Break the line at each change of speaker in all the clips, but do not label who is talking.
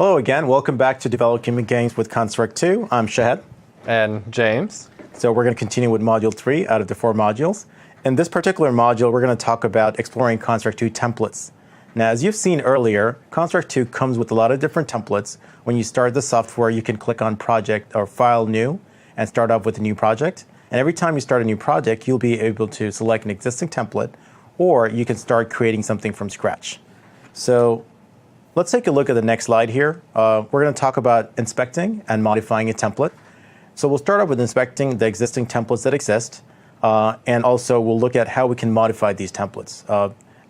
Hello again, welcome back to Developing Games with Construct 2. I'm Shahed.
And James.
So we're going to continue with Module 3 out of the 4 modules. In this particular module, we're going to talk about exploring Construct 2 templates. Now, as you've seen earlier, Construct 2 comes with a lot of different templates. When you start the software, you can click on Project or File New and start off with a new project. And every time you start a new project, you'll be able to select an existing template, or you can start creating something from scratch. So let's take a look at the next slide here. We're going to talk about inspecting and modifying a template. So we'll start off with inspecting the existing templates that exist, and also we'll look at how we can modify these templates.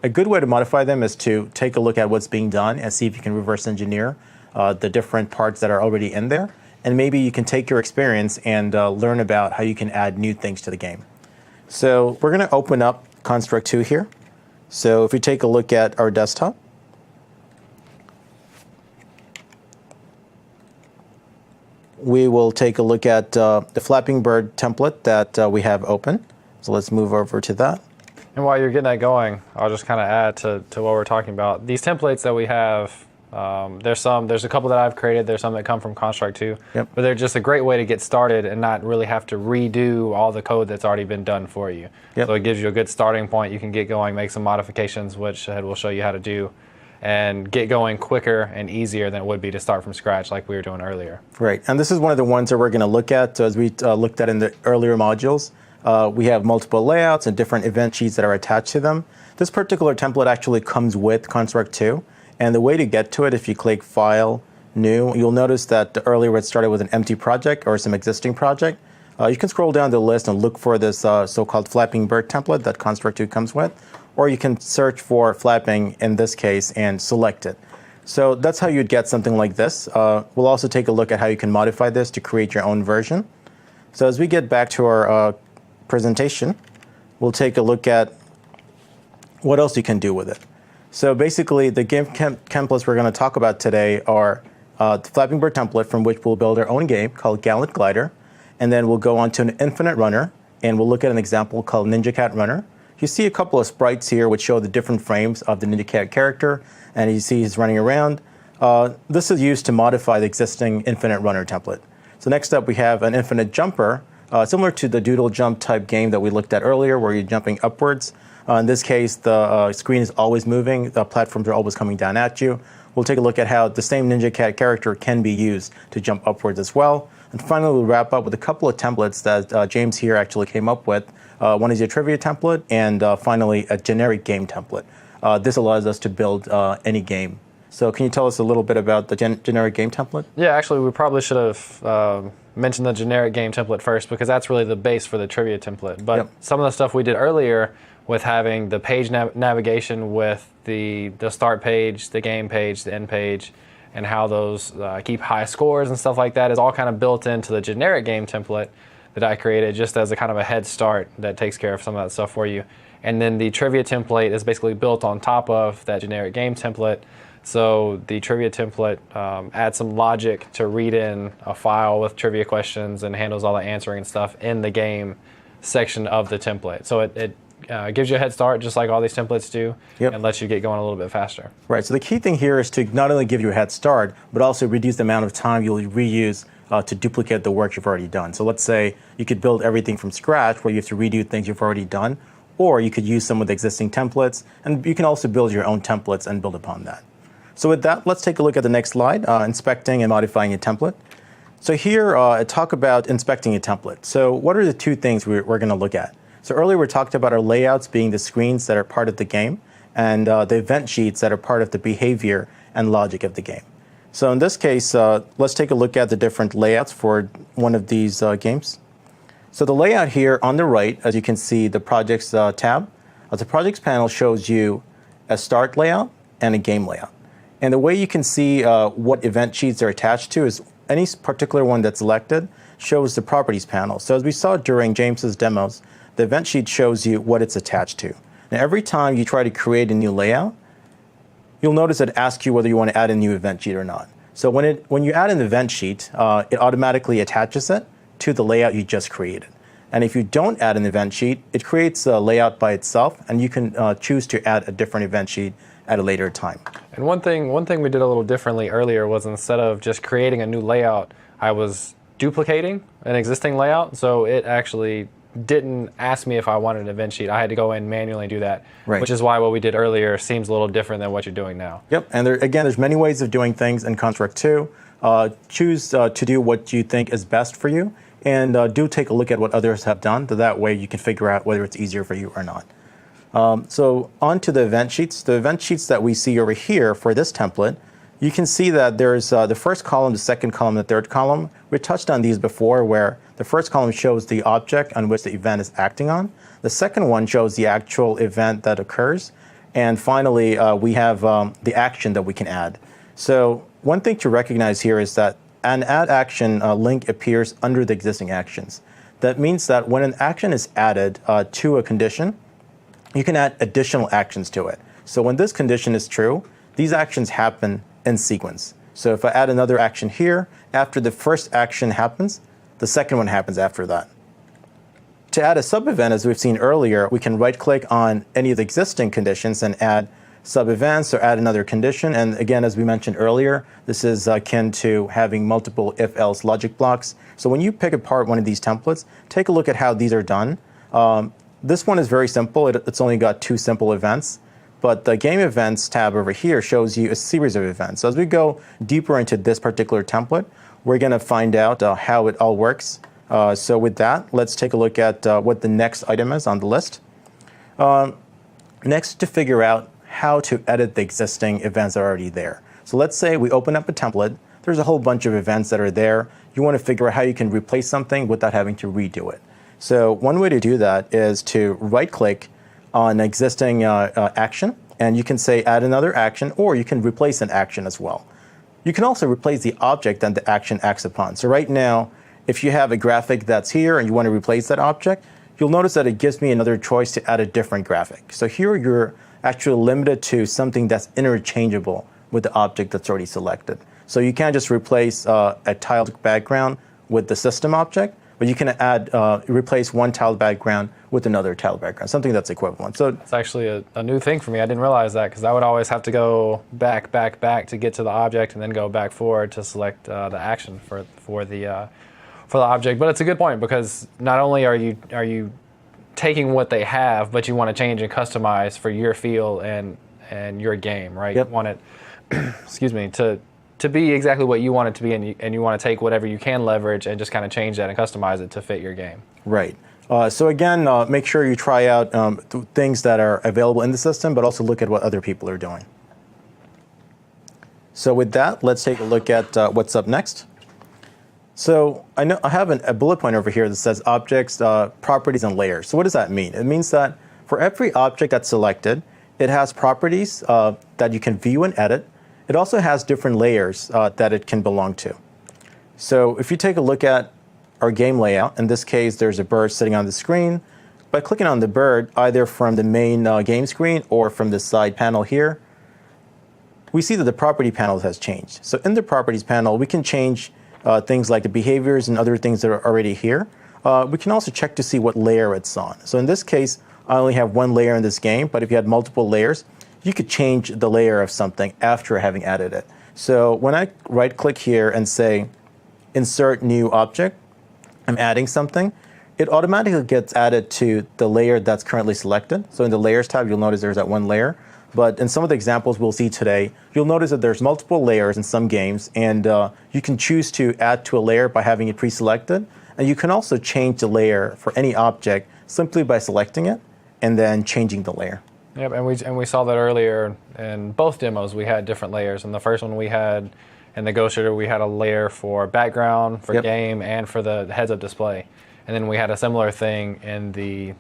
A good way to modify them is to take a look at what's being done and see if you can reverse engineer the different parts that are already in there. And maybe you can take your experience and learn about how you can add new things to the game. So we're going to open up Construct 2 here. So if we take a look at our desktop, we will take a look at the Flapping Bird template that we have open. So let's move over to that.
And while you're getting that going, I'll just kind of add to what we're talking about. These templates that we have, there's a couple that I've created, there's some that come from Construct 2,
Yep.
but they're just a great way to get started and not really have to redo all the code that's already been done for you.
Yep.
So it gives you a good starting point. You can get going, make some modifications, which we'll show you how to do, and get going quicker and easier than it would be to start from scratch like we were doing earlier.
Right, and this is one of the ones that we're going to look at. So as we looked at in the earlier modules, we have multiple layouts and different event sheets that are attached to them. This particular template actually comes with Construct 2, and the way to get to it, if you click File, New, you'll notice that earlier it started with an empty project or some existing project. You can scroll down the list and look for this so-called Flapping Bird template that Construct 2 comes with, or you can search for flapping in this case and select it. So that's how you'd get something like this. We'll also take a look at how you can modify this to create your own version. So as we get back to our presentation, we'll take a look at what else you can do with it. So basically, the game templates we're going to talk about today are the Flapping Bird template, from which we'll build our own game called Gallant Glider. And then we'll go on to an infinite runner, and we'll look at an example called Ninja Cat Runner. You see a couple of sprites here which show the different frames of the Ninja Cat character, and you see he's running around. This is used to modify the existing infinite runner template. So next up, we have an infinite jumper, similar to the doodle jump type game that we looked at earlier, where you're jumping upwards. In this case, the screen is always moving. The platforms are always coming down at you. We'll take a look at how the same Ninja Cat character can be used to jump upwards as well. And finally, we'll wrap up with a couple of templates that James here actually came up with. One is a trivia template, and finally, a generic game template. This allows us to build any game. So can you tell us a little bit about the generic game template?
Yeah, actually, we probably should have mentioned the generic game template first, because that's really the base for the trivia template. But Some of the stuff we did earlier with having the page navigation with the start page, the game page, the end page, and how those keep high scores and stuff like that is all kind of built into the generic game template that I created just as a kind of a head start that takes care of some of that stuff for you. And then the trivia template is basically built on top of that generic game template. So the trivia template adds some logic to read in a file with trivia questions and handles all the answering and stuff in the game section of the template. So it gives you a head start, just like all these templates do, and lets you get going a little bit faster.
Right, so the key thing here is to not only give you a head start, but also reduce the amount of time you'll reuse to duplicate the work you've already done. So let's say you could build everything from scratch where you have to redo things you've already done, or you could use some of the existing templates, and you can also build your own templates and build upon that. So with that, let's take a look at the next slide, inspecting and modifying a template. So here, I talk about inspecting a template. So what are the two things we're going to look at? So earlier we talked about our layouts being the screens that are part of the game, and the event sheets that are part of the behavior and logic of the game. So in this case, let's take a look at the different layouts for one of these games. So the layout here on the right, as you can see, the Projects tab. The Projects panel shows you a start layout and a game layout. And the way you can see what event sheets are attached to is any particular one that's selected shows the Properties panel. So as we saw during James's demos, the event sheet shows you what it's attached to. Now every time you try to create a new layout, you'll notice it asks you whether you want to add a new event sheet or not. So when you add an event sheet, it automatically attaches it to the layout you just created. And if you don't add an event sheet, it creates a layout by itself, and you can choose to add a different event sheet at a later time.
And one thing we did a little differently earlier was instead of just creating a new layout, I was duplicating an existing layout. So it actually didn't ask me if I wanted an event sheet. I had to go in manually and do that,
Right.
which is why what we did earlier seems a little different than what you're doing now.
Yep, and again, there's many ways of doing things in Construct 2. Choose to do what you think is best for you, and do take a look at what others have done, so that way you can figure out whether it's easier for you or not. So on to the event sheets. The event sheets that we see over here for this template, you can see that there's the first column, the second column, the third column. We touched on these before, where the first column shows the object on which the event is acting on. The second one shows the actual event that occurs. And finally, we have the action that we can add. So one thing to recognize here is that an add action link appears under the existing actions. That means that when an action is added to a condition, you can add additional actions to it. So when this condition is true, these actions happen in sequence. So if I add another action here, after the first action happens, the second one happens after that. To add a sub-event, as we've seen earlier, we can right-click on any of the existing conditions and add sub-events or add another condition. And again, as we mentioned earlier, this is akin to having multiple if-else logic blocks. So when you pick apart one of these templates, take a look at how these are done. This one is very simple. It's only got 2 simple events. But the Game Events tab over here shows you a series of events. So as we go deeper into this particular template, we're going to find out how it all works. So with that, let's take a look at what the next item is on the list. Next, to figure out how to edit the existing events that are already there. So let's say we open up a template. There's a whole bunch of events that are there. You want to figure out how you can replace something without having to redo it. So one way to do that is to right-click on an existing action, and you can say add another action, or you can replace an action as well. You can also replace the object that the action acts upon. So right now, if you have a graphic that's here and you want to replace that object, you'll notice that it gives me another choice to add a different graphic. So here you're actually limited to something that's interchangeable with the object that's already selected. So you can't just replace a tiled background with the system object, but you can replace one tiled background with another tiled background, something that's equivalent. So
it's actually a new thing for me. I didn't realize that, because I would always have to go back to get to the object, and then go back forward to select the action for the object. But it's a good point, because not only are you taking what they have, but you want to change and customize for your feel and your game, right?
Yep.
You want it, excuse me, to be exactly what you want it to be, and you want to take whatever you can leverage and just kind of change that and customize it to fit your game.
Right. So again, make sure you try out things that are available in the system, but also look at what other people are doing. So with that, let's take a look at what's up next. So I have a bullet point over here that says objects, properties, and layers. So what does that mean? It means that for every object that's selected, it has properties that you can view and edit. It also has different layers that it can belong to. So if you take a look at our game layout, in this case, there's a bird sitting on the screen. By clicking on the bird, either from the main game screen or from the side panel here, we see that the property panel has changed. So in the properties panel, we can change things like the behaviors and other things that are already here. We can also check to see what layer it's on. So in this case, I only have one layer in this game, but if you had multiple layers, you could change the layer of something after having added it. So when I right-click here and say, Insert New Object, I'm adding something, it automatically gets added to the layer that's currently selected. So in the Layers tab, you'll notice there's that one layer. But in some of the examples we'll see today, you'll notice that there's multiple layers in some games, and you can choose to add to a layer by having it pre-selected. And you can also change the layer for any object simply by selecting it and then changing the layer.
Yep, and we saw that earlier in both demos. We had different layers. In the first one, we had in the Ghost Shooter, we had a layer for background, for game, and for the heads-up display. And then we had a similar thing in the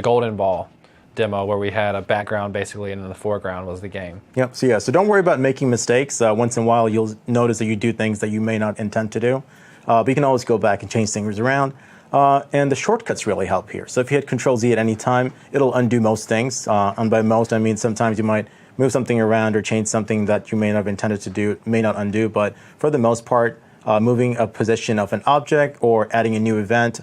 Golden Ball demo, where we had a background basically, and in the foreground was the game. Yep.
So don't worry about making mistakes. Once in a while, you'll notice that you do things that you may not intend to do. But you can always go back and change things around. And the shortcuts really help here. So if you hit Control-Z at any time, it'll undo most things. And by most, I mean sometimes you might move something around or change something that you may not have intended to do, may not undo. But for the most part, moving a position of an object or adding a new event,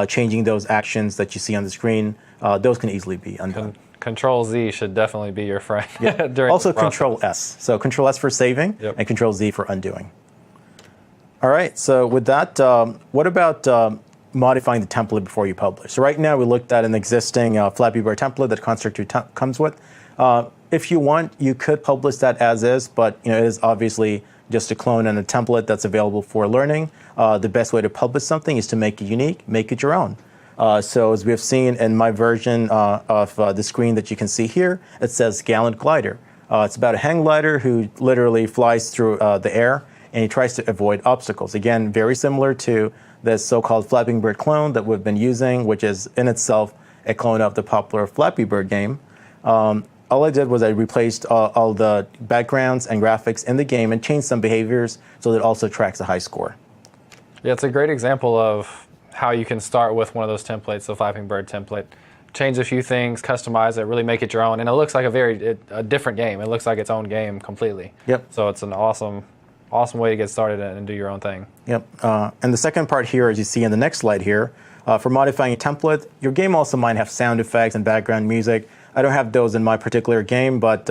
changing those actions that you see on the screen, those can easily be undone.
Control Z should definitely be your friend.
Yeah.
during
Also
the process.
Control S. So Control S for saving
Yep.
and Control Z for undoing. All right, so with that, what about modifying the template before you publish? So right now we looked at an existing Flappy Bird template that Constructor comes with. If you want, you could publish that as is, but it is obviously just a clone and a template that's available for learning. The best way to publish something is to make it unique, make it your own. So as we have seen in my version of the screen that you can see here, it says Gallant Glider. It's about a hang glider who literally flies through the air, and he tries to avoid obstacles. Again, very similar to this so-called Flappy Bird clone that we've been using, which is in itself a clone of the popular Flappy Bird game. All I did was I replaced all the backgrounds and graphics in the game and changed some behaviors so that it also tracks a high score.
Yeah, it's a great example of how you can start with one of those templates, the Flapping Bird template, change a few things, customize it, really make it your own, and it looks like a different game. It looks like its own game completely.
Yep.
So it's an awesome way to get started and do your own thing.
Yep. And the second part here, as you see in the next slide here, for modifying a template, your game also might have sound effects and background music. I don't have those in my particular game, but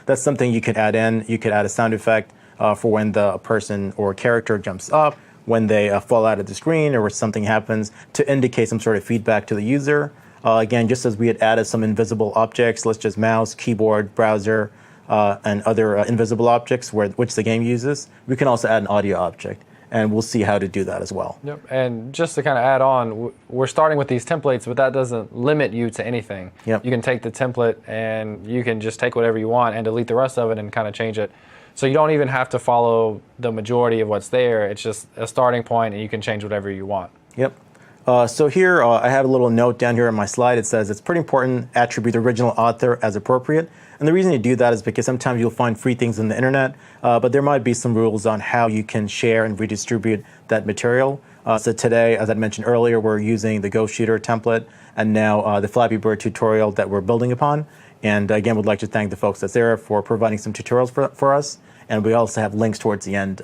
that's something you could add in. You could add a sound effect for when the person or character jumps up, when they fall out of the screen, or when something happens to indicate some sort of feedback to the user. Again, just as we had added some invisible objects, such as mouse, keyboard, browser, and other invisible objects which the game uses, we can also add an audio object. And we'll see how to do that as well.
Yep. And just to kind of add on, we're starting with these templates, but that doesn't limit you to anything.
Yep.
You can take the template and you can just take whatever you want and delete the rest of it and kind of change it. So you don't even have to follow the majority of what's there. It's just a starting point and you can change whatever you want.
Yep. So here I have a little note down here on my slide. It says it's pretty important to attribute the original author as appropriate. And the reason you do that is because sometimes you'll find free things on the internet, but there might be some rules on how you can share and redistribute that material. So today, as I mentioned earlier, we're using the Ghost Shooter template and now the Flappy Bird tutorial that we're building upon. And again, we'd like to thank the folks at Zara for providing some tutorials for us. And we also have links towards the end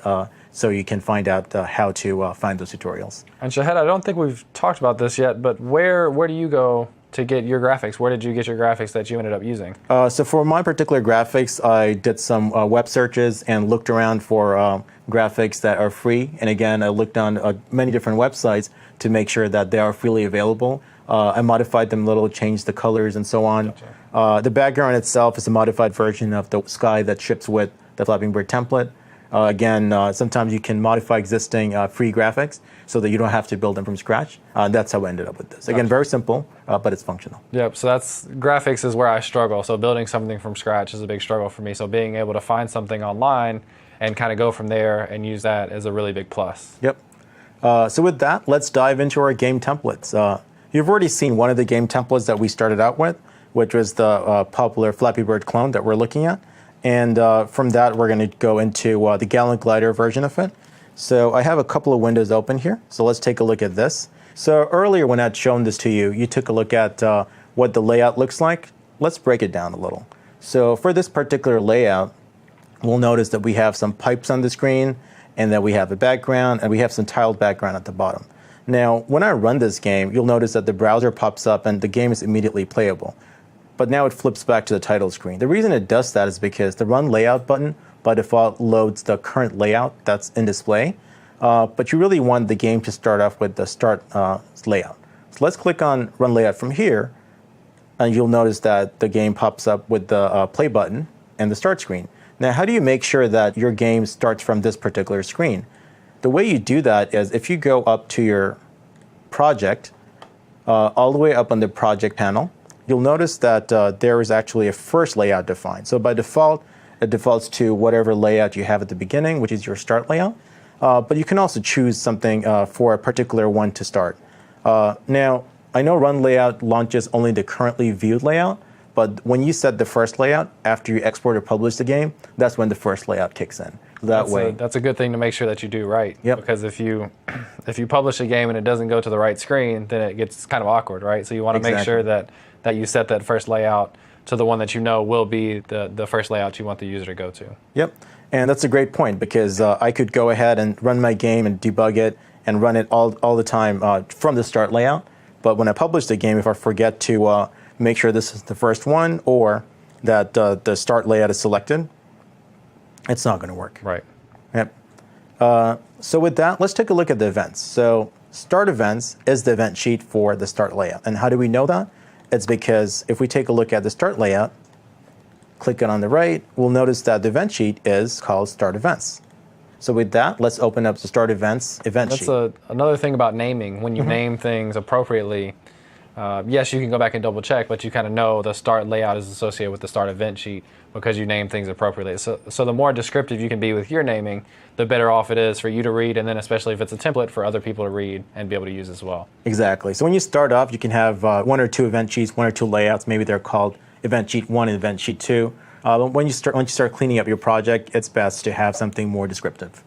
so you can find out how to find those tutorials.
And Shahid, I don't think we've talked about this yet, but where do you go to get your graphics? Where did you get your graphics that you ended up using?
So for my particular graphics, I did some web searches and looked around for graphics that are free. And again, I looked on many different websites to make sure that they are freely available. I modified them a little, changed the colors and so on. Gotcha. The background itself is a modified version of the sky that ships with the Flapping Bird template. Again, sometimes you can modify existing free graphics so that you don't have to build them from scratch. That's how I ended up with this. Again, very simple, but it's functional.
Yep, so graphics is where I struggle. So building something from scratch is a big struggle for me. So being able to find something online and kind of go from there and use that is a really big plus.
Yep. So with that, let's dive into our game templates. You've already seen one of the game templates that we started out with, which was the popular Flappy Bird clone that we're looking at. And from that, we're going to go into the Gallant Glider version of it. So I have a couple of windows open here. So let's take a look at this. So earlier when I'd shown this to you, you took a look at what the layout looks like. Let's break it down a little. So for this particular layout, we'll notice that we have some pipes on the screen, and that we have a background, and we have some tiled background at the bottom. Now, when I run this game, you'll notice that the browser pops up and the game is immediately playable. But now it flips back to the title screen. The reason it does that is because the Run Layout button by default loads the current layout that's in display. But you really want the game to start off with the Start layout. So let's click on Run Layout from here, and you'll notice that the game pops up with the Play button and the Start screen. Now, how do you make sure that your game starts from this particular screen? The way you do that is if you go up to your project, all the way up on the project panel, you'll notice that there is actually a first layout defined. So by default, it defaults to whatever layout you have at the beginning, which is your start layout. But you can also choose something for a particular one to start. Now, I know Run Layout launches only the currently viewed layout, but when you set the first layout, after you export or publish the game, that's when the first layout kicks in.
That's a good thing to make sure that you do right.
Yep.
Because if you publish a game and it doesn't go to the right screen, then it gets kind of awkward, right? So you want to make sure that you set that first layout to the one that you know will be the first layout you want the user to go to.
Yep, and that's a great point because I could go ahead and run my game and debug it and run it all the time from the start layout. But when I publish the game, if I forget to make sure this is the first one or that the start layout is selected, it's not going to work.
Right.
Yep. So with that, let's take a look at the events. So start events is the event sheet for the start layout. And how do we know that? It's because if we take a look at the start layout, click it on the right, we'll notice that the event sheet is called start events. So with that, let's open up the start events event sheet.
That's another thing about naming. When you name things appropriately, yes, you can go back and double check, but you kind of know the start layout is associated with the start event sheet because you name things appropriately. So the more descriptive you can be with your naming, the better off it is for you to read, and then especially if it's a template for other people to read and be able to use as well.
Exactly. So when you start off, you can have one or two event sheets, one or two layouts. Maybe they're called event sheet 1 and event sheet 2. When you start cleaning up your project, it's best to have something more descriptive.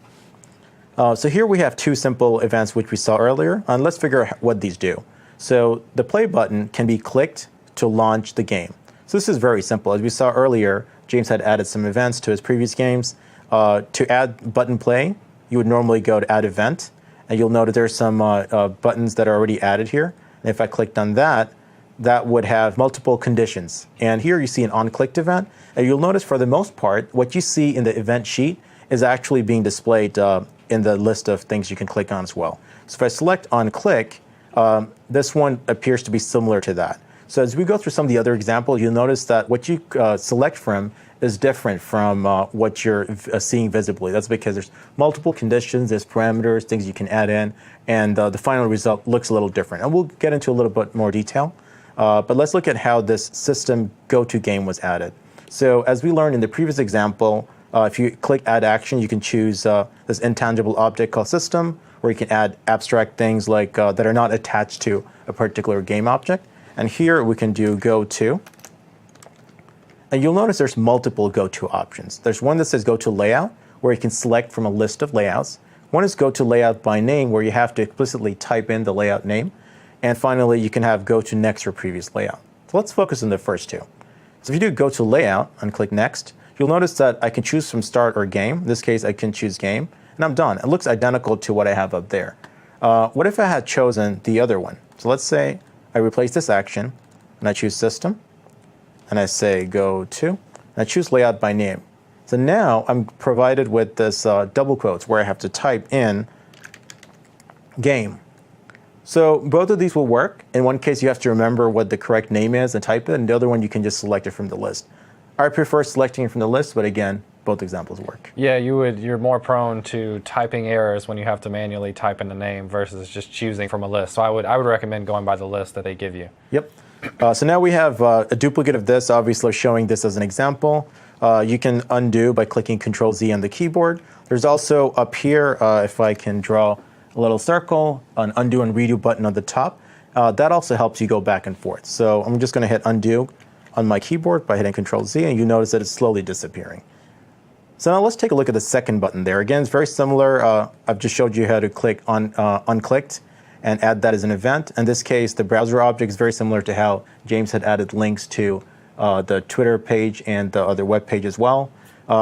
So here we have two simple events which we saw earlier, and let's figure out what these do. So the play button can be clicked to launch the game. So this is very simple. As we saw earlier, James had added some events to his previous games. To add button play, you would normally go to add event, and you'll notice there's some buttons that are already added here. And if I clicked on that, that would have multiple conditions. And here you see an on-clicked event. And you'll notice for the most part, what you see in the event sheet is actually being displayed in the list of things you can click on as well. So if I select on-click, this one appears to be similar to that. So as we go through some of the other examples, you'll notice that what you select from is different from what you're seeing visibly. That's because there's multiple conditions, there's parameters, things you can add in, and the final result looks a little different. And we'll get into a little bit more detail. But let's look at how this system go-to game was added. So as we learned in the previous example, if you click add action, you can choose this intangible object called system, where you can add abstract things like that are not attached to a particular game object. And here we can do go to. And you'll notice there's multiple go to options. There's one that says go to layout, where you can select from a list of layouts. One is go to layout by name, where you have to explicitly type in the layout name. And finally, you can have go to next or previous layout. So let's focus on the first two. So if you do go to layout and click next, you'll notice that I can choose from start or game. In this case, I can choose game, and I'm done. It looks identical to what I have up there. What if I had chosen the other one? So let's say I replace this action, and I choose system, and I say go to, and I choose layout by name. So now I'm provided with this double quotes where I have to type in game. So both of these will work. In one case, you have to remember what the correct name is and type it, and the other one, you can just select it from the list. I prefer selecting it from the list, but again, both examples work.
Yeah, you're more prone to typing errors when you have to manually type in the name versus just choosing from a list. So I would recommend going by the list that they give you.
Yep. So now we have a duplicate of this, obviously showing this as an example. You can undo by clicking Control-Z on the keyboard. There's also up here, if I can draw a little circle, an undo and redo button on the top. That also helps you go back and forth. So I'm just going to hit undo on my keyboard by hitting Control-Z, and you notice that it's slowly disappearing. So now let's take a look at the second button there. Again, it's very similar. I've just showed you how to click on unclicked and add that as an event. In this case, the browser object is very similar to how James had added links to the Twitter page and the other web page as well.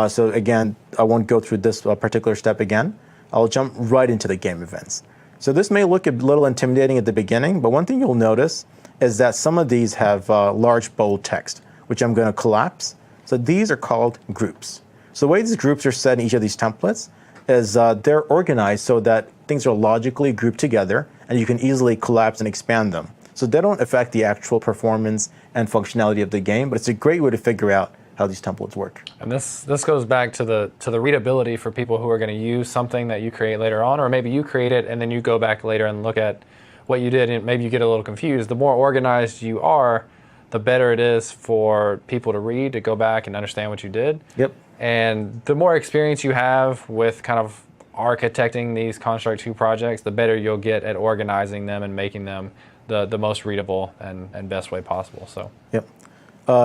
So again, I won't go through this particular step again. I'll jump right into the game events. So this may look a little intimidating at the beginning, but one thing you'll notice is that some of these have large bold text, which I'm going to collapse. So these are called groups. So the way these groups are set in each of these templates is they're organized so that things are logically grouped together, and you can easily collapse and expand them. So they don't affect the actual performance and functionality of the game, but it's a great way to figure out how these templates work.
And this goes back to the readability for people who are going to use something that you create later on, or maybe you create it and then you go back later and look at what you did, and maybe you get a little confused. The more organized you are, the better it is for people to read, to go back and understand what you did.
Yep.
And the more experience you have with kind of architecting these Construct 2 projects, the better you'll get at organizing them and making them the most readable and best way possible. So.
Yep.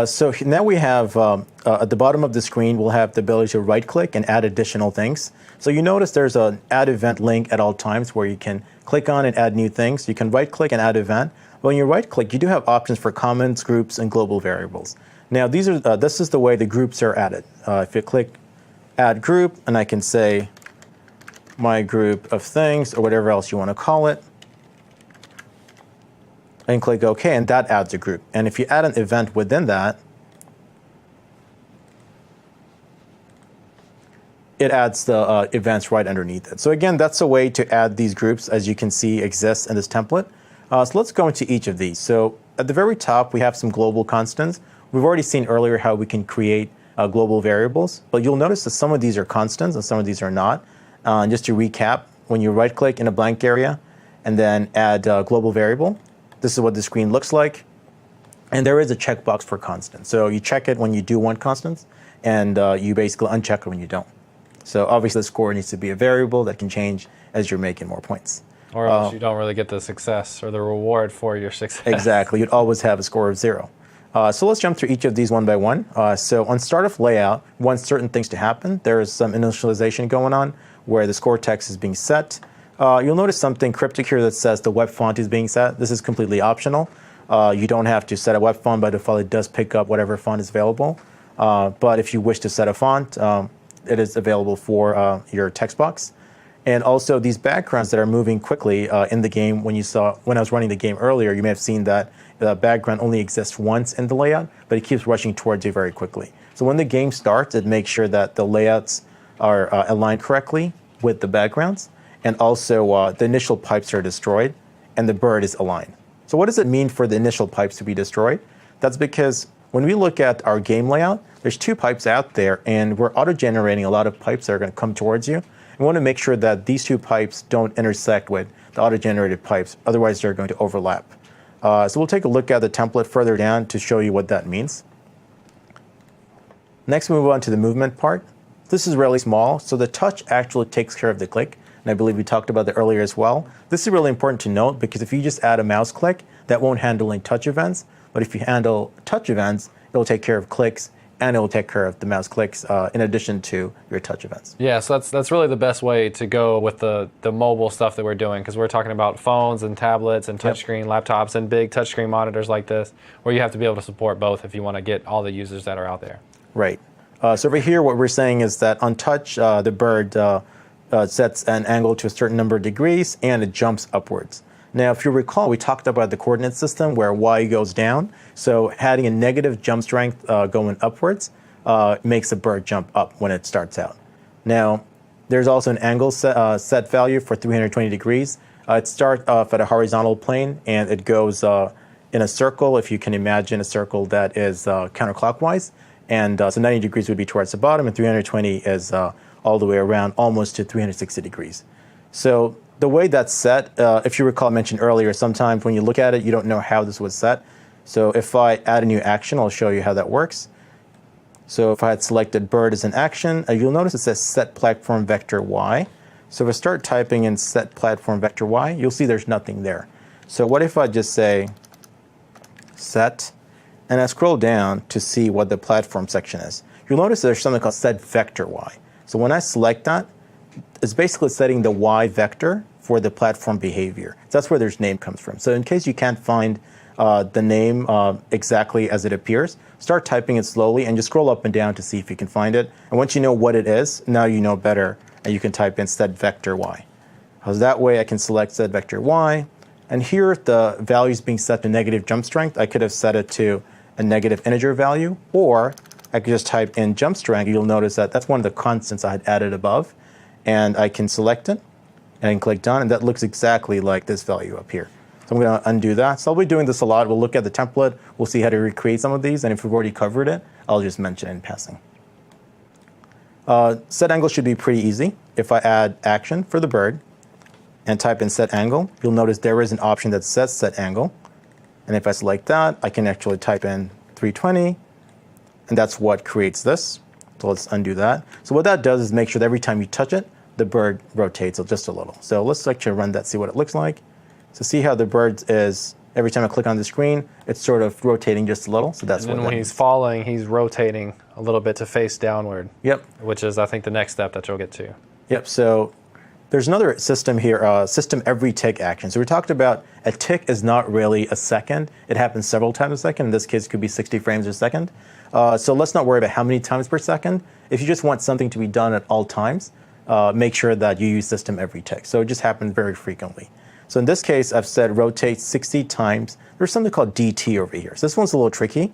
So now we have, at the bottom of the screen, we'll have the ability to right-click and add additional things. So you notice there's an add event link at all times where you can click on and add new things. You can right-click and add event. When you right-click, you do have options for comments, groups, and global variables. Now, this is the way the groups are added. If you click Add Group, and I can say my group of things, or whatever else you want to call it. and click OK, and that adds a group. And if you add an event within that, it adds the events right underneath it. So again, that's a way to add these groups, as you can see, exists in this template. So let's go into each of these. So at the very top, we have some global constants. We've already seen earlier how we can create global variables, but you'll notice that some of these are constants and some of these are not. And just to recap, when you right-click in a blank area and then add a global variable, this is what the screen looks like. And there is a checkbox for constants. So you check it when you do want constants, and you basically uncheck it when you don't. So obviously the score needs to be a variable that can change as you're making more points.
Or else you don't really get the success or the reward for your success.
Exactly. You'd always have a score of 0. So let's jump through each of these one by one. So on start of layout, we want certain things to happen. There is some initialization going on where the score text is being set. You'll notice something cryptic here that says the web font is being set. This is completely optional. You don't have to set a web font. By default, it does pick up whatever font is available. But if you wish to set a font, it is available for your text box. And also these backgrounds that are moving quickly in the game, when I was running the game earlier, you may have seen that the background only exists once in the layout, but it keeps rushing towards you very quickly. So when the game starts, it makes sure that the layouts are aligned correctly with the backgrounds, and also the initial pipes are destroyed, and the bird is aligned. So what does it mean for the initial pipes to be destroyed? That's because when we look at our game layout, there's 2 pipes out there, and we're auto-generating a lot of pipes that are going to come towards you. We want to make sure that these 2 pipes don't intersect with the auto-generated pipes. Otherwise, they're going to overlap. So we'll take a look at the template further down to show you what that means. Next, we move on to the movement part. This is really small, so the touch actually takes care of the click. And I believe we talked about that earlier as well. This is really important to note because if you just add a mouse click, that won't handle any touch events. But if you handle touch events, it'll take care of clicks, and it will take care of the mouse clicks in addition to your touch events.
Yeah, so that's really the best way to go with the mobile stuff that we're doing, because we're talking about phones and tablets and touchscreen laptops and big touchscreen monitors like this, where you have to be able to support both if you want to get all the users that are out there.
Right. So over here, what we're saying is that on touch, the bird sets an angle to a certain number of degrees, and it jumps upwards. Now, if you recall, we talked about the coordinate system where y goes down. So having a negative jump strength going upwards makes the bird jump up when it starts out. Now, there's also an angle set value for 320 degrees. It starts off at a horizontal plane, and it goes in a circle, if you can imagine a circle that is counterclockwise. And so 90 degrees would be towards the bottom, and 320 is all the way around, almost to 360 degrees. So the way that's set, if you recall, I mentioned earlier, sometimes when you look at it, you don't know how this was set. So if I add a new action, I'll show you how that works. So if I had selected bird as an action, you'll notice it says set platform vector y. So if I start typing in set platform vector y, you'll see there's nothing there. So what if I just say set, and I scroll down to see what the platform section is? You'll notice there's something called set vector y. So when I select that, it's basically setting the y vector for the platform behavior. So that's where their name comes from. So in case you can't find the name exactly as it appears, start typing it slowly and just scroll up and down to see if you can find it. And once you know what it is, now you know better, and you can type in set vector y. So that way I can select set vector y. And here the value is being set to negative jump strength. I could have set it to a negative integer value, or I could just type in jump strength. You'll notice that that's one of the constants I had added above. And I can select it, and I can click done, and that looks exactly like this value up here. So I'm going to undo that. So I'll be doing this a lot. We'll look at the template. We'll see how to recreate some of these, and if we've already covered it, I'll just mention it in passing. Set angle should be pretty easy. If I add action for the bird and type in set angle, you'll notice there is an option that says set angle. And if I select that, I can actually type in 320, and that's what creates this. So let's undo that. So what that does is make sure that every time you touch it, the bird rotates just a little. So let's actually run that, see what it looks like. So see how the bird is, every time I click on the screen, it's sort of rotating just a little. So that's what.
And then when he's falling, he's rotating a little bit to face downward.
Yep.
Which is, I think, the next step that you'll get to.
Yep. So there's another system here, system every tick action. So we talked about a tick is not really a second. It happens several times a second. In this case, it could be 60 frames a second. So let's not worry about how many times per second. If you just want something to be done at all times, make sure that you use system every tick. So it just happens very frequently. So in this case, I've said rotate 60 times. There's something called DT over here. So this one's a little tricky.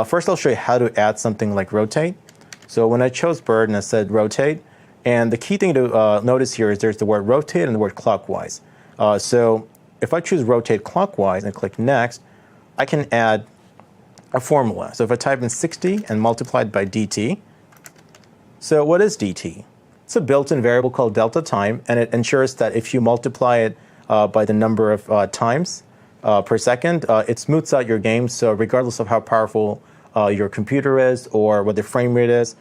First, I'll show you how to add something like rotate. So when I chose bird and I said rotate, and the key thing to notice here is there's the word rotate and the word clockwise. So if I choose rotate clockwise and click next, I can add a formula. So if I type in 60 and multiply it by dt, so what is dt? It's a built-in variable called delta time, and it ensures that if you multiply it by the number of times per second, it smooths out your game. So regardless of how powerful your computer is or what the frame rate is,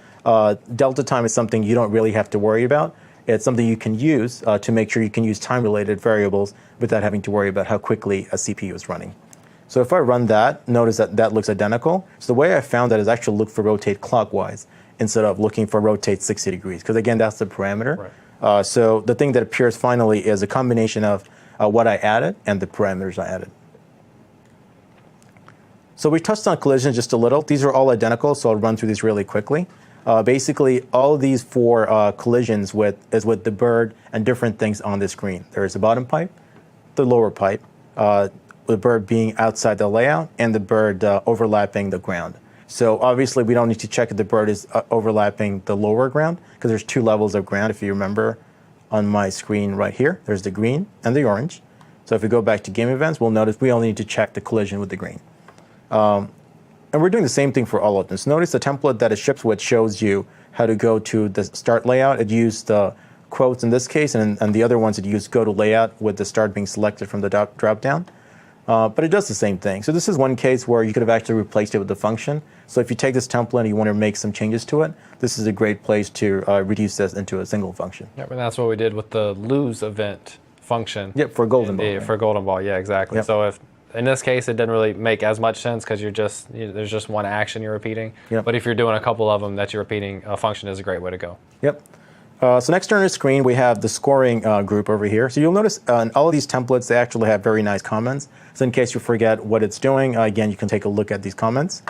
delta time is something you don't really have to worry about. It's something you can use to make sure you can use time-related variables without having to worry about how quickly a CPU is running. So if I run that, notice that that looks identical. So the way I found that is actually look for rotate clockwise instead of looking for rotate 60 degrees, because again, that's the parameter. Right. So the thing that appears finally is a combination of what I added and the parameters I added. So we touched on collisions just a little. These are all identical, so I'll run through these really quickly. Basically, all of these four collisions is with the bird and different things on the screen. There is the bottom pipe, the lower pipe, the bird being outside the layout, and the bird overlapping the ground. So obviously, we don't need to check if the bird is overlapping the lower ground, because there's two levels of ground, if you remember on my screen right here. There's the green and the orange. So if we go back to game events, we'll notice we only need to check the collision with the green. And we're doing the same thing for all of them. So notice the template that it ships with shows you how to go to the start layout. It used quotes in this case, and the other ones it used go to layout with the start being selected from the drop down. But it does the same thing. So this is one case where you could have actually replaced it with the function. So if you take this template and you want to make some changes to it, this is a great place to reduce this into a single function.
Yep, and that's what we did with the lose event function.
Yep, for golden ball.
Right? For golden ball, yeah, exactly. Yep. So if in this case, it didn't really make as much sense because there's just one action you're repeating.
Yep.
But if you're doing a couple of them that you're repeating, a function is a great way to go.
Yep. So next on the screen, we have the scoring group over here. So you'll notice in all of these templates, they actually have very nice comments. So in case you forget what it's doing, again, you can take a look at these comments.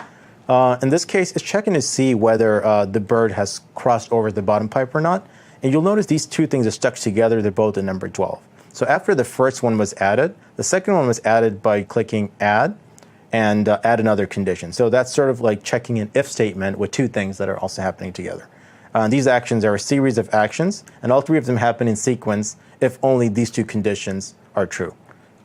In this case, it's checking to see whether the bird has crossed over the bottom pipe or not. And you'll notice these two things are stuck together. They're both at number 12. So after the first one was added, the second one was added by clicking add and add another condition. So that's sort of like checking an if statement with two things that are also happening together. These actions are a series of actions, and all three of them happen in sequence if only these two conditions are true.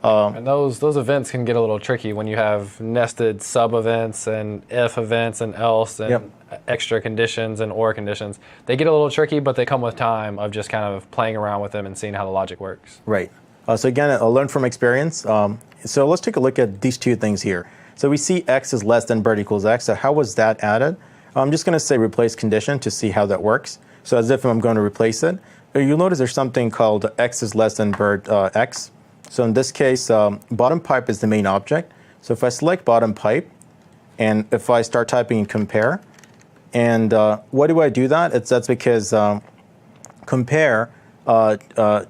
And those events can get a little tricky when you have nested sub-events and if events and else and yep. extra conditions and or conditions. They get a little tricky, but they come with time of just kind of playing around with them and seeing how the logic works.
Right. So again, I'll learn from experience. So let's take a look at these two things here. So we see x is less than bird equals x. So how was that added? I'm just going to say replace condition to see how that works. So as if I'm going to replace it, you'll notice there's something called x is less than bird x. So in this case, bottom pipe is the main object. So if I select bottom pipe, and if I start typing in compare, and why do I do that? That's because compare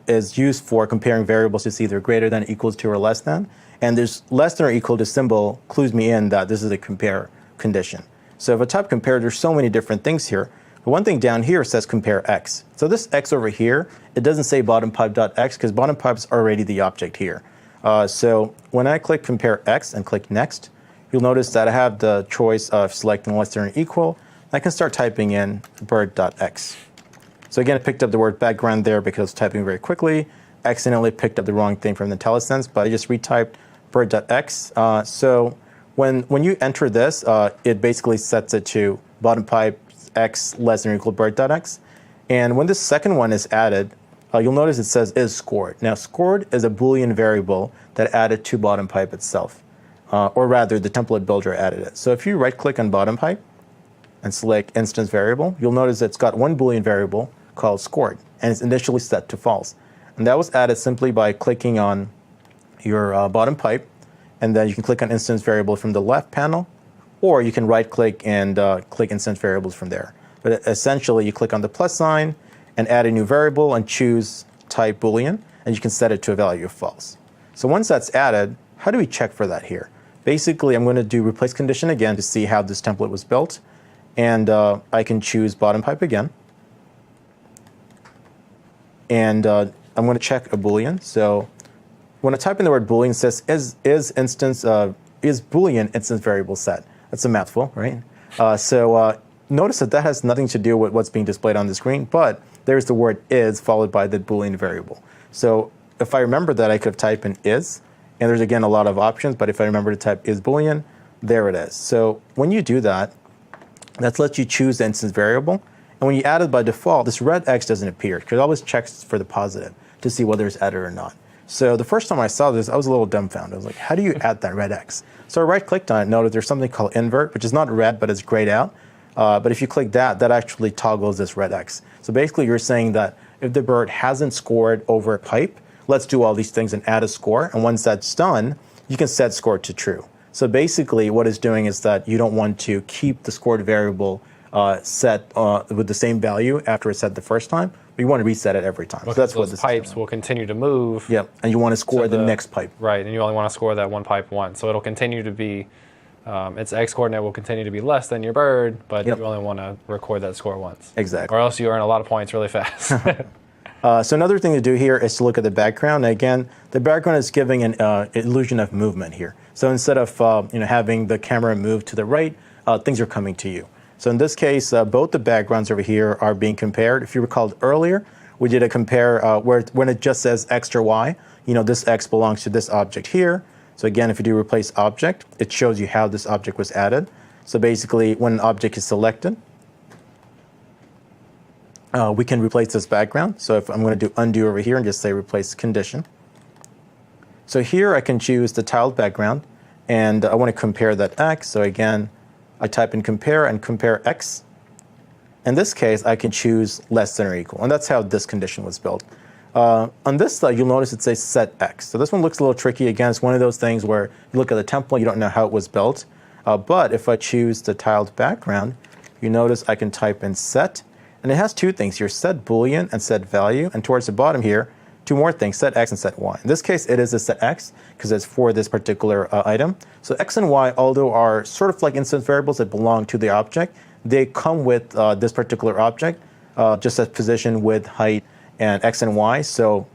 is used for comparing variables to see either greater than, equals to, or less than. And there's less than or equal to symbol clues me in that this is a compare condition. So if I type compare, there's so many different things here. But one thing down here says compare x. So this x over here, it doesn't say bottom pipe.x because bottom pipe is already the object here. So when I click compare x and click next, you'll notice that I have the choice of selecting less than or equal. I can start typing in bird.x. So again, I picked up the word background there because I was typing very quickly. Accidentally picked up the wrong thing from the IntelliSense, but I just retyped bird.x. So when you enter this, it basically sets it to bottom pipe x less than or equal bird.x. And when this second one is added, you'll notice it says is scored. Now, scored is a Boolean variable that added to bottom pipe itself. Or rather, the template builder added it. So if you right-click on bottom pipe and select instance variable, you'll notice it's got one Boolean variable called scored, and it's initially set to false. And that was added simply by clicking on your bottom pipe, and then you can click on instance variable from the left panel, or you can right-click and click instance variables from there. But essentially, you click on the plus sign and add a new variable and choose type Boolean, and you can set it to a value of false. So once that's added, how do we check for that here? Basically, I'm going to do replace condition again to see how this template was built, and I can choose bottom pipe again. And I'm going to check a Boolean. So when I type in the word Boolean, it says is Boolean instance variable set. That's a mouthful, right? Notice that has nothing to do with what's being displayed on the screen, but there's the word is followed by the Boolean variable. So if I remember that, I could have typed in is, and there's again a lot of options, but if I remember to type is Boolean, there it is. So when you do that, that lets you choose the instance variable. And when you add it by default, this red X doesn't appear because it always checks for the positive to see whether it's added or not. So the first time I saw this, I was a little dumbfounded. I was like, how do you add that red X? So I right-clicked on it, noted there's something called invert, which is not red, but it's grayed out. But if you click that, that actually toggles this red X. So basically you're saying that if the bird hasn't scored over a pipe, let's do all these things and add a score. And once that's done, you can set score to true. So basically what it's doing is that you don't want to keep the scored variable set with the same value after it's set the first time. But you want to reset it every time.
Because
so that's what
those pipes will continue to move.
Yep, and you want to score the next pipe.
Right, and you only want to score that one pipe once. So it'll continue to be, its X coordinate will continue to be less than your bird, but you only want to record that score once.
Exactly.
Or else you earn a lot of points really fast.
So another thing to do here is to look at the background. And again, the background is giving an illusion of movement here. So instead of having the camera move to the right, things are coming to you. So in this case, both the backgrounds over here are being compared. If you recalled earlier, we did a compare when it just says X or Y, this X belongs to this object here. So again, if you do replace object, it shows you how this object was added. So basically, when an object is selected, we can replace this background. So if I'm going to do undo over here and just say replace condition. So here I can choose the tiled background, and I want to compare that X. So again, I type in compare and compare X. In this case, I can choose less than or equal, and that's how this condition was built. On this side, you'll notice it says set X. So this one looks a little tricky. Again, it's one of those things where you look at the template, you don't know how it was built. But if I choose the tiled background, you notice I can type in set, and it has two things here, set Boolean and set value, and towards the bottom here, two more things, set X and set Y. In this case, it is a set X because it's for this particular item. So X and Y, although are sort of like instance variables that belong to the object, they come with this particular object, just as position, width, height, and X and Y. So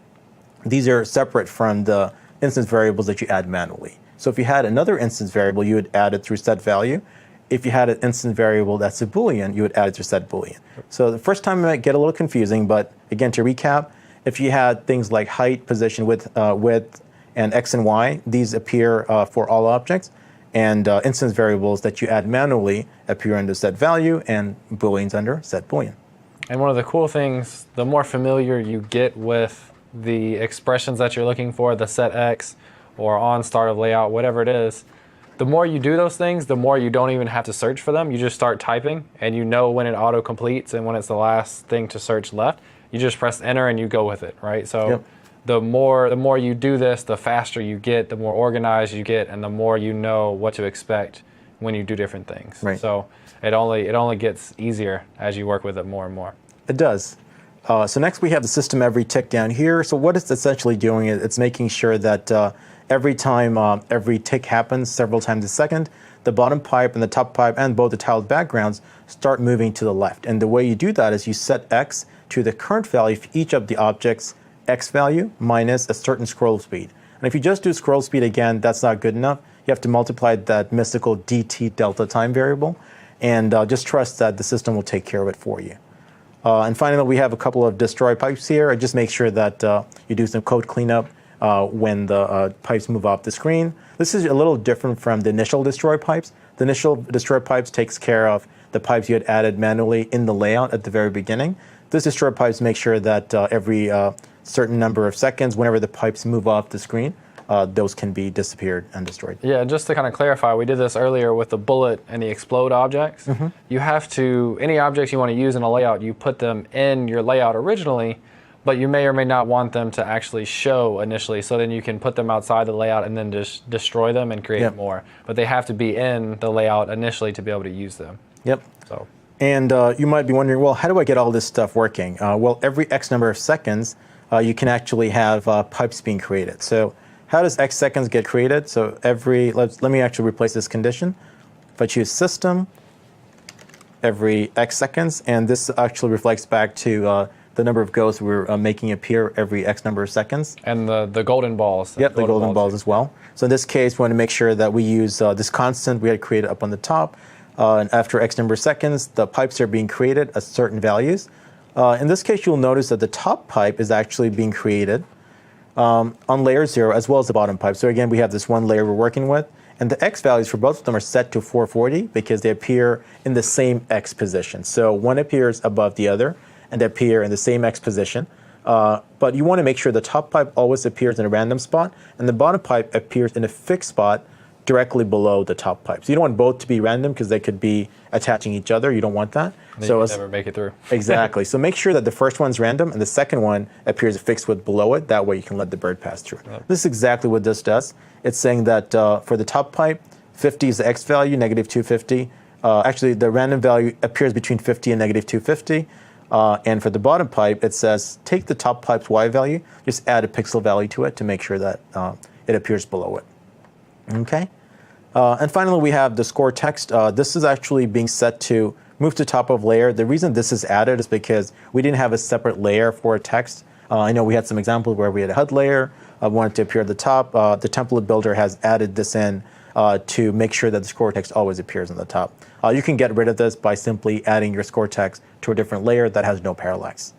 these are separate from the instance variables that you add manually. So if you had another instance variable, you would add it through set value. If you had an instance variable that's a Boolean, you would add it through set Boolean. So the first time it might get a little confusing, but again, to recap, if you had things like height, position, width, and X and Y, these appear for all objects. And instance variables that you add manually appear under set value, and Booleans under set Boolean.
And one of the cool things, the more familiar you get with the expressions that you're looking for, the set X or on start of layout, whatever it is, the more you do those things, the more you don't even have to search for them. You just start typing, and you know when it auto completes and when it's the last thing to search left. You just press enter and you go with it, right? So the more you do this, the faster you get, the more organized you get, and the more you know what to expect when you do different things.
Right.
So it only gets easier as you work with it more and more.
It does. So next we have the system every tick down here. So what it's essentially doing is it's making sure that every time every tick happens several times a second, the bottom pipe and the top pipe and both the tiled backgrounds start moving to the left. And the way you do that is you set X to the current value for each of the objects, X value minus a certain scroll speed. And if you just do scroll speed again, that's not good enough. You have to multiply that mystical dt delta time variable, and just trust that the system will take care of it for you. And finally, we have a couple of destroy pipes here. Just make sure that you do some code cleanup when the pipes move off the screen. This is a little different from the initial destroy pipes. The initial destroy pipes takes care of the pipes you had added manually in the layout at the very beginning. This destroy pipes make sure that every certain number of seconds, whenever the pipes move off the screen, those can be disappeared and destroyed.
Yeah, just to kind of clarify, we did this earlier with the bullet and the explode objects. You have to, any objects you want to use in a layout, you put them in your layout originally, but you may or may not want them to actually show initially, so then you can put them outside the layout and then just destroy them and create more. But they have to be in the layout initially to be able to use them.
Yep.
So.
And you might be wondering, well, how do I get all this stuff working? Well, every X number of seconds, you can actually have pipes being created. So how does X seconds get created? So let me actually replace this condition. If I choose system, every X seconds, and this actually reflects back to the number of ghosts we're making appear every X number of seconds.
And the golden balls.
Yep, the golden balls as well. So in this case, we want to make sure that we use this constant we had created up on the top. And after X number of seconds, the pipes are being created at certain values. In this case, you'll notice that the top pipe is actually being created on layer 0 as well as the bottom pipe. So again, we have this one layer we're working with. And the X values for both of them are set to 440 because they appear in the same X position. So one appears above the other and they appear in the same X position. But you want to make sure the top pipe always appears in a random spot and the bottom pipe appears in a fixed spot directly below the top pipe. So you don't want both to be random because they could be attaching each other. You don't want that.
So you never make it through.
Exactly. So make sure that the first one's random and the second one appears fixed with below it. That way you can let the bird pass through. Yep. This is exactly what this does. It's saying that for the top pipe, 50 is the X value, negative 250. Actually, the random value appears between 50 and negative 250. And for the bottom pipe, it says take the top pipe's Y value, just add a pixel value to it to make sure that it appears below it. Okay. And finally, we have the score text. This is actually being set to move to top of layer. The reason this is added is because we didn't have a separate layer for text. I know we had some examples where we had a HUD layer. I wanted to appear at the top. The template builder has added this in to make sure that the score text always appears on the top. You can get rid of this by simply adding your score text to a different layer that has no parallax.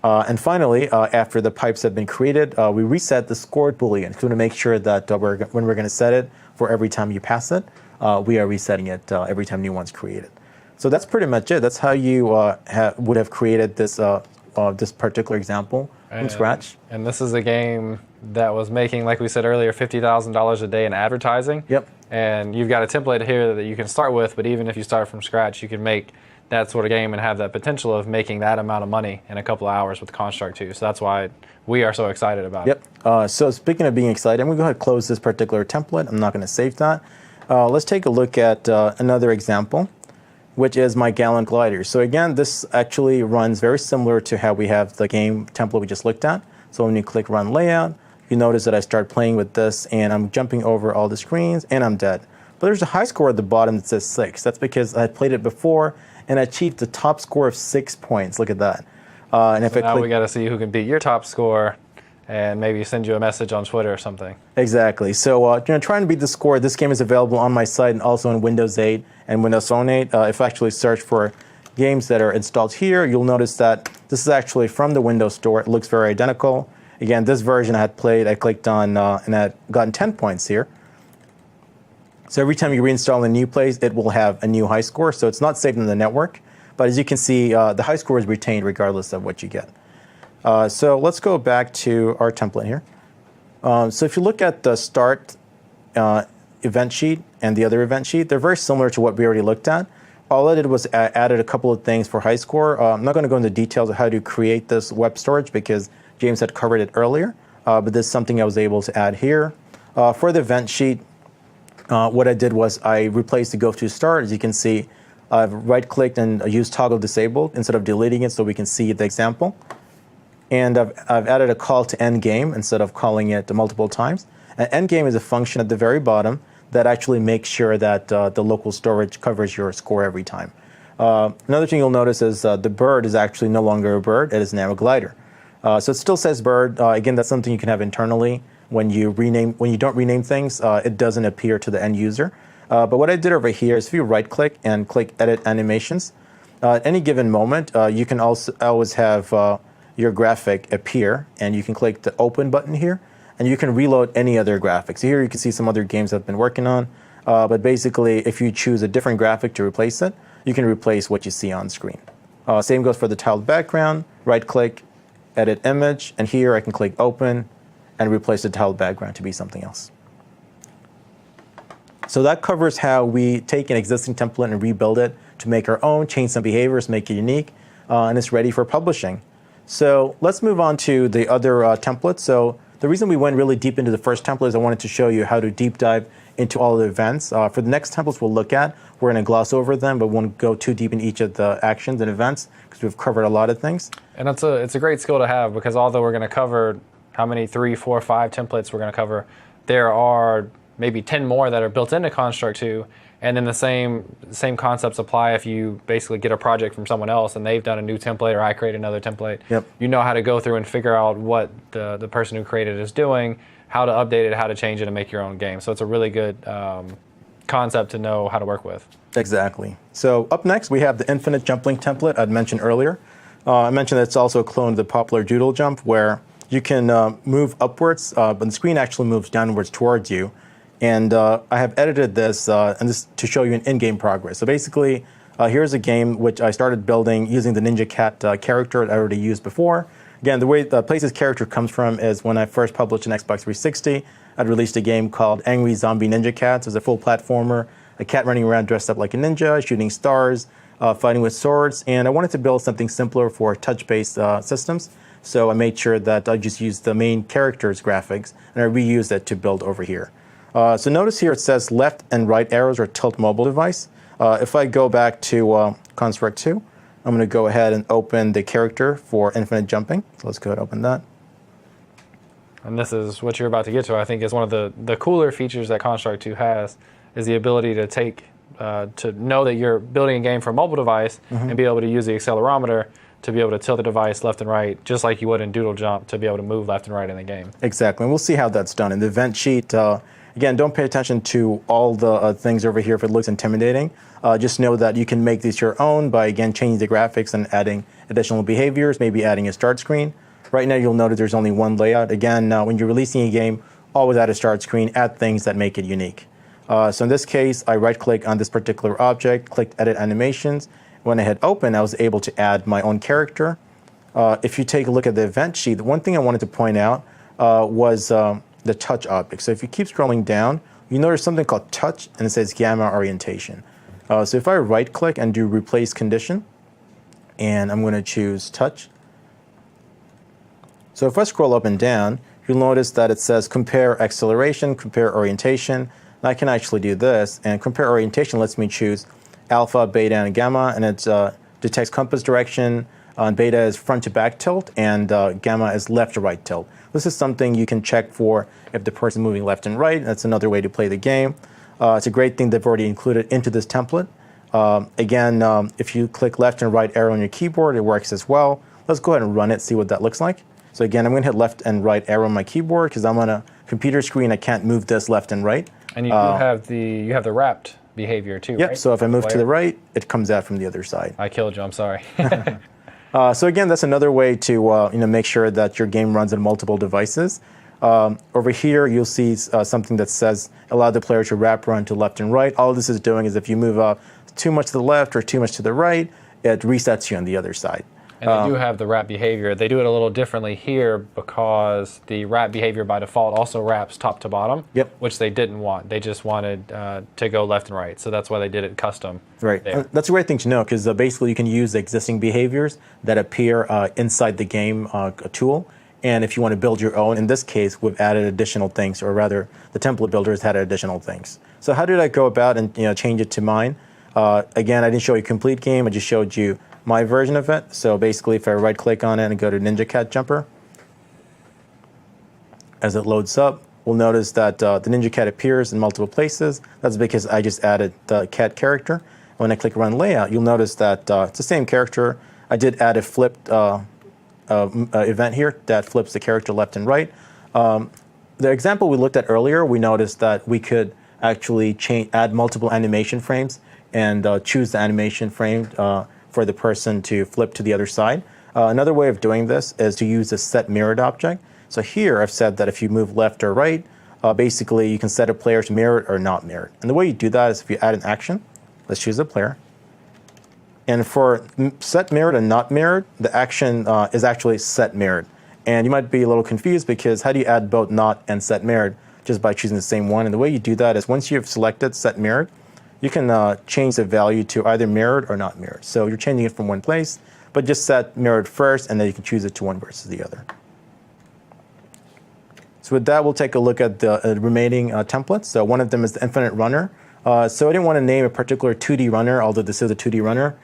And finally, after the pipes have been created, we reset the scored boolean. So to make sure that when we're going to set it for every time you pass it, we are resetting it every time new one's created. So that's pretty much it. That's how you would have created this this particular example from scratch.
And this is a game that was making, like we said earlier, $50,000 a day in advertising.
Yep.
And you've got a template here that you can start with, but even if you start from scratch, you can make that sort of game and have that potential of making that amount of money in a couple of hours with Construct 2. So that's why we are so excited about it.
Yep. So speaking of being excited, I'm going to go ahead and close this particular template. I'm not going to save that. Let's take a look at another example, which is my Gallon glider. So again, this actually runs very similar to how we have the game template we just looked at. So when you click Run Layout, you notice that I start playing with this, and I'm jumping over all the screens, and I'm dead. But there's a high score at the bottom that says 6. That's because I had played it before, and I achieved the top score of 6 points. Look at that. And if
so
I
now
click,
we got to see who can beat your top score, and maybe send you a message on Twitter or something.
Exactly. So trying to beat the score. This game is available on my site and also on Windows 8 and Windows Phone 8. If I actually search for games that are installed here, you'll notice that this is actually from the Windows Store. It looks very identical. Again, this version I had played, I clicked on and I had gotten 10 points here. So every time you reinstall a new place, it will have a new high score. So it's not saved in the network. But as you can see, the high score is retained regardless of what you get. So let's go back to our template here. So if you look at the start event sheet and the other event sheet, they're very similar to what we already looked at. All I did was added a couple of things for high score. I'm not going to go into details of how to create this web storage because James had covered it earlier, but this is something I was able to add here. For the event sheet, what I did was I replaced the go to start. As you can see, I've right-clicked and used toggle disabled instead of deleting it so we can see the example. And I've added a call to end game instead of calling it multiple times. And end game is a function at the very bottom that actually makes sure that the local storage covers your score every time. Another thing you'll notice is the bird is actually no longer a bird. It is now a glider. So it still says bird. Again, that's something you can have internally. When you don't rename things, it doesn't appear to the end user. But what I did over here is if you right-click and click Edit Animations, at any given moment, you can also always have your graphic appear, and you can click the Open button here, and you can reload any other graphics. So here you can see some other games I've been working on. But basically, if you choose a different graphic to replace it, you can replace what you see on screen. Same goes for the tiled background. Right-click, Edit Image, and here I can click Open and replace the tiled background to be something else. So that covers how we take an existing template and rebuild it to make our own, change some behaviors, make it unique, and it's ready for publishing. So let's move on to the other templates. So the reason we went really deep into the first template is I wanted to show you how to deep dive into all the events. For the next templates we'll look at, we're going to gloss over them, but we won't go too deep in each of the actions and events because we've covered a lot of things.
And it's a great skill to have because although we're going to cover how many 3, 4, 5 templates we're going to cover, there are maybe 10 more that are built into Construct 2, And then the same concepts apply if you basically get a project from someone else and they've done a new template or I create another template.
Yep.
You know how to go through and figure out what the person who created it is doing, how to update it, how to change it, and make your own game. So it's a really good concept to know how to work with.
Exactly. So up next, we have the infinite jump link template I'd mentioned earlier. I mentioned that it's also a clone of the popular doodle jump, where you can move upwards, but the screen actually moves downwards towards you. And I have edited this, and this to show you an in-game progress. So basically, here's a game which I started building using the Ninja Cat character that I already used before. Again, the way the place's character comes from is when I first published an Xbox 360, I'd released a game called Angry Zombie Ninja Cats. It was a full platformer, a cat running around dressed up like a ninja, shooting stars, fighting with swords. And I wanted to build something simpler for touch-based systems. So I made sure that I just used the main character's graphics, and I reused it to build over here. So notice here it says left and right arrows or tilt mobile device. If I go back to Construct 2, I'm going to go ahead and open the character for infinite jumping. So let's go ahead and open that.
And this is what you're about to get to, I think, is one of the cooler features that Construct 2 has, is the ability to to know that you're building a game for a mobile device and be able to use the accelerometer to be able to tilt the device left and right, just like you would in Doodle Jump, to be able to move left and right in the game.
Exactly, and we'll see how that's done. In the event sheet, again, don't pay attention to all the things over here if it looks intimidating. Just know that you can make these your own by, again, changing the graphics and adding additional behaviors, maybe adding a start screen. Right now, you'll notice there's only one layout. Again, when you're releasing a game, always add a start screen, add things that make it unique. So in this case, I right-click on this particular object, clicked Edit Animations. When I hit Open, I was able to add my own character. If you take a look at the event sheet, the one thing I wanted to point out was the touch object. So if you keep scrolling down, you notice something called touch, and it says gamma orientation. So if I right-click and do replace condition, and I'm going to choose touch. So if I scroll up and down, you'll notice that it says compare acceleration, compare orientation. And I can actually do this, and compare orientation lets me choose alpha, beta, and gamma, and it detects compass direction. Beta is front to back tilt, and gamma is left to right tilt. This is something you can check for if the person is moving left and right. That's another way to play the game. It's a great thing they've already included into this template. Again, if you click left and right arrow on your keyboard, it works as well. Let's go ahead and run it, see what that looks like. So again, I'm going to hit left and right arrow on my keyboard because I'm on a computer screen. I can't move this left and right.
And you do have the wrapped behavior too,
yep,
right?
so if I move to the right, it comes out from the other side.
I killed you, I'm sorry.
So again, that's another way to make sure that your game runs on multiple devices. Over here, you'll see something that says allow the player to wrap run to left and right. All this is doing is if you move too much to the left or too much to the right, it resets you on the other side.
And they do have the wrap behavior. They do it a little differently here because the wrap behavior by default also wraps top to bottom,
yep,
which they didn't want. They just wanted to go left and right. So that's why they did it custom.
Right. That's a great thing to know because basically you can use the existing behaviors that appear inside the game tool. And if you want to build your own, in this case, we've added additional things, or rather, the template builder has added additional things. So how did I go about and change it to mine? Again, I didn't show you a complete game. I just showed you my version of it. So basically, if I right-click on it and go to Ninja Cat Jumper, as it loads up, we'll notice that the Ninja Cat appears in multiple places. That's because I just added the cat character. When I click Run Layout, you'll notice that it's the same character. I did add a flipped event here that flips the character left and right. The example we looked at earlier, we noticed that we could actually add multiple animation frames and choose the animation frame for the person to flip to the other side. Another way of doing this is to use a set mirrored object. So here I've said that if you move left or right, basically you can set a player to mirrored or not mirrored. And the way you do that is if you add an action, let's choose a player. And for set mirrored and not mirrored, the action is actually set mirrored. And you might be a little confused because how do you add both not and set mirrored just by choosing the same one? And the way you do that is once you've selected set mirrored, you can change the value to either mirrored or not mirrored. So you're changing it from one place, but just set mirrored first, and then you can choose it to one versus the other. So with that, we'll take a look at the remaining templates. So one of them is the infinite runner. So I didn't want to name a particular 2D runner, although this is a 2D runner,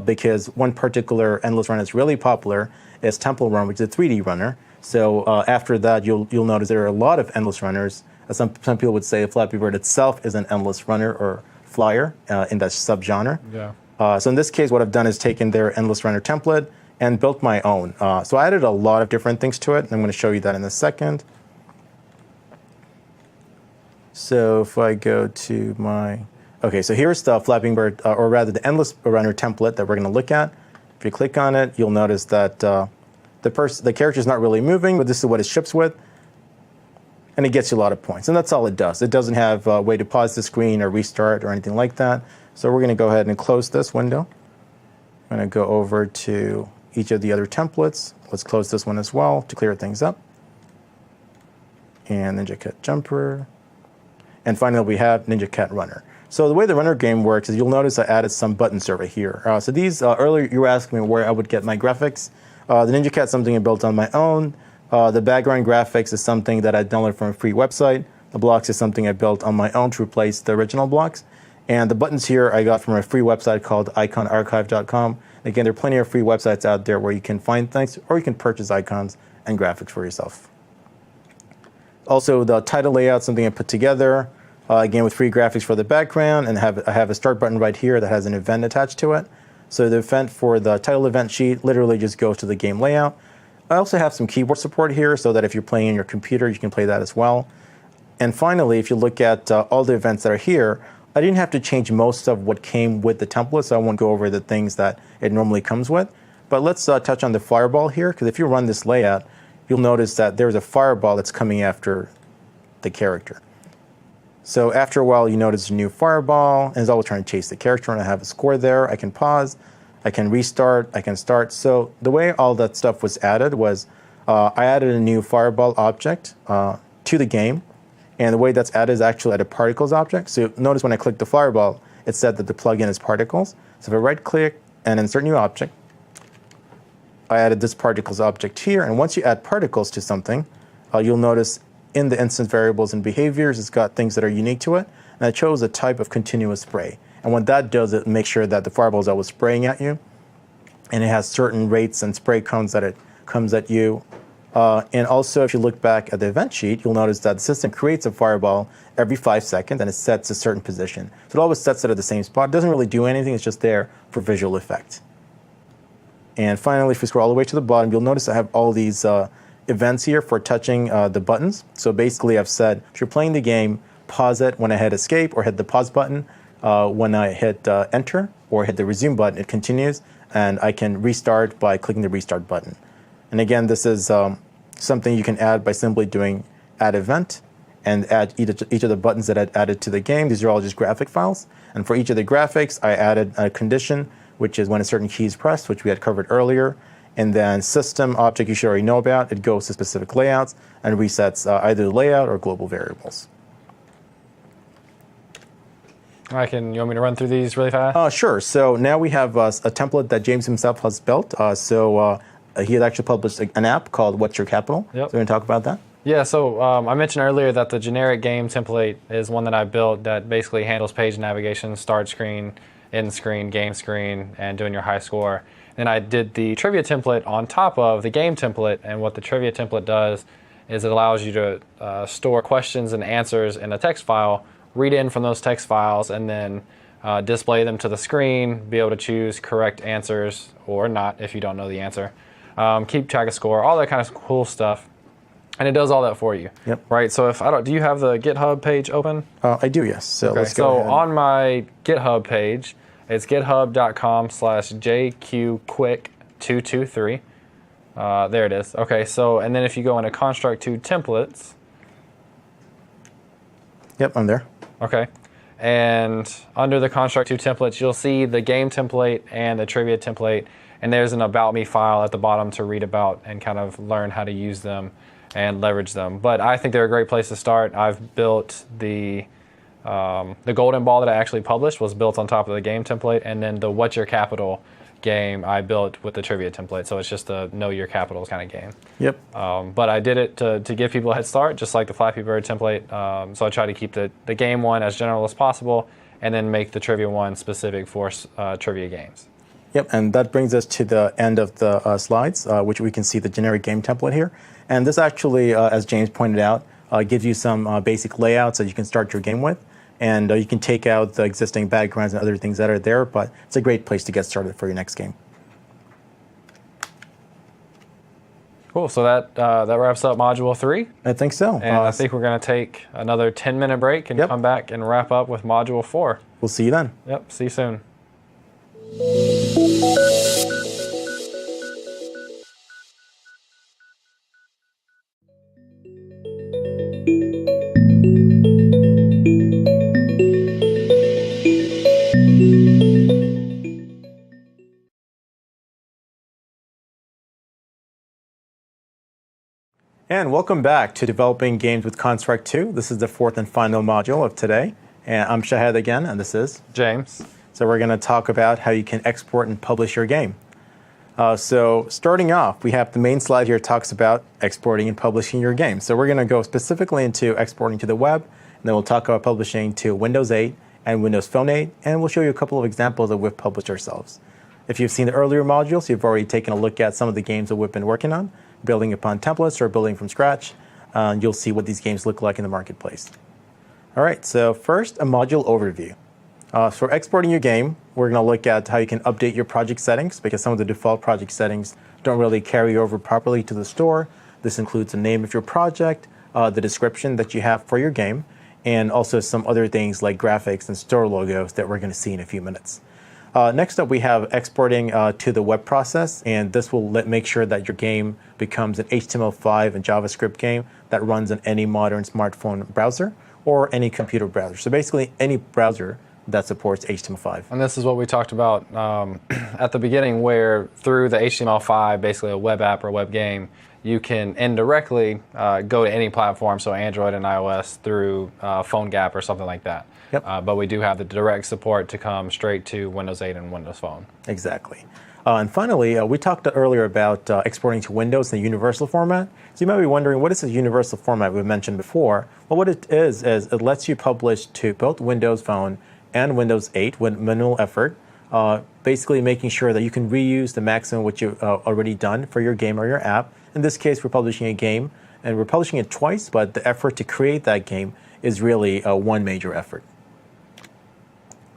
because one particular endless run that's really popular is Temple Run, which is a 3D runner. So after that, you'll notice there are a lot of endless runners. Some people would say Flappy Bird itself is an endless runner or flyer in that subgenre.
Yeah.
So in this case, what I've done is taken their endless runner template and built my own. So I added a lot of different things to it, and I'm going to show you that in a second. So if I go to my, okay, so here's the Flapping Bird, or rather the endless runner template that we're going to look at. If you click on it, you'll notice that the character is not really moving, but this is what it ships with. And it gets you a lot of points. And that's all it does. It doesn't have a way to pause the screen or restart or anything like that. So we're going to go ahead and close this window. I'm going to go over to each of the other templates. Let's close this one as well to clear things up. And Ninja Cat Jumper. And finally, we have Ninja Cat Runner. So the way the runner game works is you'll notice I added some buttons over here. So these, earlier you were asking me where I would get my graphics. The Ninja Cat is something I built on my own. The background graphics is something that I downloaded from a free website. The blocks is something I built on my own to replace the original blocks. And the buttons here I got from a free website called iconarchive.com. Again, there are plenty of free websites out there where you can find things, or you can purchase icons and graphics for yourself. Also, the title layout, something I put together, again with free graphics for the background, and I have a start button right here that has an event attached to it. So the event for the title event sheet literally just goes to the game layout. I also have some keyboard support here so that if you're playing on your computer, you can play that as well. And finally, if you look at all the events that are here, I didn't have to change most of what came with the template, so I won't go over the things that it normally comes with. But let's touch on the fireball here, because if you run this layout, you'll notice that there's a fireball that's coming after the character. So after a while, you notice a new fireball, and it's always trying to chase the character, and I have a score there. I can pause, I can restart, I can start. So the way all that stuff was added was I added a new fireball object to the game. And the way that's added is actually at a particles object. So notice when I click the fireball, it said that the plugin is particles. So if I right click and insert new object, I added this particles object here. And once you add particles to something, you'll notice in the instance variables and behaviors, it's got things that are unique to it. And I chose a type of continuous spray. And what that does, it makes sure that the fireball is always spraying at you. And it has certain rates and spray cones that it comes at you. And also, if you look back at the event sheet, you'll notice that the system creates a fireball every 5 seconds, and it sets a certain position. So it always sets it at the same spot. It doesn't really do anything. It's just there for visual effect. And finally, if we scroll all the way to the bottom, you'll notice I have all these events here for touching the buttons. So basically, I've said, if you're playing the game, pause it when I hit escape or hit the pause button. When I hit enter or hit the resume button, it continues. And I can restart by clicking the restart button. And again, this is something you can add by simply doing add event and add each of the buttons that I added to the game. These are all just graphic files. And for each of the graphics, I added a condition, which is when a certain key is pressed, which we had covered earlier. And then system object you should already know about. It goes to specific layouts and resets either the layout or global variables.
You want me to run through these really fast?
Sure. So now we have a template that James himself has built. He had actually published an app called What's Your Capital.
Yep.
So we're going to talk about that.
Yeah, so I mentioned earlier that the generic game template is one that I built that basically handles page navigation, start screen, end screen, game screen, and doing your high score. And I did the trivia template on top of the game template, and what the trivia template does is it allows you to store questions and answers in a text file, read in from those text files, and then display them to the screen, be able to choose correct answers or not if you don't know the answer. Keep track of score, all that kind of cool stuff. And it does all that for you. Yep. Right, so do you have the GitHub page open?
I do, yes. So let's go ahead.
On my GitHub page, it's github.com/jqquick223. There it is. Okay, so, and then if you go into Construct 2 templates.
Yep, I'm there.
Okay. And under the Construct 2 templates, you'll see the game template and the trivia template. And there's an About Me file at the bottom to read about and kind of learn how to use them and leverage them. But I think they're a great place to start. I've built the golden ball that I actually published was built on top of the game template. And then the What's Your Capital game I built with the trivia template. So it's just a know your capitals kind of game.
Yep.
But I did it to give people a head start, just like the Flappy Bird template. So I try to keep the game one as general as possible and then make the trivia one specific for trivia games.
Yep, and that brings us to the end of the slides, which we can see the generic game template here. And this actually, as James pointed out, gives you some basic layouts that you can start your game with. And you can take out the existing backgrounds and other things that are there, but it's a great place to get started for your next game.
Cool. So that wraps up Module 3.
I think so.
And I think we're going to take another 10-minute break and come back and wrap up with Module 4.
We'll see you then.
Yep. See you soon.
And welcome back to Developing Games with Construct 2. This is the fourth and final module of today. And I'm Shahid again, and this is
James.
So we're going to talk about how you can export and publish your game. So starting off, we have the main slide here talks about exporting and publishing your game. So we're going to go specifically into exporting to the web, and then we'll talk about publishing to Windows 8 and Windows Phone 8, and we'll show you a couple of examples that we've published ourselves. If you've seen the earlier modules, you've already taken a look at some of the games that we've been working on, building upon templates or building from scratch. You'll see what these games look like in the marketplace. All right, so first, a module overview. For exporting your game, we're going to look at how you can update your project settings, because some of the default project settings don't really carry over properly to the store. This includes the name of your project, the description that you have for your game, and also some other things like graphics and store logos that we're going to see in a few minutes. Next up, we have exporting to the web process, and this will make sure that your game becomes an HTML5 and JavaScript game that runs on any modern smartphone browser or any computer browser. So basically, any browser that supports HTML5.
And this is what we talked about at the beginning, where through the HTML5, basically a web app or a web game, you can indirectly go to any platform, so Android and iOS, through PhoneGap or something like that.
Yep.
But we do have the direct support to come straight to Windows 8 and Windows Phone.
Exactly. And finally, we talked earlier about exporting to Windows in the universal format. So you might be wondering, what is the universal format we mentioned before? Well, what it is it lets you publish to both Windows Phone and Windows 8 with minimal effort, basically making sure that you can reuse the maximum what you've already done for your game or your app. In this case, we're publishing a game, and we're publishing it twice, but the effort to create that game is really one major effort.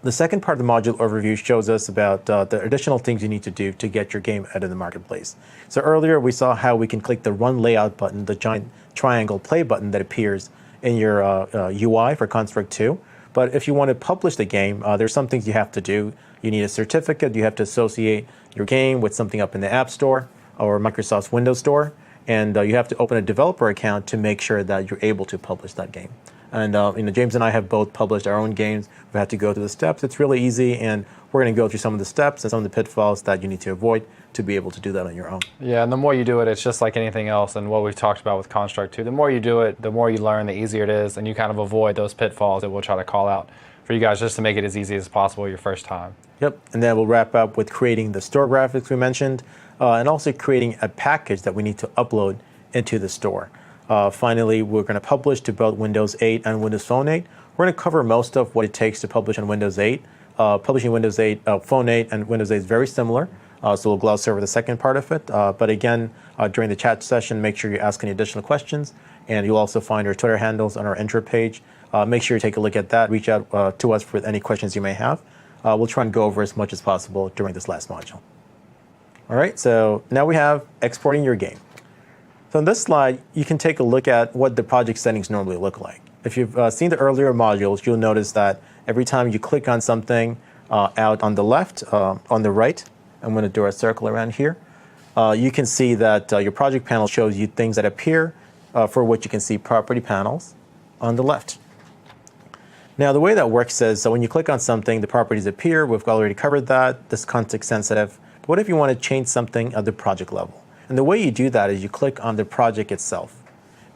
The second part of the module overview shows us about the additional things you need to do to get your game out of the marketplace. So earlier we saw how we can click the Run Layout button, the giant triangle play button that appears in your UI for Construct 2. But if you want to publish the game, there's some things you have to do. You need a certificate. You have to associate your game with something up in the App Store or Microsoft's Windows Store. And you have to open a developer account to make sure that you're able to publish that game. And James and I have both published our own games. We've had to go through the steps. It's really easy, and we're going to go through some of the steps and some of the pitfalls that you need to avoid to be able to do that on your own.
Yeah, and the more you do it, it's just like anything else, and what we've talked about with Construct 2. The more you do it, the more you learn, the easier it is, and you kind of avoid those pitfalls that we'll try to call out for you guys just to make it as easy as possible your first time.
Yep, and then we'll wrap up with creating the store graphics we mentioned, and also creating a package that we need to upload into the store. Finally, we're going to publish to both Windows 8 and Windows Phone 8. We're going to cover most of what it takes to publish on Windows 8. Publishing Windows 8, Phone 8, and Windows 8 is very similar, so we'll gloss over the second part of it. But again, during the chat session, make sure you ask any additional questions, and you'll also find our Twitter handles on our intro page. Make sure you take a look at that. Reach out to us with any questions you may have. We'll try and go over as much as possible during this last module. All right, so now we have exporting your game. So in this slide, you can take a look at what the project settings normally look like. If you've seen the earlier modules, you'll notice that every time you click on something out on the left, on the right, I'm going to do a circle around here, you can see that your project panel shows you things that appear, for which you can see property panels on the left. Now, the way that works is, so when you click on something, the properties appear. We've already covered that. This is context sensitive. But what if you want to change something at the project level? And the way you do that is you click on the project itself.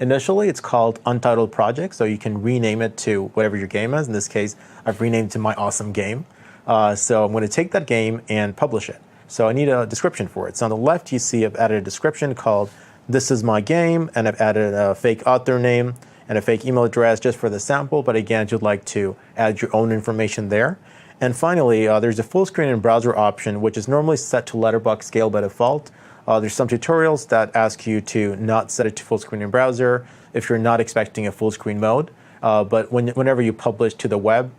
Initially, it's called Untitled Project, so you can rename it to whatever your game is. In this case, I've renamed it to My Awesome Game. So I'm going to take that game and publish it. So I need a description for it. So on the left, you see I've added a description called This Is My Game, and I've added a fake author name and a fake email address just for the sample. But again, if you'd like to add your own information there. And finally, there's a full screen in browser option, which is normally set to letterbox scale by default. There's some tutorials that ask you to not set it to full screen in browser if you're not expecting a full screen mode. But whenever you publish to the web,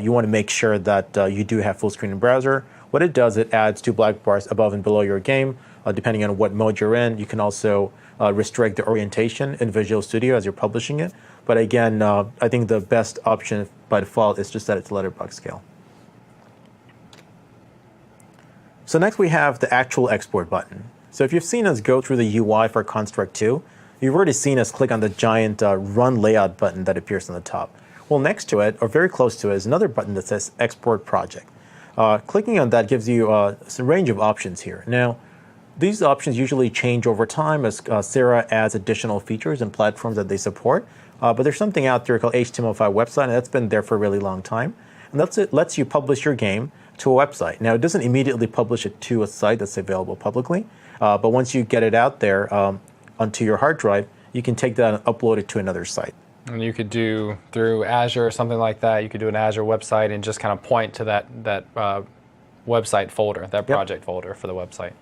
you want to make sure that you do have full screen in browser. What it does, it adds two black bars above and below your game, depending on what mode you're in. You can also restrict the orientation in Visual Studio as you're publishing it. But again, I think the best option by default is just that it's letterbox scale. So next we have the actual export button. So if you've seen us go through the UI for Construct 2, you've already seen us click on the giant Run Layout button that appears on the top. Well, next to it, or very close to it, is another button that says Export Project. Clicking on that gives you a range of options here. Now, these options usually change over time as Sarah adds additional features and platforms that they support. But there's something out there called HTML5 website, and that's been there for a really long time. And it lets you publish your game to a website. Now, it doesn't immediately publish it to a site that's available publicly, but once you get it out there onto your hard drive, you can take that and upload it to another site.
And you could do through Azure or something like that. You could do an Azure website and just kind of point to that website folder, that project folder for the website.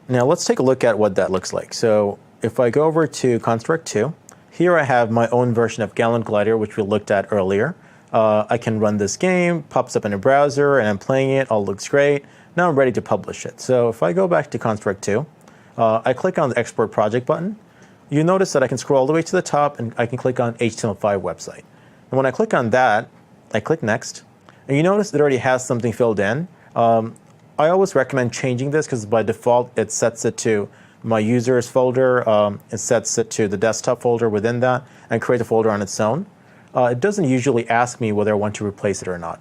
Now, let's take a look at what that looks like. So if I go over to Construct 2, here I have my own version of Gallant Glider, which we looked at earlier. I can run this game, pops up in a browser, and I'm playing it, all looks great. Now I'm ready to publish it. So if I go back to Construct 2, I click on the Export Project button. You notice that I can scroll all the way to the top, and I can click on HTML5 website. And when I click on that, I click Next, and you notice it already has something filled in. I always recommend changing this because by default, it sets it to my users folder, it sets it to the desktop folder within that, and creates a folder on its own. It doesn't usually ask me whether I want to replace it or not.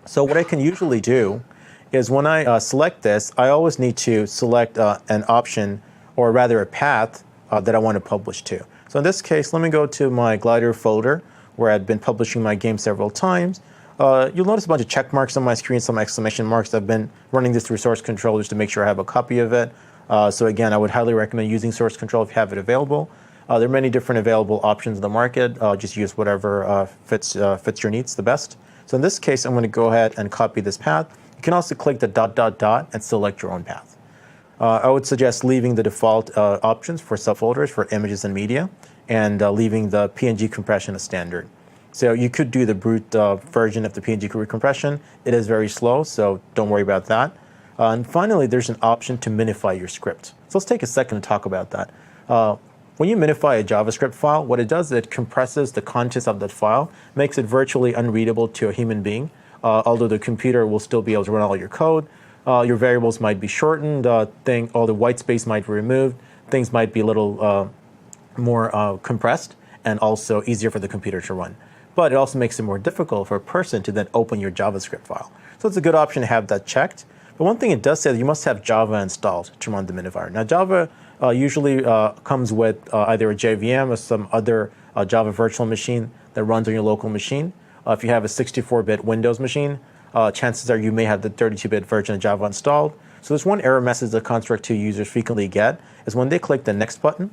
So what I can usually do is when I select this, I always need to select an option, or rather a path that I want to publish to. So in this case, let me go to my Glider folder where I've been publishing my game several times. You'll notice a bunch of check marks on my screen, some exclamation marks. I've been running this through source control just to make sure I have a copy of it. So again, I would highly recommend using source control if you have it available. There are many different available options in the market. Just use whatever fits your needs the best. So in this case, I'm going to go ahead and copy this path. You can also click the ... and select your own path. I would suggest leaving the default options for subfolders for images and media, and leaving the PNG compression as standard. So you could do the brute version of the PNG compression. It is very slow, so don't worry about that. And finally, there's an option to minify your script. So let's take a second to talk about that. When you minify a JavaScript file, what it does is it compresses the contents of that file, makes it virtually unreadable to a human being, although the computer will still be able to run all your code. Your variables might be shortened, all the white space might be removed, things might be a little more compressed, and also easier for the computer to run. But it also makes it more difficult for a person to then open your JavaScript file. So it's a good option to have that checked. But one thing it does say is you must have Java installed to run the minifier. Now, Java usually comes with either a JVM or some other Java virtual machine that runs on your local machine. If you have a 64-bit Windows machine, chances are you may have the 32-bit version of Java installed. So there's one error message that Construct 2 users frequently get is when they click the Next button,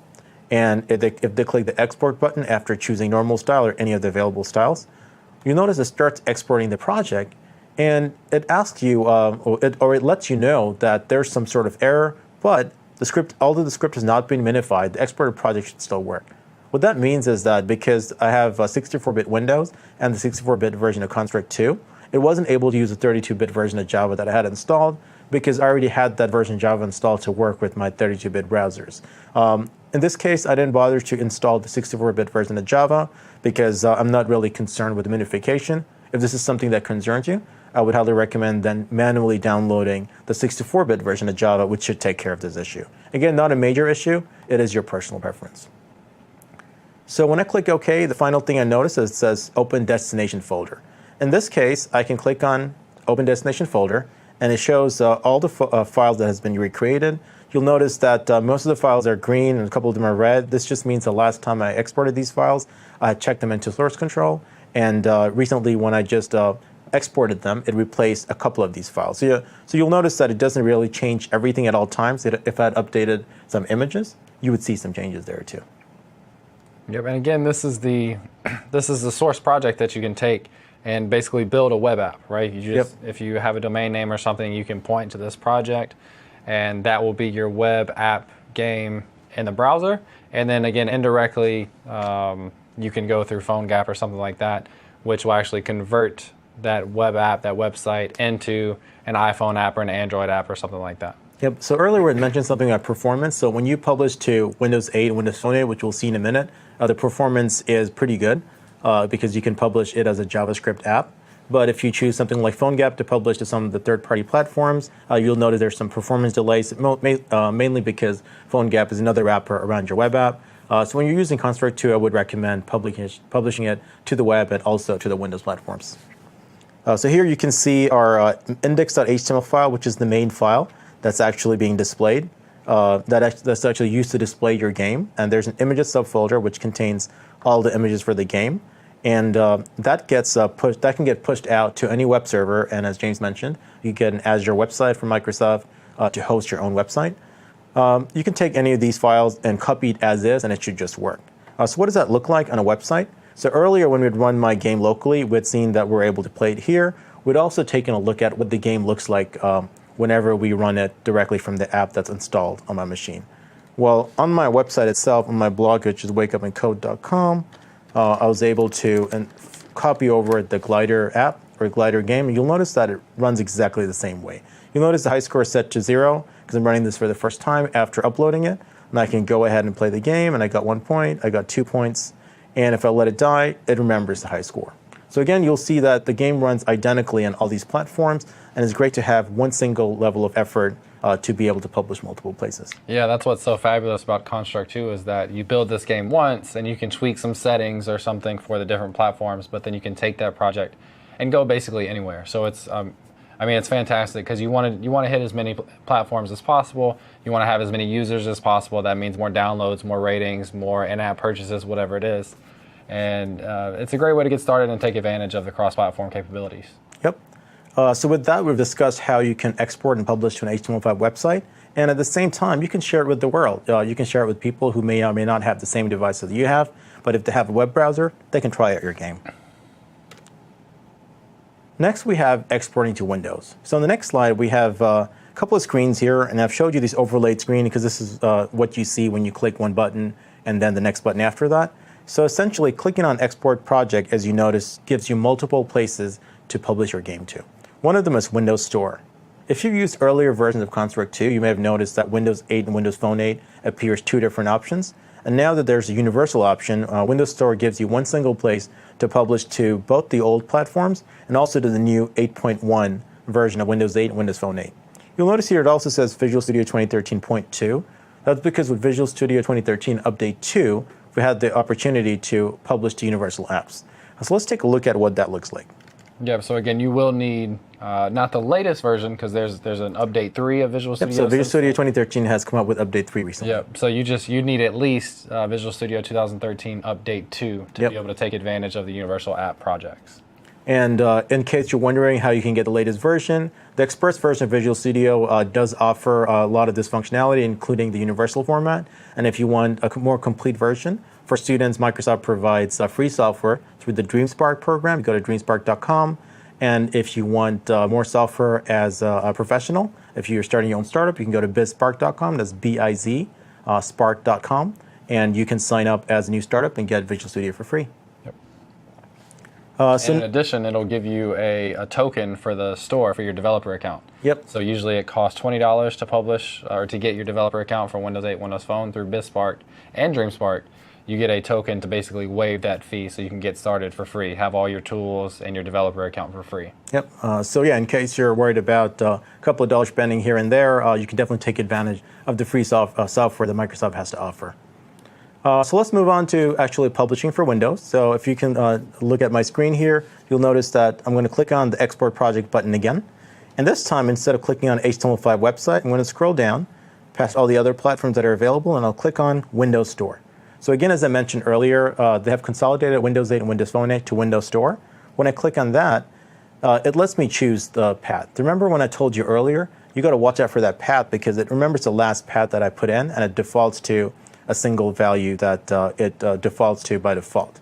and if they click the Export button after choosing normal style or any of the available styles, you notice it starts exporting the project, and it asks you, or it lets you know that there's some sort of error, but the script, although the script has not been minified, the exported project should still work. What that means is that because I have a 64-bit Windows and the 64-bit version of Construct 2, it wasn't able to use the 32-bit version of Java that I had installed because I already had that version of Java installed to work with my 32-bit browsers. In this case, I didn't bother to install the 64-bit version of Java because I'm not really concerned with the minification. If this is something that concerns you, I would highly recommend then manually downloading the 64-bit version of Java, which should take care of this issue. Again, not a major issue. It is your personal preference. So when I click OK, the final thing I notice is it says Open Destination Folder. In this case, I can click on Open Destination Folder, and it shows all the files that has been recreated. You'll notice that most of the files are green and a couple of them are red. This just means the last time I exported these files, I checked them into source control, and recently when I just exported them, it replaced a couple of these files. So you'll notice that it doesn't really change everything at all times. If I had updated some images, you would see some changes there too.
Yep, and again, this is the source project that you can take and basically build a web app, right? You just, if you have a domain name or something, you can point to this project, and that will be your web app game in the browser. And then again, indirectly, you can go through PhoneGap or something like that, which will actually convert that web app, that website, into an iPhone app or an Android app or something like that.
Yep. So earlier we had mentioned something about performance. So when you publish to Windows 8 and Windows Phone 8, which we'll see in a minute, the performance is pretty good because you can publish it as a JavaScript app. But if you choose something like PhoneGap to publish to some of the third-party platforms, you'll notice there's some performance delays, mainly because PhoneGap is another wrapper around your web app. So when you're using Construct 2, I would recommend publishing it to the web and also to the Windows platforms. So here you can see our index.html file, which is the main file that's actually being displayed. That's actually used to display your game. And there's an images subfolder which contains all the images for the game. And that can get pushed out to any web server. And as James mentioned, you get an Azure website from Microsoft to host your own website. You can take any of these files and copy it as is, and it should just work. So what does that look like on a website? So earlier when we'd run my game locally, we'd seen that we're able to play it here. We'd also taken a look at what the game looks like whenever we run it directly from the app that's installed on my machine. Well, on my website itself, on my blog, which is wakeupandcode.com, I was able to copy over the Glider app or Glider game. And you'll notice that it runs exactly the same way. You'll notice the high score is set to 0 because I'm running this for the first time after uploading it. And I can go ahead and play the game, and I got 1 point, I got 2 points. And if I let it die, it remembers the high score. So again, you'll see that the game runs identically on all these platforms, and it's great to have one single level of effort to be able to publish multiple places.
Yeah, that's what's so fabulous about Construct 2 is that you build this game once and you can tweak some settings or something for the different platforms, but then you can take that project and go basically anywhere. So it's, it's fantastic because you want to hit as many platforms as possible. You want to have as many users as possible. That means more downloads, more ratings, more in-app purchases, whatever it is. And it's a great way to get started and take advantage of the cross-platform capabilities.
Yep. So with that, we've discussed how you can export and publish to an HTML5 website. And at the same time, you can share it with the world. You can share it with people who may or may not have the same device that you have. But if they have a web browser, they can try out your game. Next, we have exporting to Windows. So on the next slide, we have a couple of screens here. And I've showed you this overlaid screen because this is what you see when you click one button and then the next button after that. So essentially, clicking on Export Project, as you notice, gives you multiple places to publish your game to. One of them is Windows Store. If you've used earlier versions of Construct 2, you may have noticed that Windows 8 and Windows Phone 8 appears two different options. And now that there's a universal option, Windows Store gives you one single place to publish to both the old platforms and also to the new 8.1 version of Windows 8 and Windows Phone 8. You'll notice here it also says Visual Studio 2013.2. That's because with Visual Studio 2013 Update 2, we had the opportunity to publish to universal apps. So let's take a look at what that looks like.
Yeah, so again, you will need not the latest version because there's an update 3 of Visual Studio.
So Visual Studio 2013 has come up with update 3 recently.
Yeah, so you need at least Visual Studio 2013 update 2 to be able to take advantage of the universal app projects.
And in case you're wondering how you can get the latest version, the Express version of Visual Studio does offer a lot of this functionality, including the universal format. And if you want a more complete version, for students, Microsoft provides free software through the DreamSpark program. You go to dreamspark.com. And if you want more software as a professional, if you're starting your own startup, you can go to bizspark.com. That's B-I-Z, spark.com. And you can sign up as a new startup and get Visual Studio for free.
And in addition, it'll give you a token for the store for your developer account.
Yep.
So usually it costs $20 to publish or to get your developer account for Windows 8, Windows Phone through BizSpark and DreamSpark. You get a token to basically waive that fee so you can get started for free, have all your tools and your developer account for free.
Yep. So yeah, in case you're worried about a couple of dollars spending here and there, you can definitely take advantage of the free software that Microsoft has to offer. So let's move on to actually publishing for Windows. So if you can look at my screen here, you'll notice that I'm going to click on the Export Project button again. And this time, instead of clicking on HTML5 website, I'm going to scroll down past all the other platforms that are available, and I'll click on Windows Store. So again, as I mentioned earlier, they have consolidated Windows 8 and Windows Phone 8 to Windows Store. When I click on that, it lets me choose the path. Remember when I told you earlier, you got to watch out for that path because it remembers the last path that I put in, and it defaults to a single value that it defaults to by default.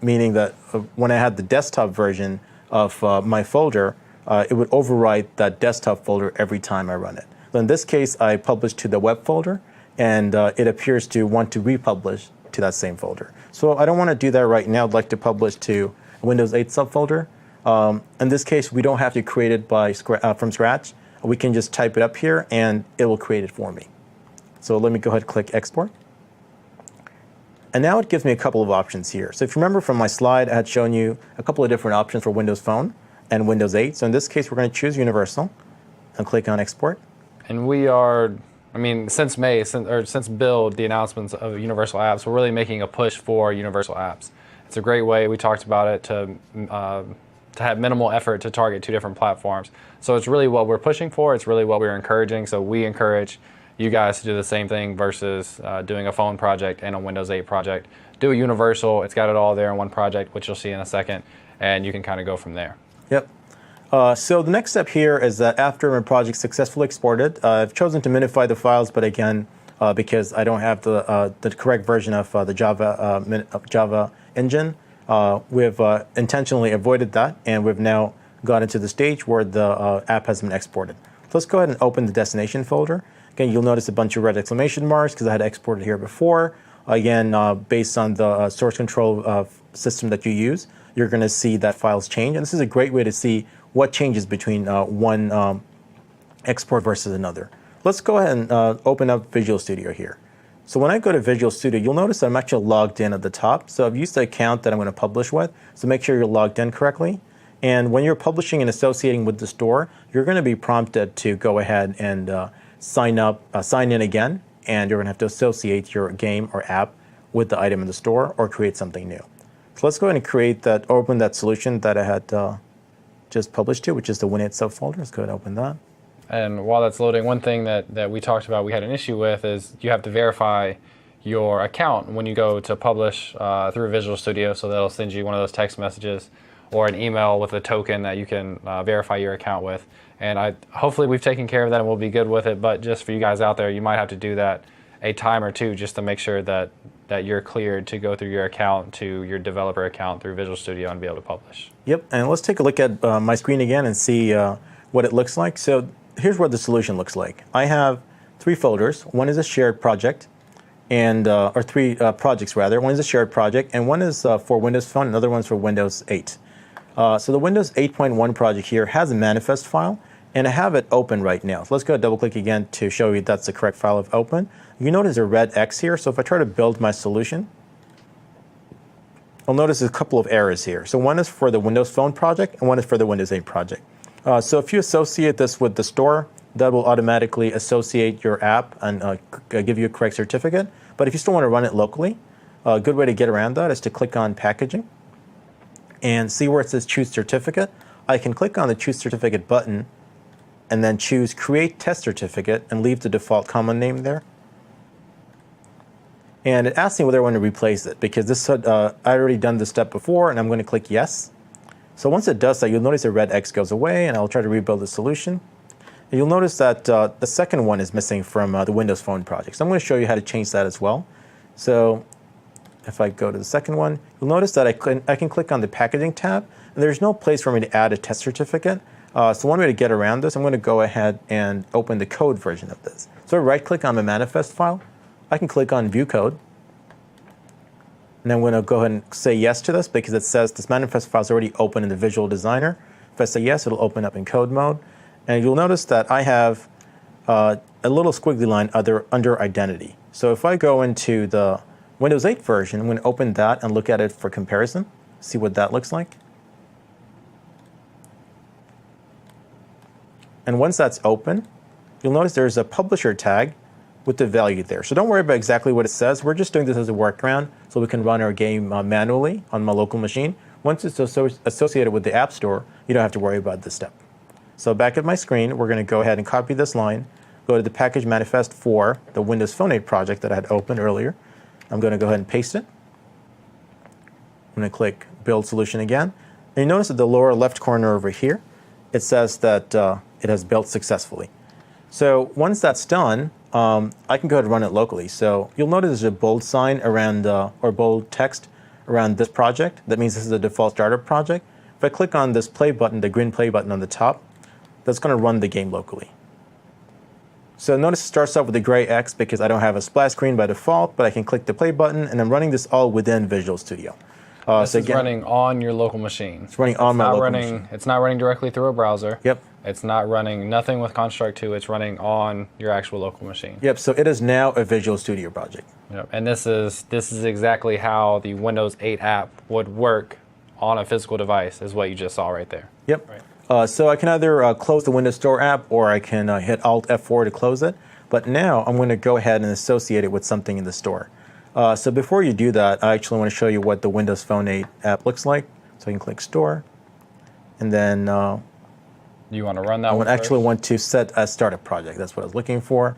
Meaning that when I had the desktop version of my folder, it would overwrite that desktop folder every time I run it. So in this case, I published to the web folder, and it appears to want to republish to that same folder. So I don't want to do that right now. I'd like to publish to a Windows 8 subfolder. In this case, we don't have to create it from scratch. We can just type it up here, and it will create it for me. So let me go ahead and click Export. And now it gives me a couple of options here. So if you remember from my slide, I had shown you a couple of different options for Windows Phone and Windows 8. So in this case, we're going to choose Universal and click on Export.
And we are, I mean, since Build, the announcements of Universal Apps, we're really making a push for Universal Apps. It's a great way, we talked about it, to have minimal effort to target 2 different platforms. So it's really what we're pushing for, it's really what we're encouraging. So we encourage you guys to do the same thing versus doing a phone project and a Windows 8 project. Do a Universal, it's got it all there in one project, which you'll see in a second, and you can kind of go from there.
Yep. So the next step here is that after my project successfully exported, I've chosen to minify the files, but again, because I don't have the correct version of the Java engine, we've intentionally avoided that, and we've now got into the stage where the app has been exported. So let's go ahead and open the destination folder. Again, you'll notice a bunch of red exclamation marks because I had exported here before. Again, based on the source control system that you use, you're going to see that files change. And this is a great way to see what changes between one export versus another. Let's go ahead and open up Visual Studio here. So when I go to Visual Studio, you'll notice I'm actually logged in at the top. So I've used the account that I'm going to publish with. So make sure you're logged in correctly. And when you're publishing and associating with the store, you're going to be prompted to go ahead and sign in again, and you're going to have to associate your game or app with the item in the store or create something new. So let's go ahead and open that solution that I had just published to, which is the Win8 subfolder. Let's go ahead and open that.
And while that's loading, one thing that we talked about we had an issue with is you have to verify your account when you go to publish through Visual Studio, so that'll send you one of those text messages or an email with a token that you can verify your account with. And hopefully we've taken care of that and we'll be good with it, but just for you guys out there, you might have to do that a time or two just to make sure that you're cleared to go through your account to your developer account through Visual Studio and be able to publish.
Yep, and let's take a look at my screen again and see what it looks like. So here's what the solution looks like. I have 3 folders. One is a shared project, or 3 projects rather. One is a shared project, and one is for Windows Phone, another one's for Windows 8. So the Windows 8.1 project here has a manifest file, and I have it open right now. So let's go double click again to show you that's the correct file I've opened. You notice a red X here, so if I try to build my solution, I'll notice a couple of errors here. So one is for the Windows Phone project, and one is for the Windows 8 project. So if you associate this with the store, that will automatically associate your app and give you a correct certificate. But if you still want to run it locally, a good way to get around that is to click on Packaging and see where it says Choose Certificate. I can click on the Choose Certificate button and then choose Create Test Certificate and leave the default common name there. And it asks me whether I want to replace it because this I already done this step before, and I'm going to click Yes. So once it does that, you'll notice the red X goes away, and I'll try to rebuild the solution. And you'll notice that the second one is missing from the Windows Phone project. So I'm going to show you how to change that as well. So if I go to the second one, you'll notice that I can click on the Packaging tab, and there's no place for me to add a test certificate. So one way to get around this, I'm going to go ahead and open the code version of this. So I right-click on my manifest file. I can click on View Code. And I'm going to go ahead and say yes to this because it says this manifest file is already open in the Visual Designer. If I say yes, it'll open up in code mode. And you'll notice that I have a little squiggly line under Identity. So if I go into the Windows 8 version, I'm going to open that and look at it for comparison, see what that looks like. And once that's open, you'll notice there's a publisher tag with the value there. So don't worry about exactly what it says. We're just doing this as a workaround so we can run our game manually on my local machine. Once it's associated with the App Store, you don't have to worry about this step. So back at my screen, we're going to go ahead and copy this line, go to the package manifest for the Windows Phone 8 project that I had opened earlier. I'm going to go ahead and paste it. I'm going to click Build Solution again. And you notice at the lower left corner over here, it says that it has built successfully. So once that's done, I can go ahead and run it locally. So you'll notice there's a bold sign around, or bold text around this project. That means this is a default startup project. If I click on this play button, the green play button on the top, that's going to run the game locally. So notice it starts off with a gray X because I don't have a splash screen by default, but I can click the play button, and I'm running this all within Visual Studio.
This is running on your local machine.
It's running on my local machine.
It's not running directly through a browser.
Yep.
It's not running nothing with Construct 2. It's running on your actual local machine.
Yep. So it is now a Visual Studio project.
Yep. And this is exactly how the Windows 8 app would work on a physical device, is what you just saw right there.
Yep.
Right.
So I can either close the Windows Store app, or I can hit Alt F4 to close it. But now I'm going to go ahead and associate it with something in the store. So before you do that, I actually want to show you what the Windows Phone 8 app looks like. So you can click Store, and then
you want to run that
I
one
actually
first?
want to set a startup project. That's what I was looking for.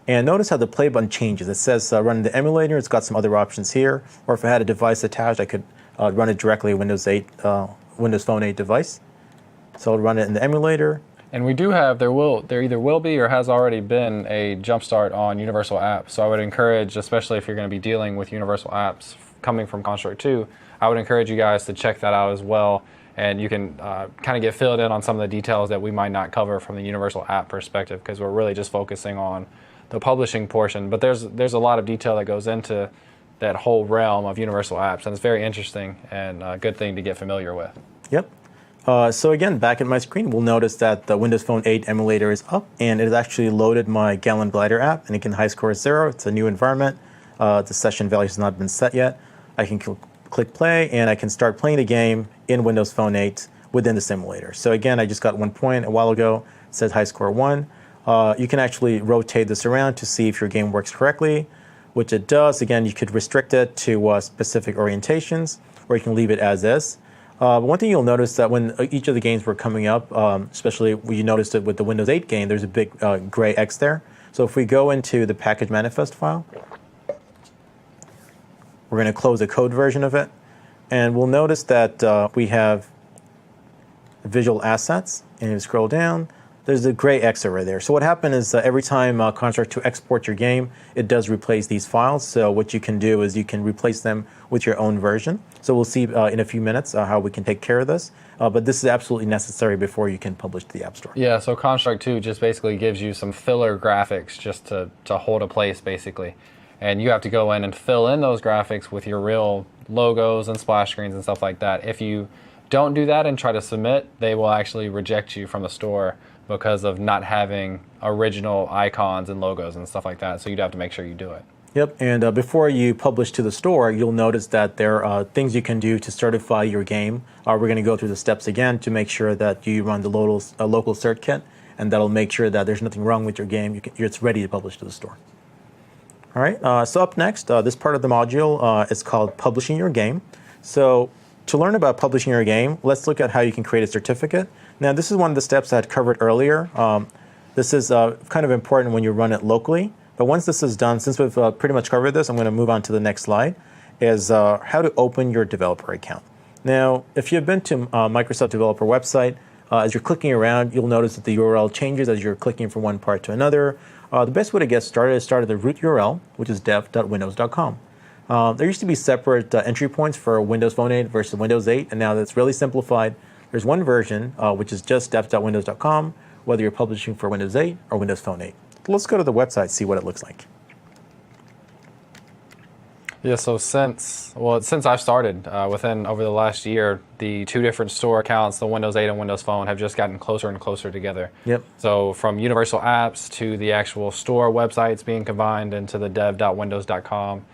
And notice how the play button changes. It says run the emulator. It's got some other options here. Or if I had a device attached, I could run it directly Windows Phone 8 device. So I'll run it in the emulator.
And we do have, there either will be or has already been a jumpstart on Universal Apps. So I would encourage, especially if you're going to be dealing with Universal Apps coming from Construct 2, I would encourage you guys to check that out as well. And you can kind of get filled in on some of the details that we might not cover from the Universal App perspective, because we're really just focusing on the publishing portion. But there's a lot of detail that goes into that whole realm of Universal Apps, and it's very interesting and a good thing to get familiar with.
Yep. So again, back at my screen, we'll notice that the Windows Phone 8 emulator is up, and it has actually loaded my Gallon Glider app, and again, high score is 0. It's a new environment. The session value has not been set yet. I can click play, and I can start playing the game in Windows Phone 8 within the simulator. So again, I just got 1 point a while ago. It says high score 1. You can actually rotate this around to see if your game works correctly, which it does. Again, you could restrict it to specific orientations, or you can leave it as is. One thing you'll notice that when each of the games were coming up, especially when you noticed it with the Windows 8 game, there's a big gray X there. So if we go into the package manifest file, we're going to close the code version of it, and we'll notice that we have visual assets, and you scroll down, there's a gray X over there. So what happened is every time Construct 2 exports your game, it does replace these files. So what you can do is you can replace them with your own version. So we'll see in a few minutes how we can take care of this. But this is absolutely necessary before you can publish to the App Store.
Yeah, so Construct 2 just basically gives you some filler graphics just to hold a place, basically. And you have to go in and fill in those graphics with your real logos and splash screens and stuff like that. If you don't do that and try to submit, they will actually reject you from the store because of not having original icons and logos and stuff like that. So you'd have to make sure you do it.
Yep, and before you publish to the store, you'll notice that there are things you can do to certify your game. We're going to go through the steps again to make sure that you run the local cert kit, and that'll make sure that there's nothing wrong with your game. It's ready to publish to the store. All right, so up next, this part of the module is called Publishing Your Game. So to learn about publishing your game, let's look at how you can create a certificate. Now, this is one of the steps I had covered earlier. This is kind of important when you run it locally. But once this is done, since we've pretty much covered this, I'm going to move on to the next slide, is how to open your developer account. Now, if you've been to Microsoft Developer website, as you're clicking around, you'll notice that the URL changes as you're clicking from one part to another. The best way to get started is start at the root URL, which is dev.windows.com. There used to be separate entry points for Windows Phone 8 versus Windows 8, and now that's really simplified. There's one version, which is just dev.windows.com, whether you're publishing for Windows 8 or Windows Phone 8. So let's go to the website, see what it looks like.
Yeah, so since I've started, over the last year, the two different store accounts, the Windows 8 and Windows Phone, have just gotten closer and closer together.
Yep.
So from Universal Apps to the actual store websites being combined into the dev.windows.com,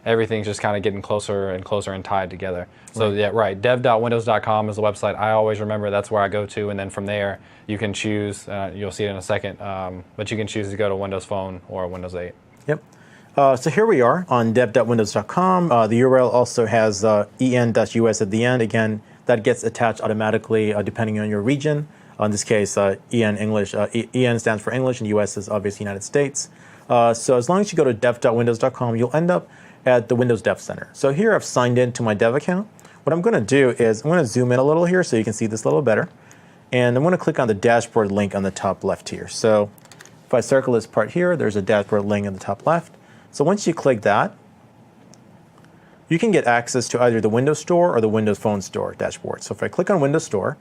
everything's just kind of getting closer and closer and tied together. So yeah, right, dev.windows.com is the website I always remember. That's where I go to, and then from there you can choose, you'll see it in a second, but you can choose to go to Windows Phone or Windows 8.
Yep. So here we are on dev.windows.com. The URL also has en-us at the end. Again, that gets attached automatically depending on your region. In this case, EN English. EN stands for English, and US is obviously United States. So as long as you go to dev.windows.com, you'll end up at the Windows Dev Center. So here I've signed in to my dev account. What I'm going to do is I'm going to zoom in a little here so you can see this a little better. And I'm going to click on the dashboard link on the top left here. So if I circle this part here, there's a dashboard link on the top left. So once you click that, you can get access to either the Windows Store or the Windows Phone Store dashboard. So if I click on Windows Store,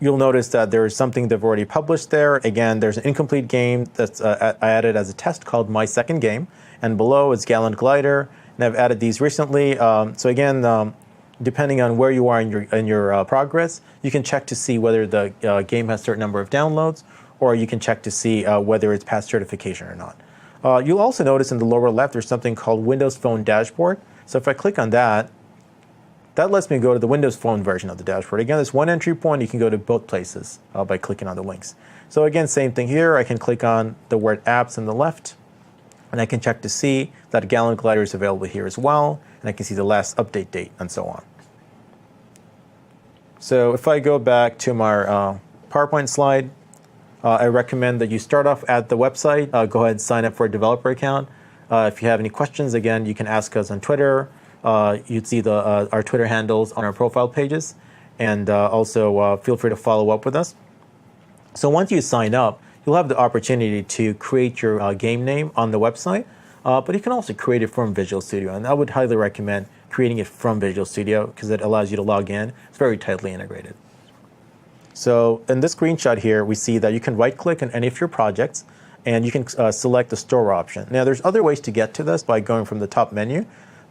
you'll notice that there's something they've already published there. Again, there's an incomplete game that's I added as a test called My Second Game. And below is Gallant Glider. And I've added these recently. So again, depending on where you are in your progress, you can check to see whether the game has a certain number of downloads, or you can check to see whether it's passed certification or not. You'll also notice in the lower left there's something called Windows Phone Dashboard. So if I click on that, that lets me go to the Windows Phone version of the dashboard. Again, there's one entry point. You can go to both places by clicking on the links. So again, same thing here. I can click on the word apps on the left, and I can check to see that Gallant Glider is available here as well, and I can see the last update date and so on. So if I go back to my PowerPoint slide, I recommend that you start off at the website. Go ahead and sign up for a developer account. If you have any questions, again, you can ask us on Twitter. You'd see our Twitter handles on our profile pages, and also feel free to follow up with us. So once you sign up, you'll have the opportunity to create your game name on the website, but you can also create it from Visual Studio, and I would highly recommend creating it from Visual Studio because it allows you to log in. It's very tightly integrated. So in this screenshot here, we see that you can right-click on any of your projects, and you can select the store option. Now, there's other ways to get to this by going from the top menu,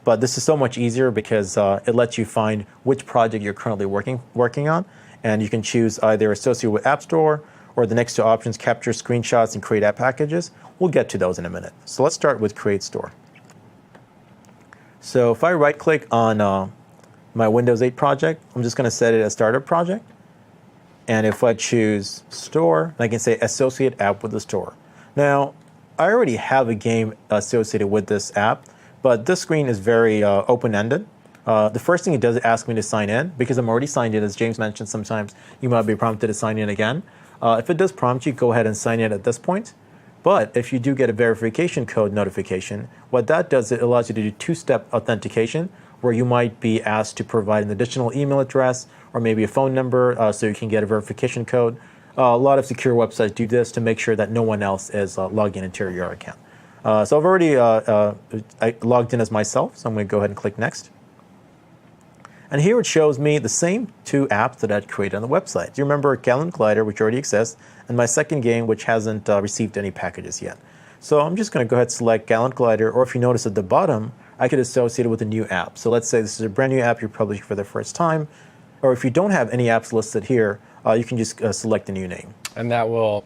but this is so much easier because it lets you find which project you're currently working on, and you can choose either associate with App Store or the next two options, capture screenshots and create app packages. We'll get to those in a minute. So let's start with Create Store. So if I right-click on my Windows 8 project, I'm just going to set it as Startup Project. And if I choose Store, I can say Associate App with the Store. Now, I already have a game associated with this app, but this screen is very open-ended. The first thing it does is ask me to sign in. Because I'm already signed in, as James mentioned, sometimes you might be prompted to sign in again. If it does prompt you, go ahead and sign in at this point. But if you do get a verification code notification, what that does, it allows you to do two-step authentication, where you might be asked to provide an additional email address or maybe a phone number so you can get a verification code. A lot of secure websites do this to make sure that no one else is logging into your account. So I've already I logged in as myself, so I'm going to go ahead and click Next. And here it shows me the same two apps that I'd created on the website. Do you remember Gallant Glider, which already exists, and my second game, which hasn't received any packages yet? So I'm just going to go ahead and select Gallant Glider, or if you notice at the bottom, I could associate it with a new app. So let's say this is a brand new app you're publishing for the first time, or if you don't have any apps listed here, you can just select a new name.
And that will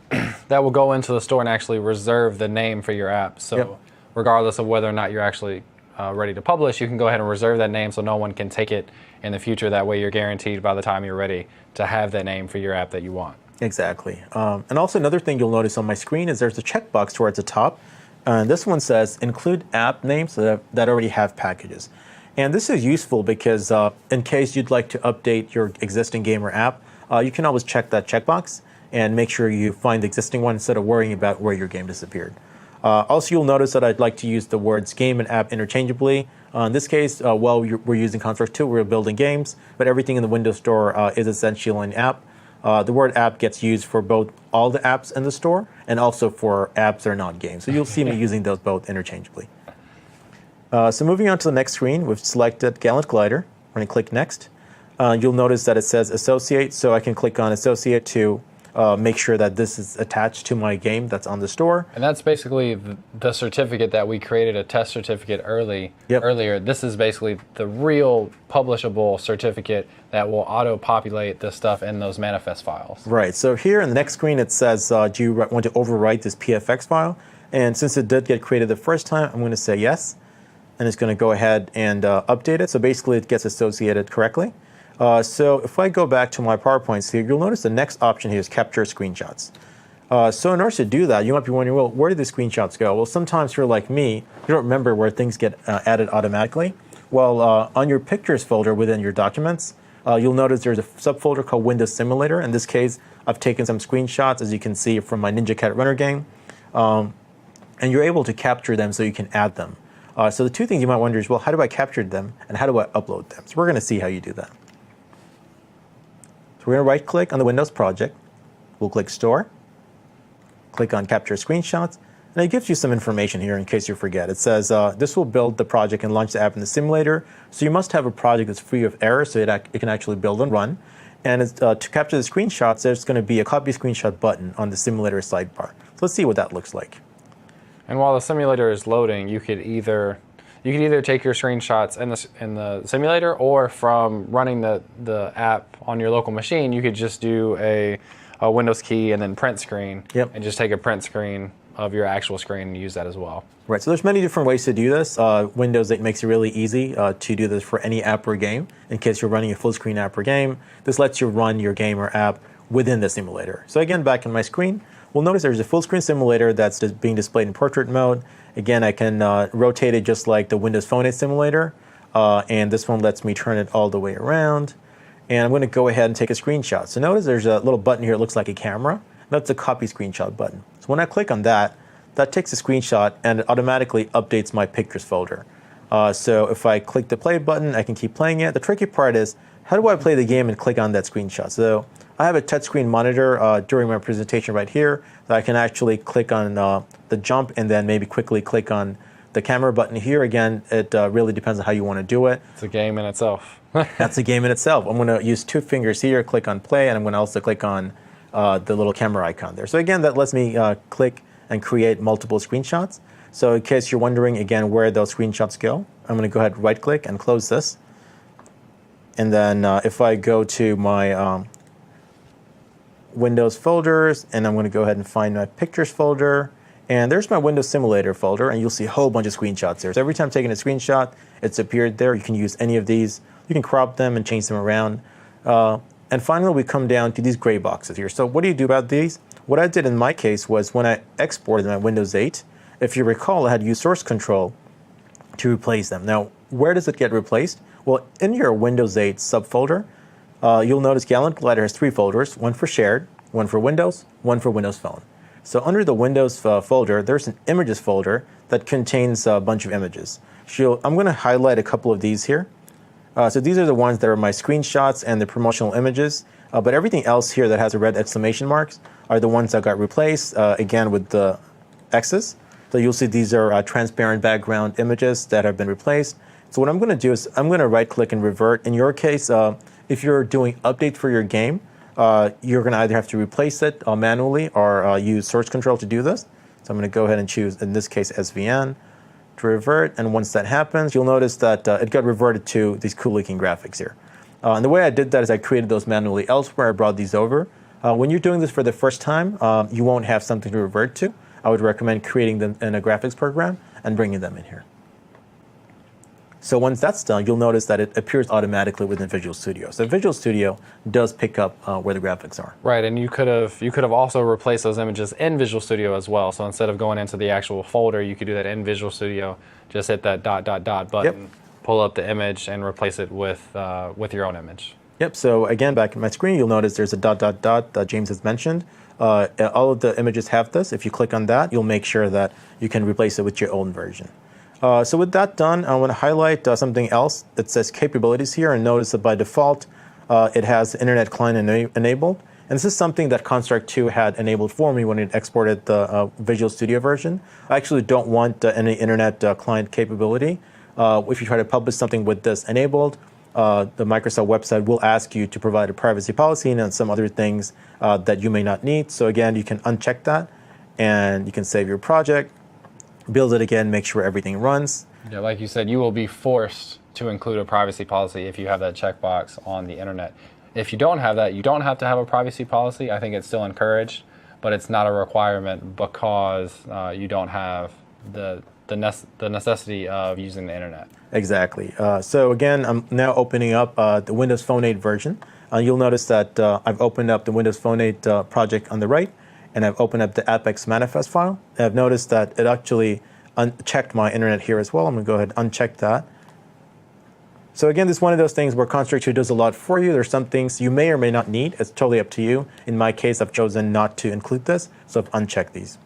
go into the store and actually reserve the name for your app. So regardless of whether or not you're actually ready to publish, you can go ahead and reserve that name so no one can take it in the future. That way you're guaranteed by the time you're ready to have that name for your app that you want.
Exactly. And also another thing you'll notice on my screen is there's a checkbox towards the top. This one says include app names that already have packages. And this is useful because in case you'd like to update your existing game or app, you can always check that checkbox and make sure you find the existing one instead of worrying about where your game disappeared. Also, you'll notice that I'd like to use the words game and app interchangeably. In this case, while we're using Construct 2, we're building games, but everything in the Windows Store is essentially an app. The word app gets used for both all the apps in the store and also for apps that are not games. So you'll see me using those both interchangeably. So moving on to the next screen, we've selected Gallant Glider. We're going to click Next. You'll notice that it says Associate, so I can click on Associate to make sure that this is attached to my game that's on the store.
And that's basically the certificate that we created, a test certificate earlier. This is basically the real publishable certificate that will auto-populate the stuff in those manifest files.
Right. So here in the next screen, it says, do you want to overwrite this PFX file? And since it did get created the first time, I'm going to say yes. And it's going to go ahead and update it. So basically, it gets associated correctly. So if I go back to my PowerPoints here, you'll notice the next option here is capture screenshots. So in order to do that, you might be wondering, well, where did the screenshots go? Well, sometimes if you're like me, you don't remember where things get added automatically. Well, on your pictures folder within your documents, you'll notice there's a subfolder called Windows Simulator. In this case, I've taken some screenshots, as you can see, from my Ninja Cat Runner game. And you're able to capture them so you can add them. So the two things you might wonder is, well, how do I capture them and how do I upload them? So we're going to see how you do that. So we're going to right-click on the Windows project. We'll click Store. Click on Capture Screenshots. And it gives you some information here in case you forget. It says this will build the project and launch the app in the simulator. So you must have a project that's free of errors so it can actually build and run. And to capture the screenshots, there's going to be a copy screenshot button on the simulator sidebar. So let's see what that looks like.
And while the simulator is loading, you could either take your screenshots in the simulator, or from running the app on your local machine, you could just do a Windows key and then print screen, and just take a print screen of your actual screen and use that as well.
Right, so there's many different ways to do this. Windows 8 makes it really easy to do this for any app or game. In case you're running a full screen app or game, this lets you run your game or app within the simulator. So again, back in my screen, we'll notice there's a full screen simulator that's being displayed in portrait mode. Again, I can rotate it just like the Windows Phone 8 simulator, and this one lets me turn it all the way around. And I'm going to go ahead and take a screenshot. So notice there's a little button here, it looks like a camera. That's a copy screenshot button. So when I click on that, that takes a screenshot and it automatically updates my pictures folder. So if I click the play button, I can keep playing it. The tricky part is, how do I play the game and click on that screenshot? So I have a touchscreen monitor during my presentation right here that I can actually click on the jump and then maybe quickly click on the camera button here. Again, it really depends on how you want to do it.
It's a game in itself.
That's a game in itself. I'm going to use 2 fingers here, click on play, and I'm going to also click on the little camera icon there. So again, that lets me click and create multiple screenshots. So in case you're wondering, again, where those screenshots go, I'm going to go ahead and right-click and close this. And then if I go to my Windows folders, and I'm going to go ahead and find my pictures folder, and there's my Windows Simulator folder, and you'll see a whole bunch of screenshots there. So every time I'm taking a screenshot, it's appeared there. You can use any of these. You can crop them and change them around. And finally, we come down to these gray boxes here. So what do you do about these? What I did in my case was when I exported my Windows 8, if you recall, I had used source control to replace them. Now, where does it get replaced? Well, in your Windows 8 subfolder, you'll notice Gallant Glider has 3 folders, one for shared, one for Windows, one for Windows Phone. So under the Windows folder, there's an images folder that contains a bunch of images. So I'm going to highlight a couple of these here. So these are the ones that are my screenshots and the promotional images. But everything else here that has a red exclamation marks are the ones that got replaced, again, with the X's. So you'll see these are transparent background images that have been replaced. So what I'm going to do is I'm going to right-click and revert. In your case, if you're doing update for your game, you're going to either have to replace it manually or use source control to do this. So I'm going to go ahead and choose, in this case, SVN to revert. And once that happens, you'll notice that it got reverted to these cool-looking graphics here. And the way I did that is I created those manually elsewhere. I brought these over. When you're doing this for the first time, you won't have something to revert to. I would recommend creating them in a graphics program and bringing them in here. So once that's done, you'll notice that it appears automatically within Visual Studio. So Visual Studio does pick up where the graphics are.
Right, and you could have also replaced those images in Visual Studio as well. So instead of going into the actual folder, you could do that in Visual Studio. Just hit that ... button, pull up the image, and replace it with your own image.
Yep. So again, back in my screen, you'll notice there's a ... that James has mentioned. All of the images have this. If you click on that, you'll make sure that you can replace it with your own version. So with that done, I want to highlight something else. It says capabilities here, and notice that by default, it has Internet Client enabled. And this is something that Construct 2 had enabled for me when it exported the Visual Studio version. I actually don't want any Internet Client capability. If you try to publish something with this enabled, the Microsoft website will ask you to provide a privacy policy and some other things that you may not need. So again, you can uncheck that, and you can save your project, build it again, make sure everything runs.
Yeah, like you said, you will be forced to include a privacy policy if you have that checkbox on the internet. If you don't have that, you don't have to have a privacy policy. I think it's still encouraged, but it's not a requirement because you don't have the necessity of using the internet.
Exactly. So again, I'm now opening up the Windows Phone 8 version. You'll notice that I've opened up the Windows Phone 8 project on the right, and I've opened up the AppX manifest file. And I've noticed that it actually unchecked my internet here as well. I'm going to go ahead and uncheck that. So again, this is one of those things where Construct 2 does a lot for you. There's some things you may or may not need. It's totally up to you. In my case, I've chosen not to include this, so I've unchecked these.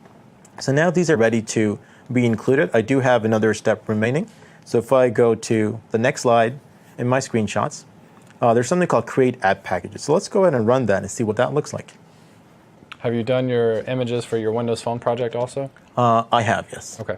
So now these are ready to be included. I do have another step remaining. So if I go to the next slide in my screenshots, there's something called Create App Packages. So let's go ahead and run that and see what that looks like.
Have you done your images for your Windows Phone project also?
I have, yes.
Okay.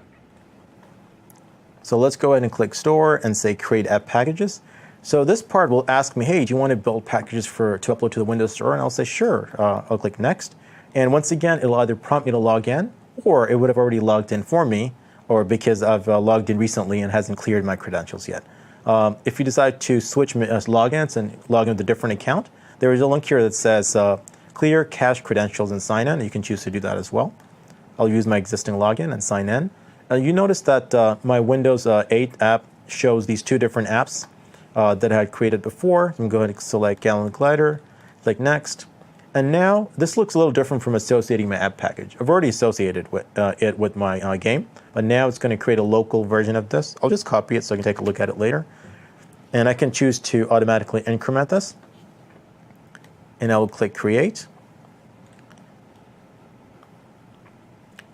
So let's go ahead and click Store and say Create App Packages. So this part will ask me, hey, do you want to build packages to upload to the Windows Store? And I'll say, sure. I'll click next. And once again, it'll either prompt me to log in, or it would have already logged in for me, or because I've logged in recently and hasn't cleared my credentials yet. If you decide to switch logins and log in with a different account, there is a link here that says clear cache credentials and sign in. You can choose to do that as well. I'll use my existing login and sign in. You notice that my Windows 8 app shows these two different apps that I had created before. You can go ahead and select Gallon Glider, click Next. And now this looks a little different from associating my app package. I've already associated it with my game, but now it's going to create a local version of this. I'll just copy it so I can take a look at it later. And I can choose to automatically increment this. And I will click Create.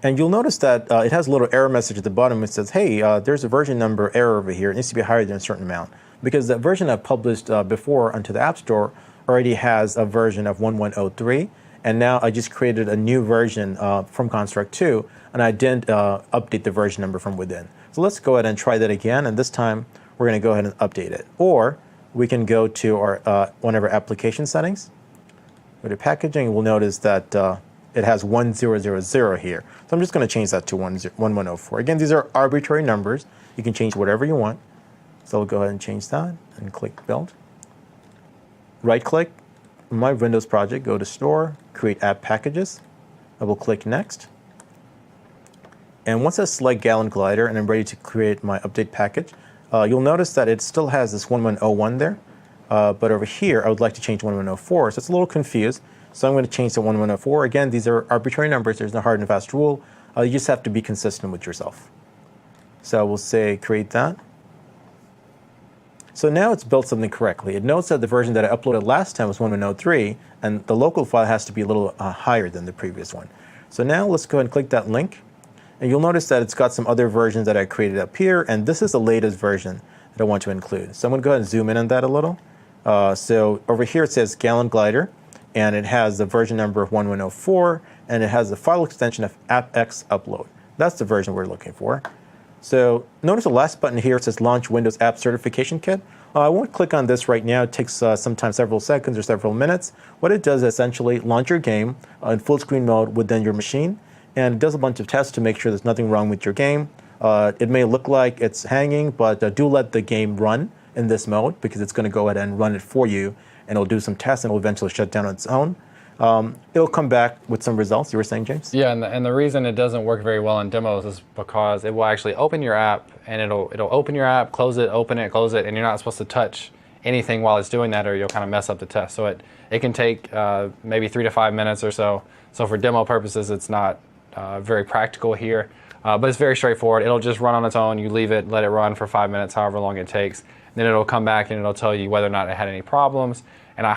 And you'll notice that it has a little error message at the bottom. It says, hey, there's a version number error over here. It needs to be higher than a certain amount. Because the version I published before onto the App Store already has a version of 1103. And now I just created a new version from Construct 2. And I didn't update the version number from within. So let's go ahead and try that again. And this time, we're going to go ahead and update it. Or we can go to our one of our application settings. Go to packaging. We'll notice that it has 1000 here. So I'm just going to change that to 1104. Again, these are arbitrary numbers. You can change whatever you want. So I'll go ahead and change that and click Build. Right-click my Windows project, go to Store, create App Packages. I will click Next. And once I select Gallon Glider and I'm ready to create my update package, you'll notice that it still has this 1101 there. But over here, I would like to change to 1104. So it's a little confused. So I'm going to change to 1104. Again, these are arbitrary numbers. There's no hard and fast rule. You just have to be consistent with yourself. So we'll say create that. So now it's built something correctly. It knows that the version that I uploaded last time was 1103, and the local file has to be a little higher than the previous one. So now let's go ahead and click that link. And you'll notice that it's got some other versions that I created up here, and this is the latest version that I want to include. So I'm going to go ahead and zoom in on that a little. So over here it says Gallon Glider, and it has the version number of 1104, and it has the file extension of appx upload. That's the version we're looking for. So notice the last button here, it says Launch Windows App Certification Kit. I won't click on this right now. It takes sometimes several seconds or several minutes. What it does is essentially launch your game in full screen mode within your machine, and it does a bunch of tests to make sure there's nothing wrong with your game. It may look like it's hanging, but do let the game run in this mode because it's going to go ahead and run it for you, and it'll do some tests and it'll eventually shut down on its own. It'll come back with some results. You were saying, James?
Yeah, and the reason it doesn't work very well in demos is because it will actually open your app, and it'll open your app, close it, open it, close it, and you're not supposed to touch anything while it's doing that, or you'll kind of mess up the test. So it can take maybe 3 to 5 minutes or so. So for demo purposes, it's not very practical here, but it's very straightforward. It'll just run on its own. You leave it, let it run for 5 minutes, however long it takes. Then it'll come back and it'll tell you whether or not it had any problems. And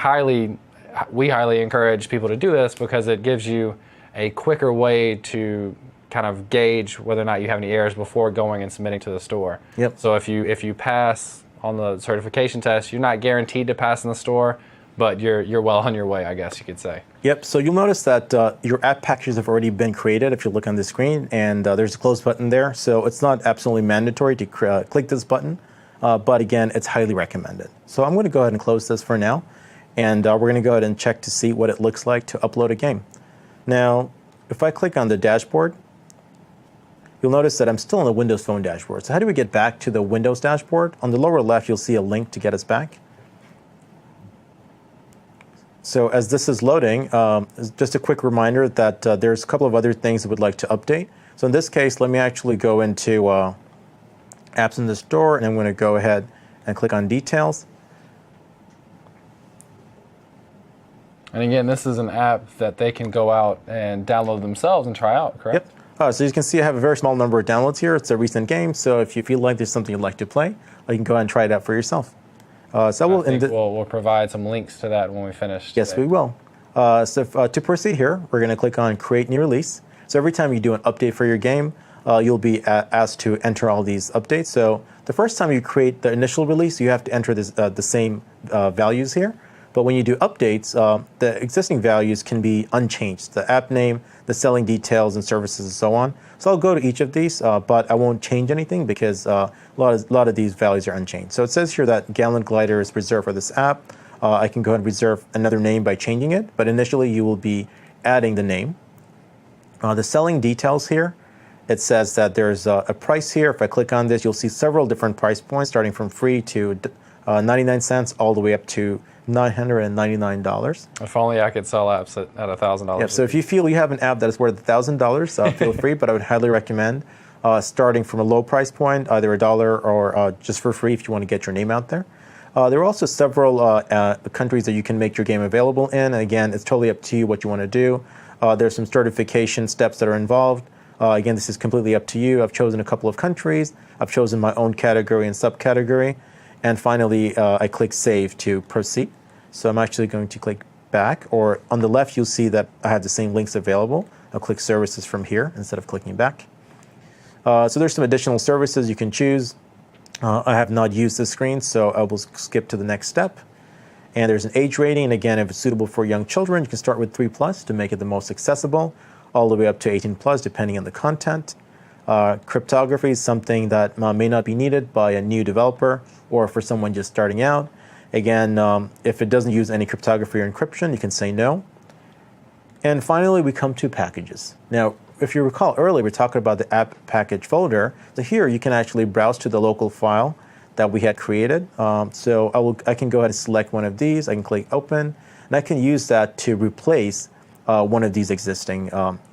we highly encourage people to do this because it gives you a quicker way to kind of gauge whether or not you have any errors before going and submitting to the store.
Yep.
So if you pass on the certification test, you're not guaranteed to pass in the store, but you're well on your way, I guess you could say. Yep.
So you'll notice that your app packages have already been created if you look on the screen, and there's a close button there. So it's not absolutely mandatory to click this button, but again, it's highly recommended. So I'm going to go ahead and close this for now. And we're going to go ahead and check to see what it looks like to upload a game. Now, if I click on the dashboard, you'll notice that I'm still on the Windows Phone dashboard. So how do we get back to the Windows dashboard? On the lower left, you'll see a link to get us back. So as this is loading, just a quick reminder that there's a couple of other things that we'd like to update. So in this case, let me actually go into Apps in the Store, and I'm going to go ahead and click on Details.
And again, this is an app that they can go out and download themselves and try out, correct?
Yep. So you can see I have a very small number of downloads here. It's a recent game, so if you feel like there's something you'd like to play, you can go ahead and try it out for yourself.
We'll provide some links to that when we finish.
Yes, we will. To proceed here, we're going to click on Create New Release. So every time you do an update for your game, you'll be asked to enter all these updates. So the first time you create the initial release, you have to enter the same values here. But when you do updates, the existing values can be unchanged. The app name, the selling details and services and so on. So I'll go to each of these, but I won't change anything because a lot of these values are unchanged. So it says here that Gallon Glider is reserved for this app. I can go ahead and reserve another name by changing it, but initially you will be adding the name. The selling details here, it says that there's a price here. If I click on this, you'll see several different price points starting from free to 99 cents all the way up to $999.
If only I could sell apps at $1,000.
Yeah, so if you feel you have an app that is worth $1,000, feel free, but I would highly recommend starting from a low price point, either $1 or just for free if you want to get your name out there. There are also several countries that you can make your game available in. And again, it's totally up to you what you want to do. There's some certification steps that are involved. Again, this is completely up to you. I've chosen a couple of countries. I've chosen my own category and subcategory. And finally, I click Save to proceed. So I'm actually going to click back. Or on the left, you'll see that I have the same links available. I'll click Services from here instead of clicking back. So there's some additional services you can choose. I have not used this screen, so I will skip to the next step. And there's an age rating. And again, if it's suitable for young children, you can start with 3+ to make it the most accessible, all the way up to 18+, depending on the content. Cryptography is something that may not be needed by a new developer or for someone just starting out. Again, if it doesn't use any cryptography or encryption, you can say no. And finally, we come to packages. Now, if you recall earlier, we were talking about the app package folder. So here, you can actually browse to the local file that we had created. So I can go ahead and select one of these. I can click Open, and I can use that to replace one of these existing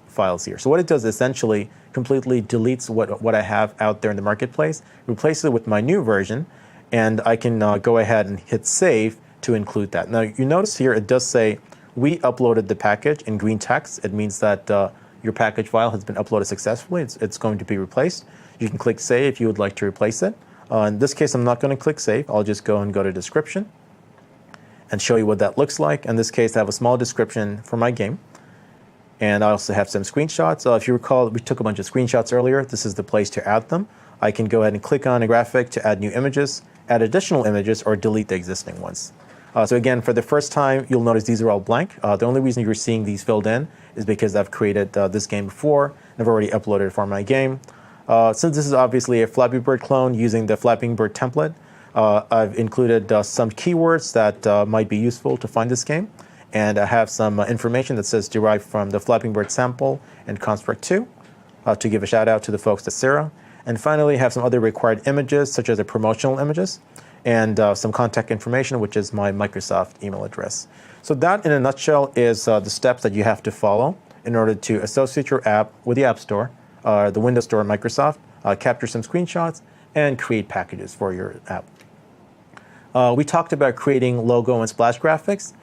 files here. So what it does essentially completely deletes what I have out there in the marketplace, replaces it with my new version, and I can go ahead and hit Save to include that. Now, you notice here it does say, we uploaded the package in green text. It means that your package file has been uploaded successfully. It's going to be replaced. You can click Save if you would like to replace it. In this case, I'm not going to click Save. I'll just go and go to Description and show you what that looks like. In this case, I have a small description for my game. And I also have some screenshots. If you recall, we took a bunch of screenshots earlier. This is the place to add them. I can go ahead and click on a graphic to add new images, add additional images, or delete the existing ones. So again, for the first time, you'll notice these are all blank. The only reason you're seeing these filled in is because I've created this game before, and I've already uploaded it for my game. Since this is obviously a Flappy Bird clone using the Flappy Bird template, I've included some keywords that might be useful to find this game. And I have some information that says derived from the Flappy Bird sample and Construct 2 to give a shout out to the folks at Sarah. And finally, I have some other required images, such as the promotional images, and some contact information, which is my Microsoft email address. So that, in a nutshell, is the steps that you have to follow in order to associate your app with the App Store, the Windows Store at Microsoft, capture some screenshots, and create packages for your app. We talked about creating logo and splash graphics.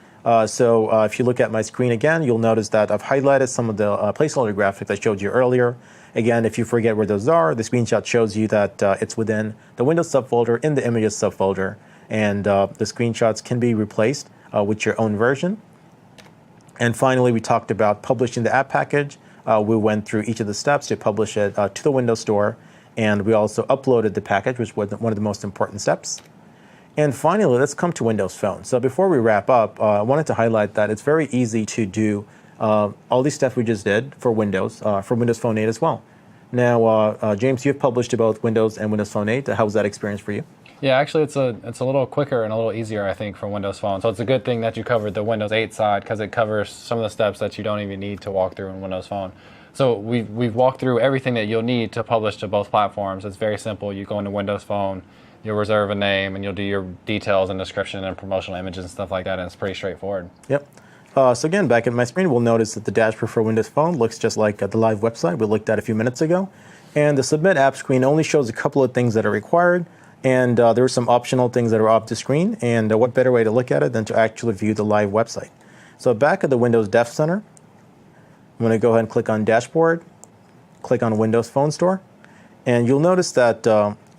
So if you look at my screen again, you'll notice that I've highlighted some of the placeholder graphics I showed you earlier. Again, if you forget where those are, the screenshot shows you that it's within the Windows subfolder in the Images subfolder, and the screenshots can be replaced with your own version. And finally, we talked about publishing the app package. We went through each of the steps to publish it to the Windows Store, and we also uploaded the package, which was one of the most important steps. And finally, let's come to Windows Phone. So before we wrap up, I wanted to highlight that it's very easy to do all these steps we just did for Windows Phone 8 as well. Now, James, you've published to both Windows and Windows Phone 8. How was that experience for you?
Yeah, actually, it's a little quicker and a little easier, I think, for Windows Phone. So it's a good thing that you covered the Windows 8 side, because it covers some of the steps that you don't even need to walk through in Windows Phone. So we've walked through everything that you'll need to publish to both platforms. It's very simple. You go into Windows Phone, you'll reserve a name, and you'll do your details and description and promotional images and stuff like that, and it's pretty straightforward.
Yep. So again, back at my screen, we'll notice that the dashboard for Windows Phone looks just like the live website we looked at a few minutes ago. And the Submit App screen only shows a couple of things that are required, and there are some optional things that are off the screen, and what better way to look at it than to actually view the live website. So back at the Windows Dev Center, I'm going to go ahead and click on Dashboard, click on Windows Phone Store, and you'll notice that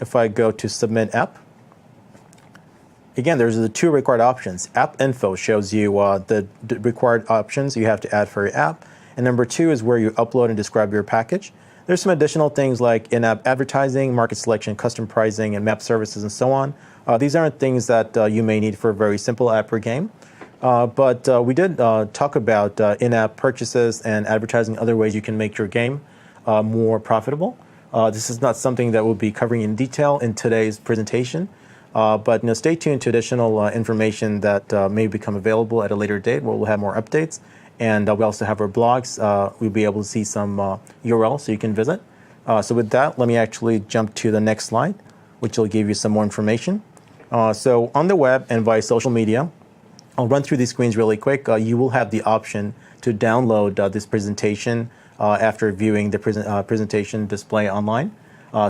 if I go to Submit App, again, there's the two required options. App Info shows you the required options you have to add for your app, and number 2 is where you upload and describe your package. There's some additional things like in-app advertising, market selection, custom pricing, and map services, and so on. These aren't things that you may need for a very simple app or game. But we did talk about in-app purchases and advertising, other ways you can make your game more profitable. This is not something that we'll be covering in detail in today's presentation, but stay tuned to additional information that may become available at a later date where we'll have more updates. And we also have our blogs. We'll be able to see some URLs so you can visit. So with that, let me actually jump to the next slide, which will give you some more information. So on the web and via social media, I'll run through these screens really quick. You will have the option to download this presentation after viewing the presentation display online.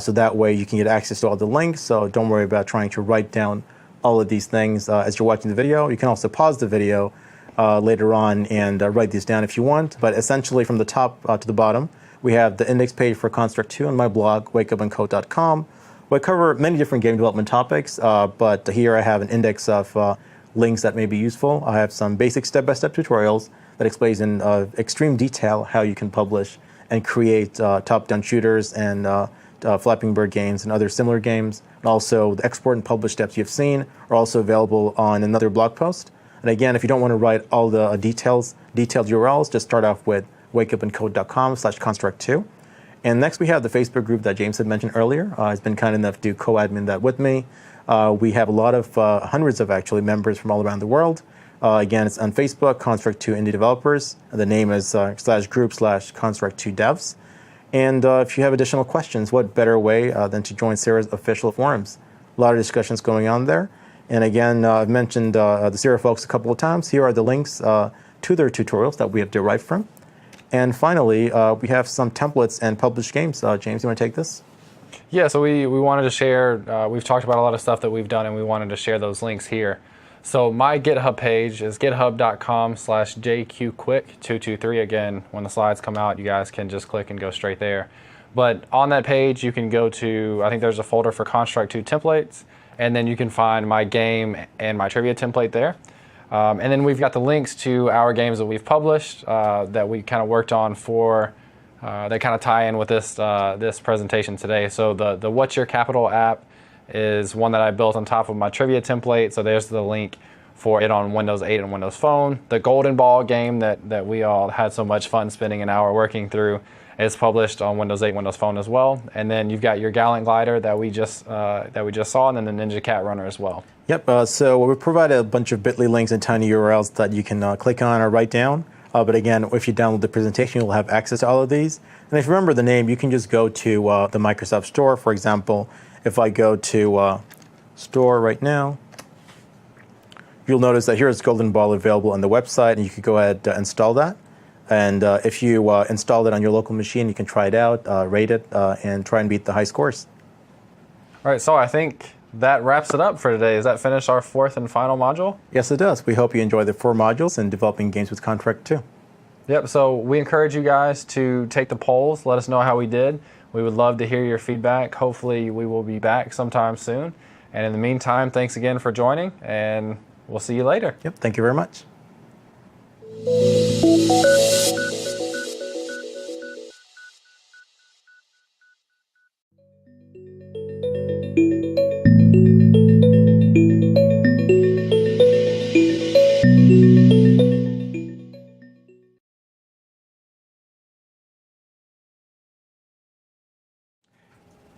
So that way you can get access to all the links. So don't worry about trying to write down all of these things as you're watching the video. You can also pause the video later on and write these down if you want. But essentially from the top to the bottom, we have the index page for Construct 2 on my blog, wakeupandcode.com. We cover many different game development topics, but here I have an index of links that may be useful. I have some basic step-by-step tutorials that explains in extreme detail how you can publish and create top-down shooters and Flapping Bird games and other similar games. And also the export and publish steps you've seen are also available on another blog post. And again, if you don't want to write all the detailed URLs, just start off with wakeupandcode.com/construct2. And next we have the Facebook group that James had mentioned earlier. He's been kind enough to co-admin that with me. We have a lot of, hundreds of actually members from all around the world. Again, it's on Facebook, Construct2 Indie Developers. The name is /group/Construct2 Devs. And if you have additional questions, what better way than to join Sierra's official forums? A lot of discussions going on there. And again, I've mentioned the Sierra folks a couple of times. Here are the links to their tutorials that we have derived from. And finally, we have some templates and published games. James, you want to take this?
Yeah, so we wanted to share, we've talked about a lot of stuff that we've done, and we wanted to share those links here. So my GitHub page is github.com/jqquick223. Again, when the slides come out, you guys can just click and go straight there. But on that page, you can go to, I think there's a folder for Construct 2 templates, and then you can find my game and my trivia template there. And then we've got the links to our games that we've published that we kind of worked on for, that kind of tie in with this this presentation today. So the What's Your Capital app is one that I built on top of my trivia template. So there's the link for it on Windows 8 and Windows Phone. The Golden Ball game that we all had so much fun spending an hour working through is published on Windows 8, Windows Phone as well. And then you've got your Gallant Glider that we just saw, and then the Ninja Cat Runner as well.
Yep. So we provided a bunch of bit.ly links and tiny URLs that you can click on or write down. But again, if you download the presentation, you'll have access to all of these. And if you remember the name, you can just go to the Microsoft Store. For example, if I go to Store right now, you'll notice that here is Golden Ball available on the website, and you can go ahead and install that. And if you install it on your local machine, you can try it out, rate it, and try and beat the high scores.
All right, so I think that wraps it up for today. Does that finish our fourth and final module?
Yes, it does. We hope you enjoy the 4 modules in developing games with Construct 2.
Yep, so we encourage you guys to take the polls. Let us know how we did. We would love to hear your feedback. Hopefully we will be back sometime soon. And in the meantime, thanks again for joining, and we'll see you later.
Yep, thank you very much.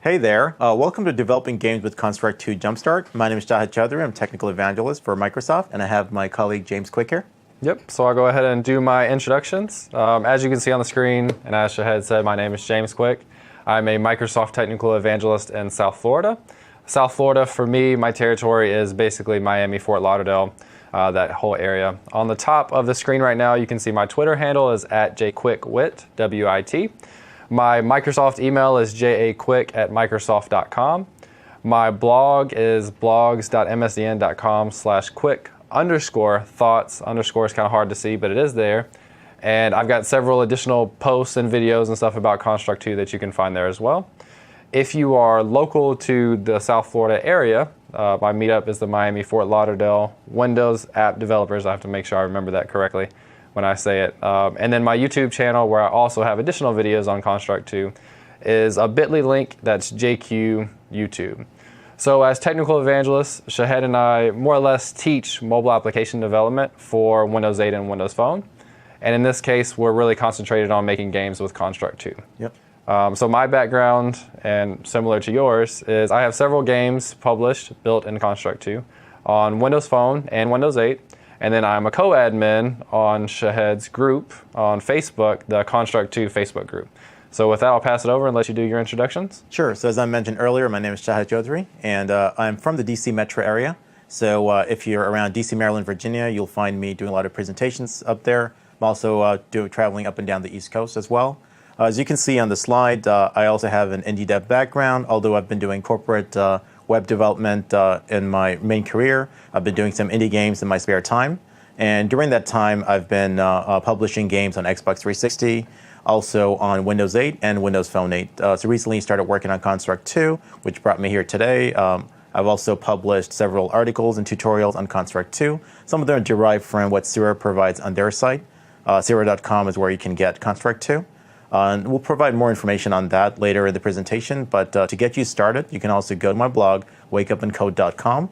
Hey there, welcome to Developing Games with Construct 2 Jumpstart. My name is Shahid Chaudhary, I'm Technical Evangelist for Microsoft, and I have my colleague James Quick here.
Yep, so I'll go ahead and do my introductions. As you can see on the screen, and as Shahid said, my name is James Quick. I'm a Microsoft Technical Evangelist in South Florida. South Florida, for me, my territory is basically Miami, Fort Lauderdale, that whole area. On the top of the screen right now, you can see my Twitter handle is @jquickwit, W-I-T. My Microsoft email is jaquick@microsoft.com. My blog is blogs.msdn.com/quick_thoughts. Underscore is kind of hard to see, but it is there. And I've got several additional posts and videos and stuff about Construct 2 that you can find there as well. If you are local to the South Florida area, my meetup is the Miami Fort Lauderdale Windows App Developers. I have to make sure I remember that correctly when I say it. And then my YouTube channel, where I also have additional videos on Construct 2, is a bit.ly link that's JQ YouTube. So as technical evangelists, Shahed and I more or less teach mobile application development for Windows 8 and Windows Phone. And in this case, we're really concentrated on making games with Construct 2.
Yep.
So my background, and similar to yours, is I have several games published, built in Construct 2 on Windows Phone and Windows 8. And then I'm a co-admin on Shahed's group on Facebook, the Construct 2 Facebook group. So with that, I'll pass it over and let you do your introductions.
Sure. So as I mentioned earlier, my name is Shahed Chaudhry, and I'm from the DC metro area. So if you're around DC, Maryland, Virginia, you'll find me doing a lot of presentations up there. I'm also traveling up and down the East Coast as well. As you can see on the slide, I also have an indie dev background, although I've been doing corporate web development in my main career. I've been doing some indie games in my spare time. And during that time, I've been publishing games on Xbox 360, also on Windows 8 and Windows Phone 8. So recently started working on Construct 2, which brought me here today. I've also published several articles and tutorials on Construct 2. Some of them are derived from what Sierra provides on their site. Sierra.com is where you can get Construct 2. And we'll provide more information on that later in the presentation. But to get you started, you can also go to my blog, wakeupandcode.com,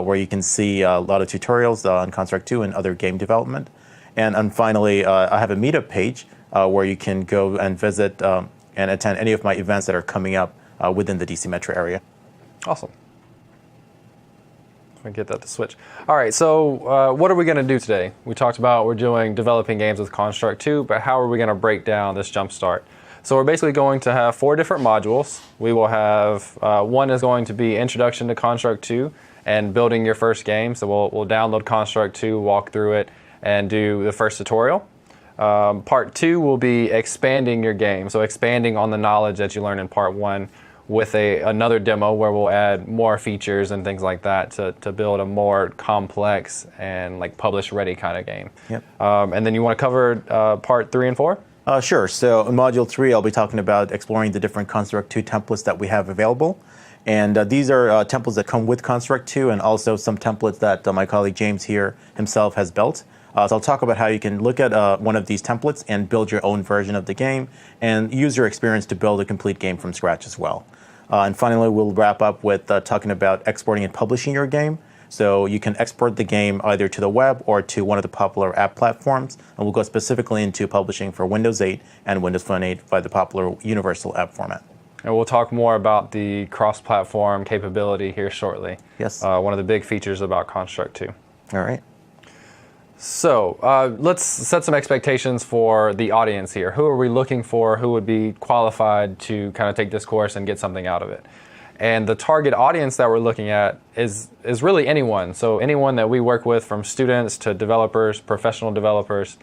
where you can see a lot of tutorials on Construct 2 and other game development. And finally, I have a meetup page where you can go and visit and attend any of my events that are coming up within the DC metro area.
Awesome. Let me get that to switch. All right, so what are we going to do today? We talked about we're doing developing games with Construct 2, but how are we going to break down this jumpstart? So we're basically going to have 4 different modules. We will have, one is going to be Introduction to Construct 2 and building your first game. So we'll download Construct 2, walk through it, and do the first tutorial. Part 2 will be expanding your game, so expanding on the knowledge that you learned in Part 1 with another demo where we'll add more features and things like that to build a more complex and like publish-ready kind of game.
Yep.
And then you want to cover Part 3 and 4?
Sure. So in Module 3, I'll be talking about exploring the different Construct 2 templates that we have available. And these are templates that come with Construct 2 and also some templates that my colleague James here himself has built. So I'll talk about how you can look at one of these templates and build your own version of the game and use your experience to build a complete game from scratch as well. And finally, we'll wrap up with talking about exporting and publishing your game. So you can export the game either to the web or to one of the popular app platforms. And we'll go specifically into publishing for Windows 8 and Windows Phone 8 by the popular universal app format.
And we'll talk more about the cross-platform capability here shortly.
Yes.
One of the big features about Construct 2.
All right.
So let's set some expectations for the audience here. Who are we looking for? Who would be qualified to kind of take this course and get something out of it? And the target audience that we're looking at is really anyone. So anyone that we work with, from students to developers, professional developers,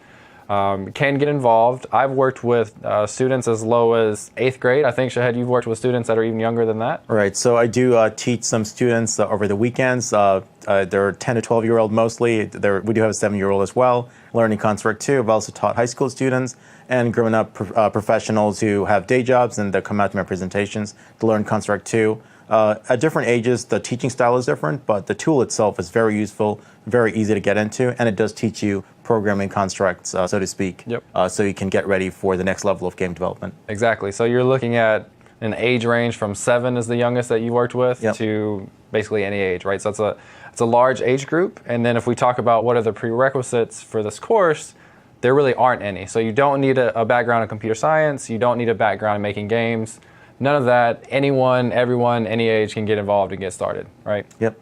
can get involved. I've worked with students as low as 8th grade. I think, Shahed, you've worked with students that are even younger than that.
Right. So I do teach some students over the weekends. They're 10 to 12-year-old mostly. We do have a 7-year-old as well, learning Construct 2. I've also taught high school students and grown up professionals who have day jobs and that come out to my presentations to learn Construct 2. At different ages, the teaching style is different, but the tool itself is very useful, very easy to get into, and it does teach you programming constructs, so to speak,
Yep.
So you can get ready for the next level of game development.
Exactly. So you're looking at an age range from 7 is the youngest that you worked with,
Yep.
to basically any age, right? So it's a large age group. And then if we talk about what are the prerequisites for this course, there really aren't any. So you don't need a background in computer science. You don't need a background in making games. None of that. Anyone, everyone, any age can get involved and get started, right?
Yep.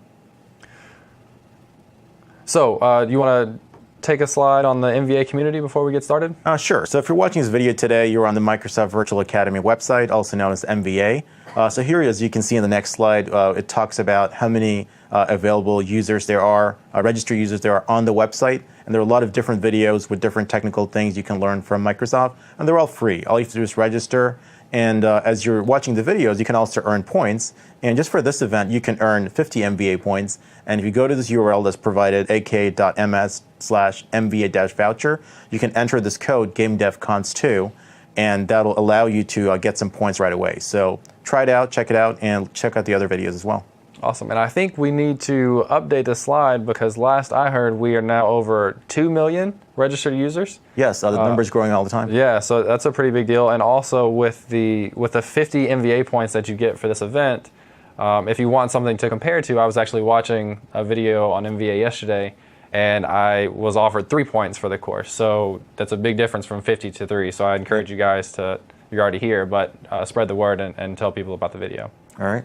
So you want to take a slide on the MVA community before we get started?
Sure. So if you're watching this video today, you're on the Microsoft Virtual Academy website, also known as MVA. So here, as you can see in the next slide, it talks about how many available users there are, registered users there are on the website. And there are a lot of different videos with different technical things you can learn from Microsoft. And they're all free. All you have to do is register. And as you're watching the videos, you can also earn points. And just for this event, you can earn 50 MVA points. And if you go to this URL that's provided, ak.ms/MVA-voucher, you can enter this code, GameDevCons2, and that'll allow you to get some points right away. So try it out, and check out the other videos as well.
Awesome. And I think we need to update the slide because last I heard we are now over 2 million registered users.
Yes, the number's growing all the time.
Yeah, so that's a pretty big deal. And also with the 50 MVA points that you get for this event, If you want something to compare to, I was actually watching a video on MVA yesterday, and I was offered 3 points for the course. So that's a big difference from 50 to 3. So I encourage you guys to, you're already here, but spread the word and tell people about the video.
All right.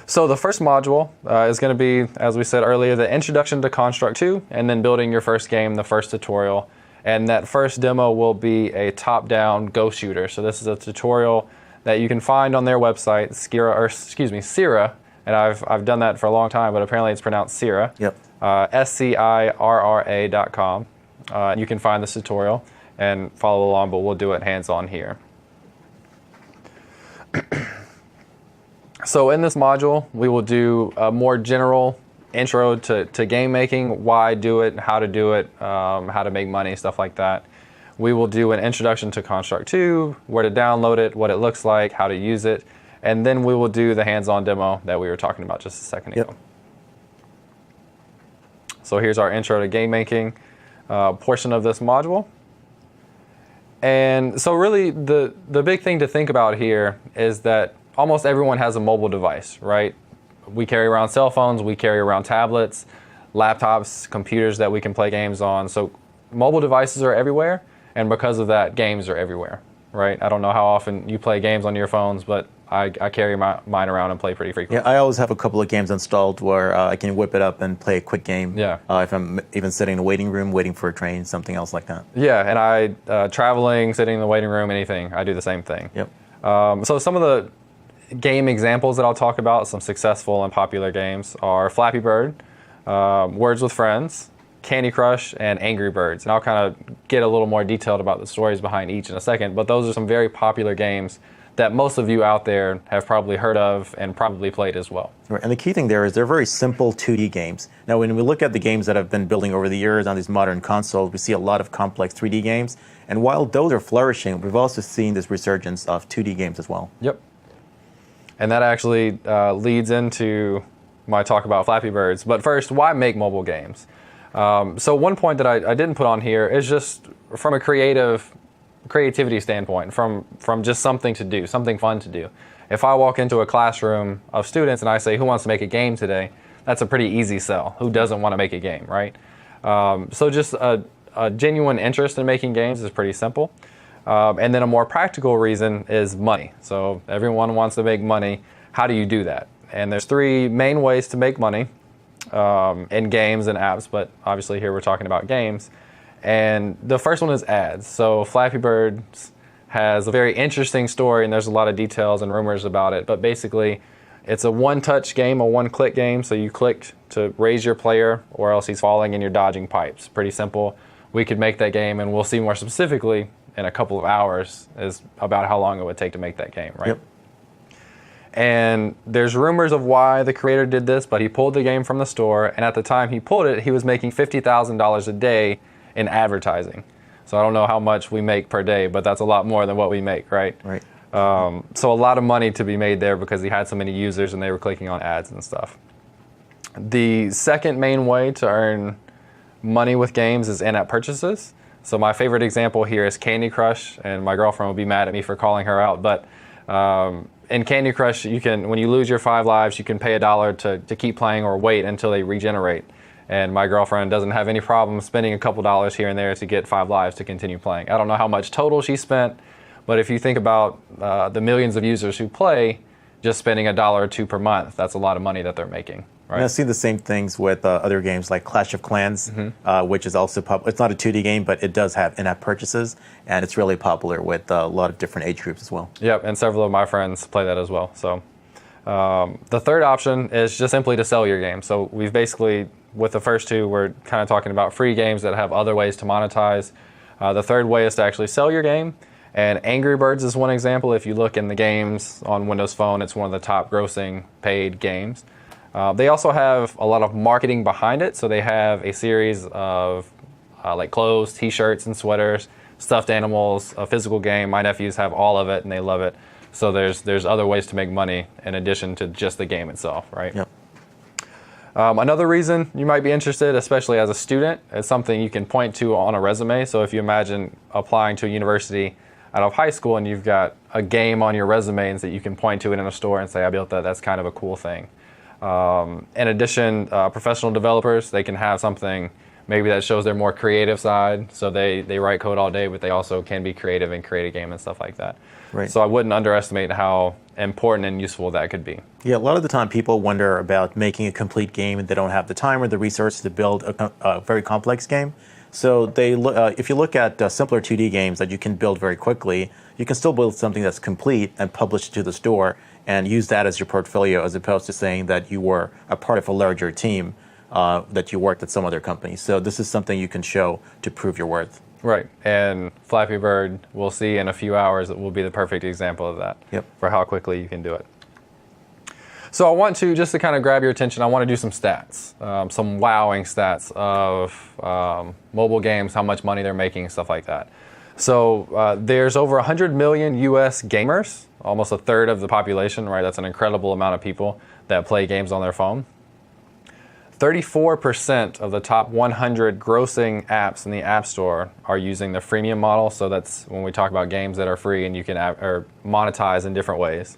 So the first module is going to be, as we said earlier, the introduction to Construct 2, and then building your first game, the first tutorial. And that first demo will be a top-down ghost shooter. So this is a tutorial that you can find on their website, Scirra, and I've done that for a long time, but apparently it's pronounced Scirra.
Yep.
SCIRRA.com. You can find this tutorial and follow along, but we'll do it hands-on here. So in this module, we will do a more general intro to game making, why do it, how to do it, how to make money, stuff like that. We will do an introduction to Construct 2, where to download it, what it looks like, how to use it, and then we will do the hands-on demo that we were talking about just a second ago.
Yep.
So here's our intro to game making portion of this module. And so really the big thing to think about here is that almost everyone has a mobile device, right? We carry around cell phones, we carry around tablets, laptops, computers that we can play games on. So mobile devices are everywhere, and because of that, games are everywhere, right? I don't know how often you play games on your phones, but I carry mine around and play pretty frequently.
Yeah, I always have a couple of games installed where I can whip it up and play a quick game.
Yeah.
If I'm even sitting in a waiting room, waiting for a train, something else like that.
Yeah, and I, traveling, sitting in the waiting room, anything, I do the same thing.
Yep.
So some of the game examples that I'll talk about, some successful and popular games, are Flappy Bird, Words with Friends, Candy Crush, and Angry Birds. And I'll kind of get a little more detailed about the stories behind each in a second, but those are some very popular games that most of you out there have probably heard of and probably played as well.
Right. And the key thing there is they're very simple 2D games. Now, when we look at the games that have been building over the years on these modern consoles, we see a lot of complex 3D games. And while those are flourishing, we've also seen this resurgence of 2D games as well.
Yep. And that actually leads into my talk about Flappy Birds. But first, why make mobile games? So one point that I didn't put on here is just from a creativity standpoint, from just something to do, something fun to do. If I walk into a classroom of students and I say, who wants to make a game today? That's a pretty easy sell. Who doesn't want to make a game, right? So just a genuine interest in making games is pretty simple. And then a more practical reason is money. So everyone wants to make money. How do you do that? And there's 3 main ways to make money in games and apps, but obviously here we're talking about games. And the first one is ads. So Flappy Bird has a very interesting story, and there's a lot of details and rumors about it. But basically, it's a one-touch game, a one-click game. So you click to raise your player, or else he's falling and you're dodging pipes. Pretty simple. We could make that game, and we'll see more specifically in a couple of hours is about how long it would take to make that game, right?
Yep.
And there's rumors of why the creator did this, but he pulled the game from the store, and at the time he pulled it, he was making $50,000 a day in advertising. So I don't know how much we make per day, but that's a lot more than what we make, right?
Right.
So a lot of money to be made there because he had so many users and they were clicking on ads and stuff. The second main way to earn money with games is in-app purchases. So my favorite example here is Candy Crush, and my girlfriend will be mad at me for calling her out, but in Candy Crush, you can, when you lose your 5 lives, you can pay $1 to keep playing or wait until they regenerate. And my girlfriend doesn't have any problem spending a couple dollars here and there to get 5 lives to continue playing. I don't know how much total she spent, but if you think about the millions of users who play, just spending $1 or $2 per month, that's a lot of money that they're making. Right.
And I've seen the same things with other games like Clash of Clans, which is also it's not a 2D game, but it does have in-app purchases, and it's really popular with a lot of different age groups as well.
Yep, and several of my friends play that as well. So the third option is just simply to sell your game. So we've basically, with the first 2, we're kind of talking about free games that have other ways to monetize. The third way is to actually sell your game. And Angry Birds is one example. If you look in the games on Windows Phone, it's one of the top grossing paid games. They also have a lot of marketing behind it. So they have a series of like clothes, t-shirts, and sweaters, stuffed animals, a physical game. My nephews have all of it and they love it. So there's other ways to make money in addition to just the game itself, right?
Yep.
Another reason you might be interested, especially as a student, is something you can point to on a resume. So if you imagine applying to a university, out of high school and you've got a game on your resumes that you can point to it in a store and say, I built that, that's kind of a cool thing. In addition, professional developers, they can have something maybe that shows their more creative side. So they write code all day, but they also can be creative and create a game and stuff like that.
Right.
So I wouldn't underestimate how important and useful that could be.
Yeah, a lot of the time people wonder about making a complete game and they don't have the time or the resources to build a very complex game. So if you look at simpler 2D games that you can build very quickly, you can still build something that's complete and publish it to the store and use that as your portfolio, as opposed to saying that you were a part of a larger team, that you worked at some other company. So this is something you can show to prove your worth.
Right, and Flappy Bird, we'll see in a few hours, it will be the perfect example of that.
Yep.
For how quickly you can do it. So I want to, just to kind of grab your attention, I want to do some stats, some wowing stats of mobile games, how much money they're making, stuff like that. So there's over 100 million US gamers, almost a third of the population, right? That's an incredible amount of people that play games on their phone. 34% of the top 100 grossing apps in the App Store are using the freemium model. So that's when we talk about games that are free and you can or monetize in different ways.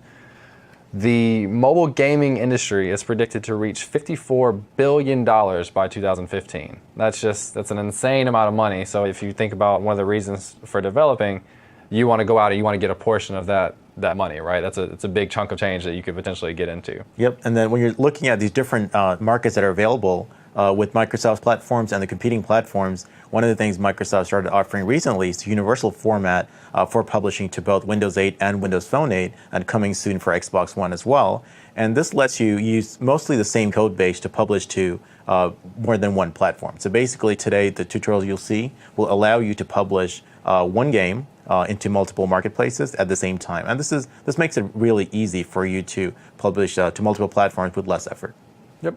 The mobile gaming industry is predicted to reach $54 billion by 2015. That's an insane amount of money. So if you think about one of the reasons for developing, you want to go out and you want to get a portion of that money, right? It's a big chunk of change that you could potentially get into.
Yep, and then when you're looking at these different markets that are available with Microsoft's platforms and the competing platforms, one of the things Microsoft started offering recently is the universal format for publishing to both Windows 8 and Windows Phone 8, and coming soon for Xbox One as well. And this lets you use mostly the same code base to publish to more than one platform. So basically today, the tutorials you'll see will allow you to publish one game into multiple marketplaces at the same time. And this makes it really easy for you to publish to multiple platforms with less effort.
Yep.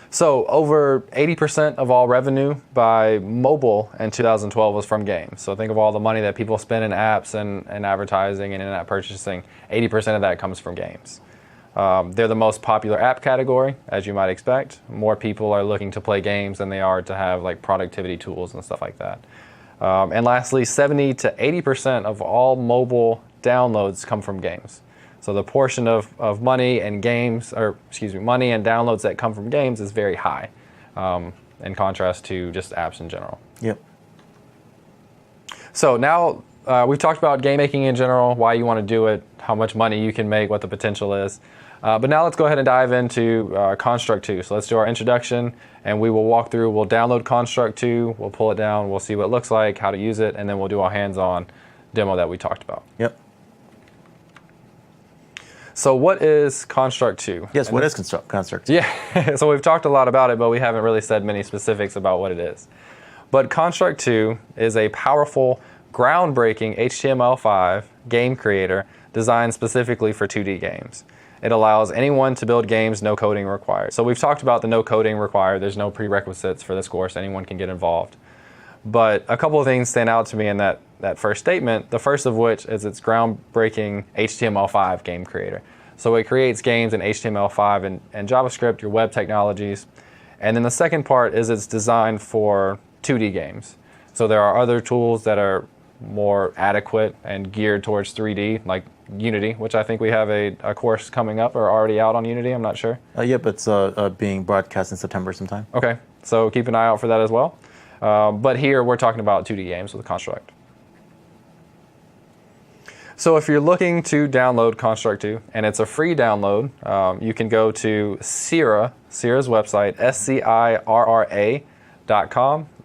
So over 80% of all revenue by mobile in 2012 was from games. So think of all the money that people spend in apps and advertising and in-app purchasing. 80% of that comes from games. They're the most popular app category, as you might expect. More people are looking to play games than they are to have like productivity tools and stuff like that. And lastly, 70 to 80% of all mobile downloads come from games. So the portion of money and money and downloads that come from games is very high, in contrast to just apps in general.
Yep.
So now we've talked about game making in general, why you want to do it, how much money you can make, what the potential is. But now let's go ahead and dive into Construct 2. So let's do our introduction, and we'll download Construct 2, we'll pull it down, we'll see what it looks like, how to use it, and then we'll do our hands-on demo that we talked about.
Yep.
So what is Construct 2?
Yes, what is Construct 2?
Yeah, so we've talked a lot about it, but we haven't really said many specifics about what it is. But Construct 2 is a powerful, groundbreaking HTML5 game creator designed specifically for 2D games. It allows anyone to build games, no coding required. So we've talked about the no coding required. There's no prerequisites for this course. Anyone can get involved. But a couple of things stand out to me in that first statement, the first of which is its groundbreaking HTML5 game creator. So it creates games in HTML5 and JavaScript, your web technologies. And then the second part is it's designed for 2D games. So there are other tools that are more adequate and geared towards 3D, like Unity, which I think we have a course coming up or already out on Unity, I'm not sure.
Yep, it's being broadcast in September sometime.
Okay, so keep an eye out for that as well. But here we're talking about 2D games with Construct. So if you're looking to download Construct 2, and it's a free download, you can go to Sierra's website, SCIRRA.com,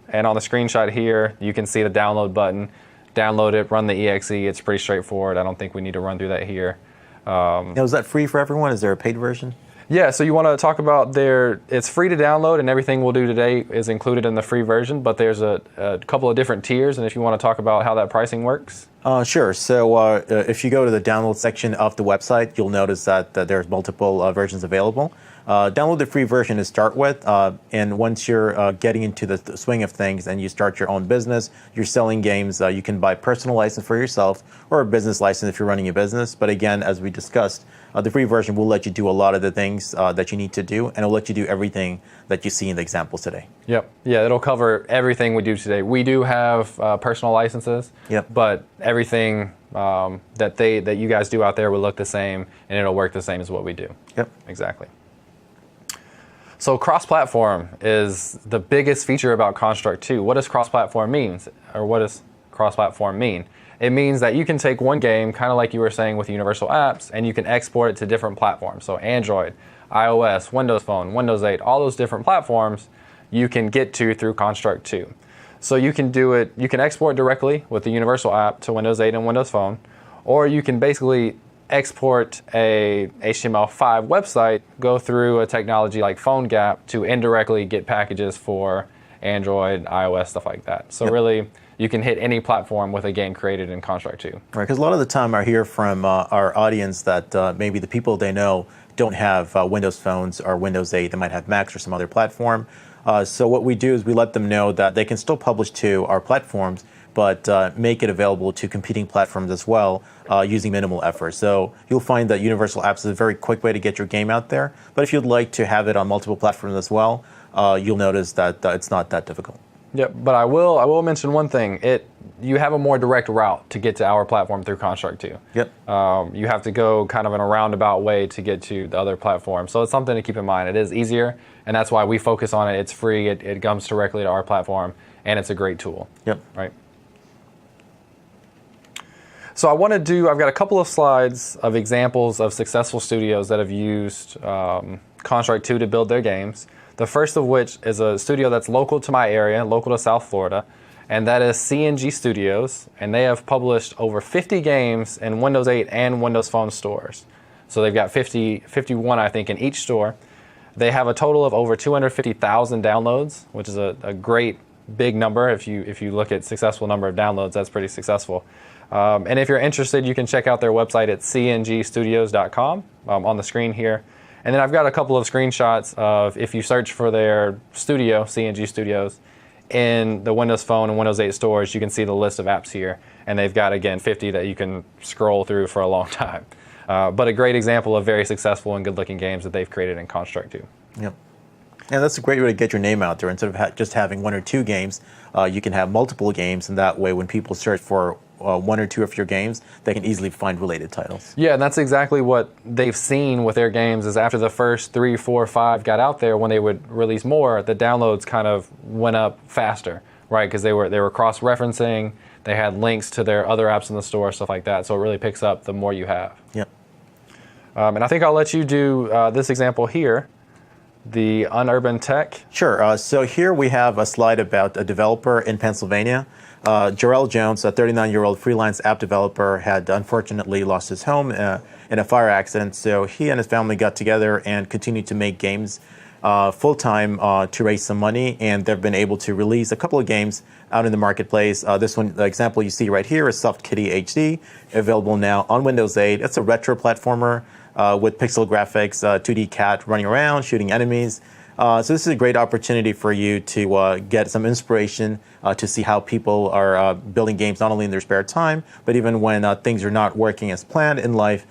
and on the screenshot here, you can see the download button. Download it, run the exe. It's pretty straightforward. I don't think we need to run through that here.
Now, is that free for everyone? Is there a paid version?
Yeah, so you want to talk about it's free to download, and everything we'll do today is included in the free version, but there's a couple of different tiers, and if you want to talk about how that pricing works.
Sure. So if you go to the download section of the website, you'll notice that there's multiple versions available. Download the free version to start with, and once you're getting into the swing of things and you start your own business, you're selling games, you can buy a personal license for yourself or a business license if you're running a business. But again, as we discussed, The free version will let you do a lot of the things that you need to do, and it'll let you do everything that you see in the examples today.
Yep. Yeah, it'll cover everything we do today. We do have personal licenses, but everything that you guys do out there will look the same, and it'll work the same as what we do.
Yep.
Exactly. So cross-platform is the biggest feature about Construct 2. What does cross-platform mean? Or what does cross-platform mean? It means that you can take one game, kind of like you were saying with Universal Apps, and you can export it to different platforms. So Android, iOS, Windows Phone, Windows 8, all those different platforms you can get to through Construct 2. So you can do it, you can export directly with the Universal app to Windows 8 and Windows Phone, or you can basically export a HTML5 website, go through a technology like PhoneGap to indirectly get packages for Android, iOS, stuff like that. So really, you can hit any platform with a game created in Construct 2.
Right, because a lot of the time I hear from our audience that maybe the people they know don't have Windows phones or Windows 8. They might have Macs or some other platform. So what we do is we let them know that they can still publish to our platforms, but make it available to competing platforms as well using minimal effort. So you'll find that Universal Apps is a very quick way to get your game out there. But if you'd like to have it on multiple platforms as well, you'll notice that it's not that difficult.
Yep, but I will mention one thing. You have a more direct route to get to our platform through Construct 2.
Yep.
You have to go kind of in a roundabout way to get to the other platform. So it's something to keep in mind. It is easier, and that's why we focus on it. It's free. It comes directly to our platform, and it's a great tool.
Yep.
Right. So I've got a couple of slides of examples of successful studios that have used Construct 2 to build their games. The first of which is a studio that's local to my area, local to South Florida, and that is CNG Studios, and they have published over 50 games in Windows 8 and Windows Phone stores. So they've got 51, I think, in each store. They have a total of over 250,000 downloads, which is a great big number. If you look at successful number of downloads, that's pretty successful. And if you're interested, you can check out their website at cngstudios.com on the screen here. And then I've got a couple of screenshots of if you search for their studio, CNG Studios, in the Windows Phone and Windows 8 stores, you can see the list of apps here. And they've got, again, 50 that you can scroll through for a long time. But a great example of very successful and good-looking games that they've created in Construct 2.
Yep. And that's a great way to get your name out there. Instead of just having one or two games, you can have multiple games, and that way when people search for one or two of your games, they can easily find related titles.
Yeah, and that's exactly what they've seen with their games is after the first 3, 4, 5 got out there, when they would release more, the downloads kind of went up faster, right? Because they were cross-referencing, they had links to their other apps in the store, stuff like that, so it really picks up the more you have.
Yep.
And I think I'll let you do this example here, the Unurban Tech.
Sure. So here we have a slide about a developer in Pennsylvania. Jarrell Jones, a 39-year-old freelance app developer, had unfortunately lost his home in a fire accident. So he and his family got together and continued to make games full-time to raise some money. And they've been able to release a couple of games out in the marketplace. This one, the example you see right here is Soft Kitty HD, available now on Windows 8. It's a retro platformer with pixel graphics, 2D cat running around, shooting enemies. So this is a great opportunity for you to get some inspiration to see how people are building games not only in their spare time, but even when things are not working as planned in life.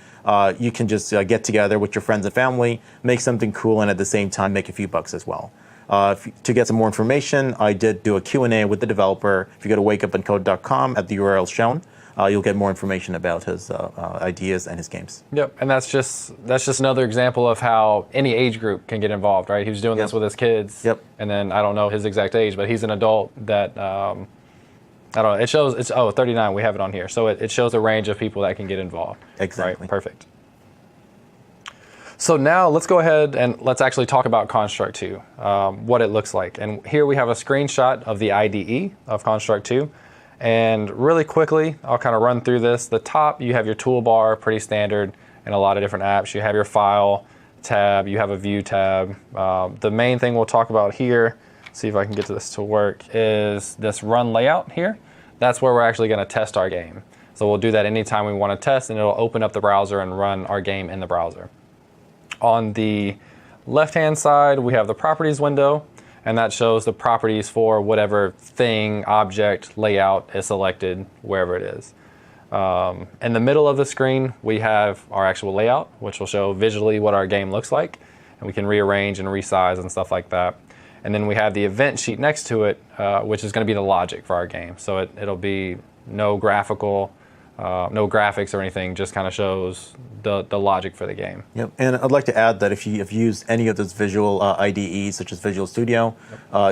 You can just get together with your friends and family, make something cool, and at the same time make a few bucks as well. To get some more information, I did do a Q&A with the developer. If you go to wakeupandcode.com at the URL shown, you'll get more information about his ideas and his games.
Yep, and that's just another example of how any age group can get involved, right? He was doing this with his kids.
Yep.
And then I don't know his exact age, but he's an adult that I don't know. It shows it's 39. We have it on here, so it shows a range of people that can get involved.
Exactly.
Right? Perfect. So now let's go ahead and let's actually talk about Construct 2, what it looks like. And here we have a screenshot of the IDE of Construct 2. And really quickly, I'll kind of run through this. The top, you have your toolbar, pretty standard in a lot of different apps. You have your file tab, you have a view tab. The main thing we'll talk about here, see if I can get to this to work, is this run layout here. That's where we're actually going to test our game. So we'll do that anytime we want to test, and it'll open up the browser and run our game in the browser. On the left-hand side, we have the properties window, and that shows the properties for whatever thing, object, layout is selected, wherever it is. In the middle of the screen, we have our actual layout, which will show visually what our game looks like, and we can rearrange and resize and stuff like that. And then we have the event sheet next to it, which is going to be the logic for our game. So it'll be no graphical, no graphics or anything, just kind of shows the logic for the game.
Yep. And I'd like to add that if you've used any of those visual IDEs, such as Visual Studio,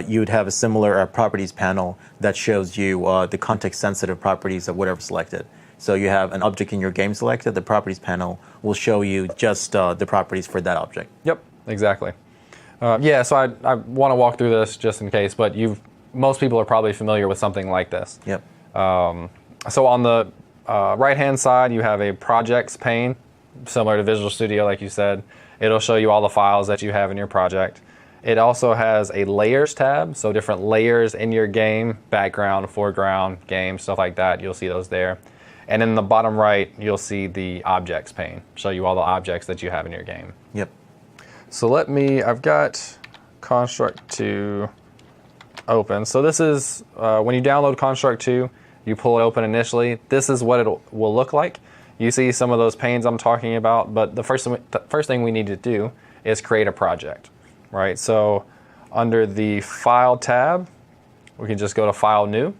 you would have a similar properties panel that shows you the context-sensitive properties of whatever selected. So you have an object in your game selected, the properties panel will show you just the properties for that object.
Yep, exactly. Yeah, so I want to walk through this just in case, but most people are probably familiar with something like this.
Yep.
So on the right-hand side, you have a projects pane, similar to Visual Studio, like you said. It'll show you all the files that you have in your project. It also has a layers tab, so different layers in your game, background, foreground, game, stuff like that. You'll see those there. And in the bottom right, you'll see the objects pane, show you all the objects that you have in your game.
Yep.
So I've got Construct 2 open. So this is, when you download Construct 2, you pull it open initially. This is what it will look like. You see some of those panes I'm talking about, but the first thing we need to do is create a project, right? So under the File tab, we can just go to File, New.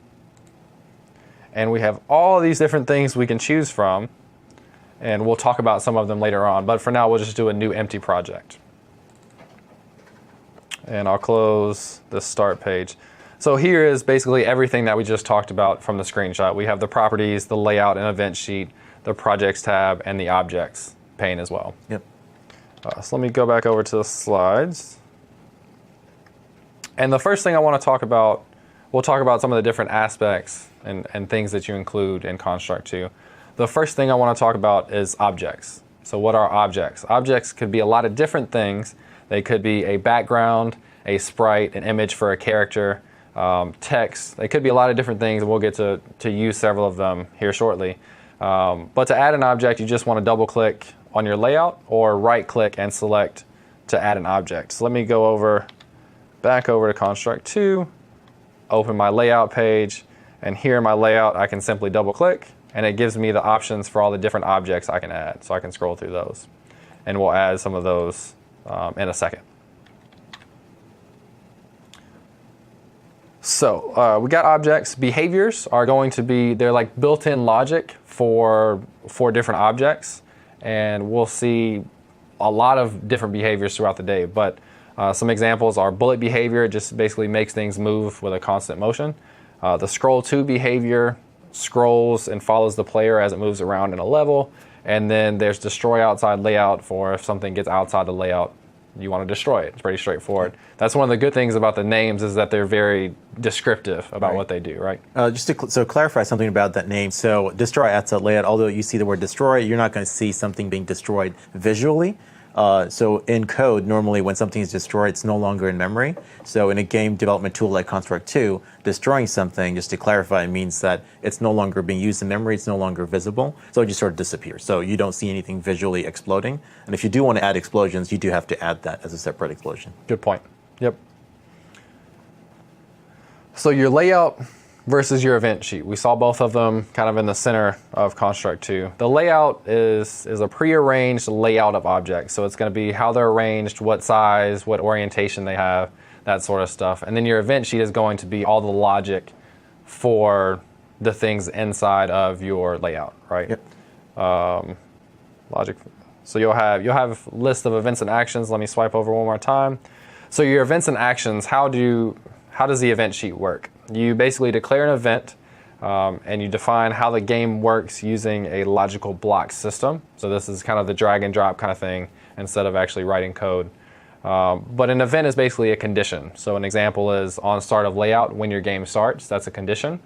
And we have all these different things we can choose from, and we'll talk about some of them later on. But for now, we'll just do a new empty project. And I'll close the start page. So here is basically everything that we just talked about from the screenshot. We have the properties, the layout and event sheet, the projects tab, and the objects pane as well.
Yep.
So let me go back over to the slides. And the first thing I want to talk about, we'll talk about some of the different aspects and things that you include in Construct 2. The first thing I want to talk about is objects. So what are objects? Objects could be a lot of different things. They could be a background, a sprite, an image for a character, text. They could be a lot of different things, and we'll get to use several of them here shortly. But to add an object, you just want to double-click on your layout or right-click and select to add an object. So let me go back over to Construct 2, open my layout page, and here in my layout, I can simply double-click, and it gives me the options for all the different objects I can add. So I can scroll through those, and we'll add some of those in a second. So we got objects. Behaviors are going to be, they're like built-in logic for different objects, and we'll see a lot of different behaviors throughout the day. But some examples are bullet behavior. It just basically makes things move with a constant motion. The scroll to behavior scrolls and follows the player as it moves around in a level. And then there's destroy outside layout for if something gets outside the layout, you want to destroy it. It's pretty straightforward. That's one of the good things about the names is that they're very descriptive about what they do, right?
Just to clarify something about that name. So destroy outside layout, although you see the word destroy, you're not going to see something being destroyed visually. So in code, normally when something is destroyed, it's no longer in memory. So in a game development tool like Construct 2, destroying something, just to clarify, means that it's no longer being used in memory, it's no longer visible, so it just sort of disappears. So you don't see anything visually exploding. And if you do want to add explosions, you do have to add that as a separate explosion.
Good point. Yep. So your layout versus your event sheet. We saw both of them kind of in the center of Construct 2. The layout is a prearranged layout of objects. So it's going to be how they're arranged, what size, what orientation they have, that sort of stuff. And then your event sheet is going to be all the logic for the things inside of your layout, right?
Yep.
Logic. So you'll have a list of events and actions. Let me swipe over one more time. So your events and actions, how does the event sheet work? You basically declare an event and you define how the game works using a logical block system. So this is kind of the drag and drop kind of thing instead of actually writing code. But an event is basically a condition. So an example is on start of layout when your game starts, that's a condition.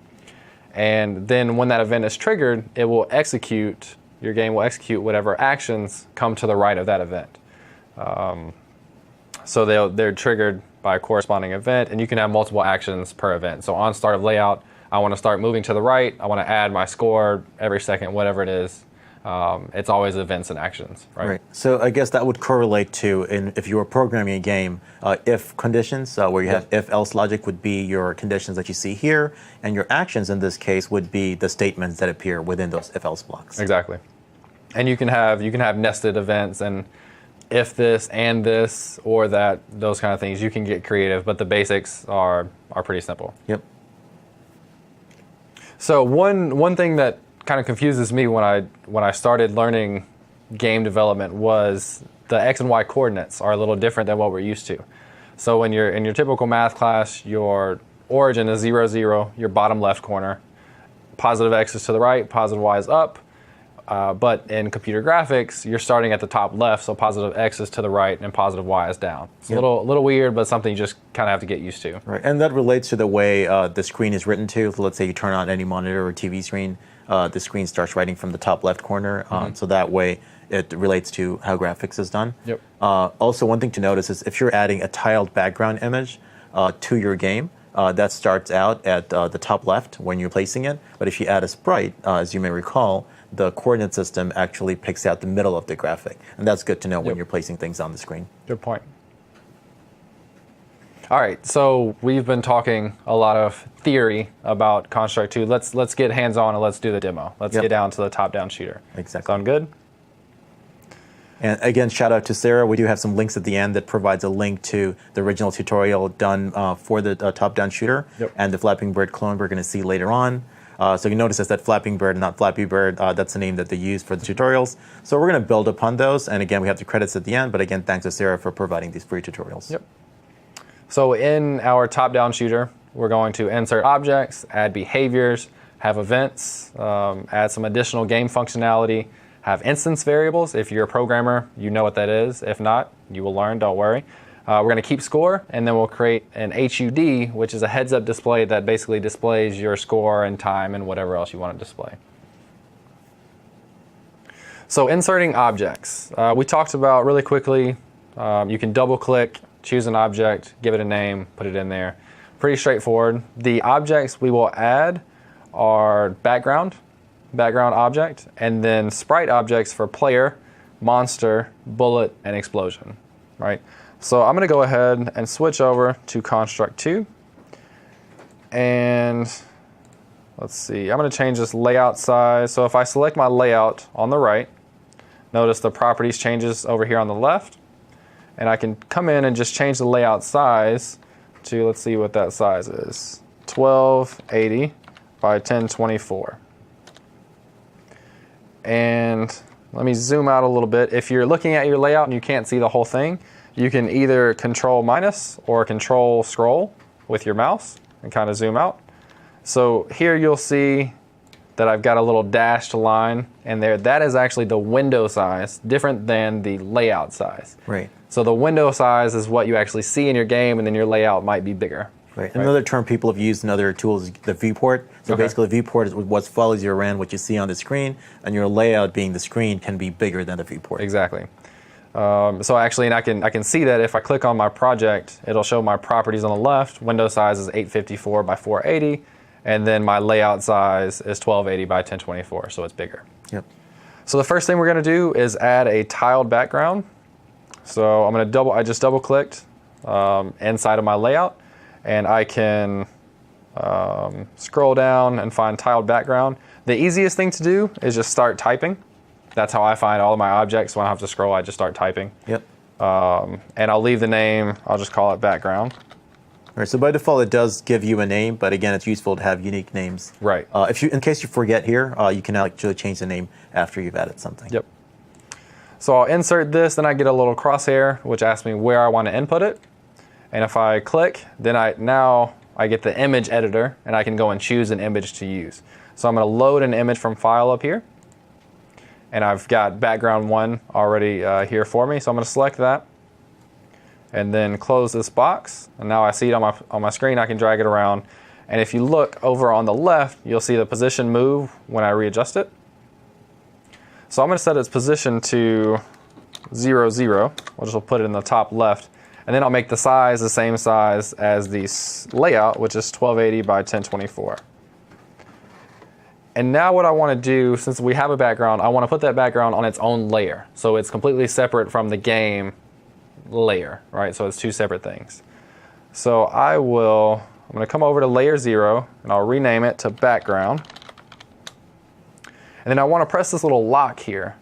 And then when that event is triggered, your game will execute whatever actions come to the right of that event. So they're triggered by a corresponding event, and you can have multiple actions per event. So on start of layout, I want to start moving to the right. I want to add my score every second, whatever it is. It's always events and actions, right?
Right. So I guess that would correlate to, if you were programming a game, if conditions, where you have if-else logic would be your conditions that you see here, and your actions in this case would be the statements that appear within those if-else blocks.
Exactly. And you can have nested events and if this and this or that, those kind of things. You can get creative, but the basics are pretty simple.
Yep.
So one thing that kind of confuses me when I started learning game development was the X and Y coordinates are a little different than what we're used to. So when you're in your typical math class, your origin is 0, 0, your bottom left corner. Positive X is to the right, positive Y is up. But in computer graphics, you're starting at the top left, so positive X is to the right and positive Y is down. It's a little weird, but something you just kind of have to get used to.
Right, and that relates to the way the screen is written too. So let's say you turn on any monitor or TV screen, the screen starts writing from the top left corner, so that way it relates to how graphics is done.
Yep.
Also, one thing to notice is if you're adding a tiled background image to your game, that starts out at the top left when you're placing it, but if you add a sprite, as you may recall, the coordinate system actually picks out the middle of the graphic. And that's good to know when you're placing things on the screen.
Good point. All right, so we've been talking a lot of theory about Construct 2. Let's get hands-on and let's do the demo. Let's get down to the top-down shooter.
Exactly.
Sound good?
And again, shout out to Sarah. We do have some links at the end that provides a link to the original tutorial done for the top-down shooter and the Flapping Bird clone we're going to see later on. So you notice it's that Flapping Bird, not Flappy Bird. That's the name that they use for the tutorials. So we're going to build upon those. And again, we have the credits at the end. But again, thanks to Sarah for providing these free tutorials.
Yep. So in our top-down shooter, we're going to insert objects, add behaviors, have events, add some additional game functionality, have instance variables. If you're a programmer, you know what that is. If not, you will learn, don't worry. We're going to keep score, and then we'll create an HUD, which is a heads-up display that basically displays your score and time and whatever else you want to display. So inserting objects. We talked about really quickly, you can double-click, choose an object, give it a name, put it in there. Pretty straightforward. The objects we will add are background object, and then sprite objects for player, monster, bullet, and explosion, right? So I'm going to go ahead and switch over to Construct 2. And let's see, I'm going to change this layout size. So if I select my layout on the right, notice the properties changes over here on the left. And I can come in and just change the layout size to, let's see what that size is, 1280 by 1024. And let me zoom out a little bit. If you're looking at your layout and you can't see the whole thing, you can either control minus or control scroll with your mouse and kind of zoom out. So here you'll see that I've got a little dashed line in there. That is actually the window size, different than the layout size.
Right.
So the window size is what you actually see in your game, and then your layout might be bigger.
Right. Another term people have used in other tools is the viewport. So basically, the viewport is what follows you around, what you see on the screen, and your layout being the screen can be bigger than the viewport.
Exactly. So actually, and I can see that if I click on my project, it'll show my properties on the left. Window size is 854 by 480, and then my layout size is 1280 by 1024, so it's bigger.
Yep.
So the first thing we're going to do is add a tiled background. So I'm going to I just double clicked inside of my layout, and I can scroll down and find tiled background. The easiest thing to do is just start typing. That's how I find all of my objects. When I have to scroll, I just start typing.
Yep.
And I'll leave the name, I'll just call it background.
All right, so by default, it does give you a name, but again, it's useful to have unique names.
Right.
In case you forget here, you can actually change the name after you've added something.
Yep. So I'll insert this, then I get a little crosshair, which asks me where I want to input it. And if I click, then now I get the image editor, and I can go and choose an image to use. So I'm going to load an image from file up here. And I've got background 1 already here for me, so I'm going to select that. And then close this box. And now I see it on my screen. I can drag it around. And if you look over on the left, you'll see the position move when I readjust it. So I'm going to set its position to 0, 0. We'll just put it in the top left. And then I'll make the size the same size as the layout, which is 1280 by 1024. And now what I want to do, since we have a background, I want to put that background on its own layer. So it's completely separate from the game layer, right? So it's two separate things. So I'm going to come over to layer 0 and I'll rename it to background. And then I want to press this little lock here.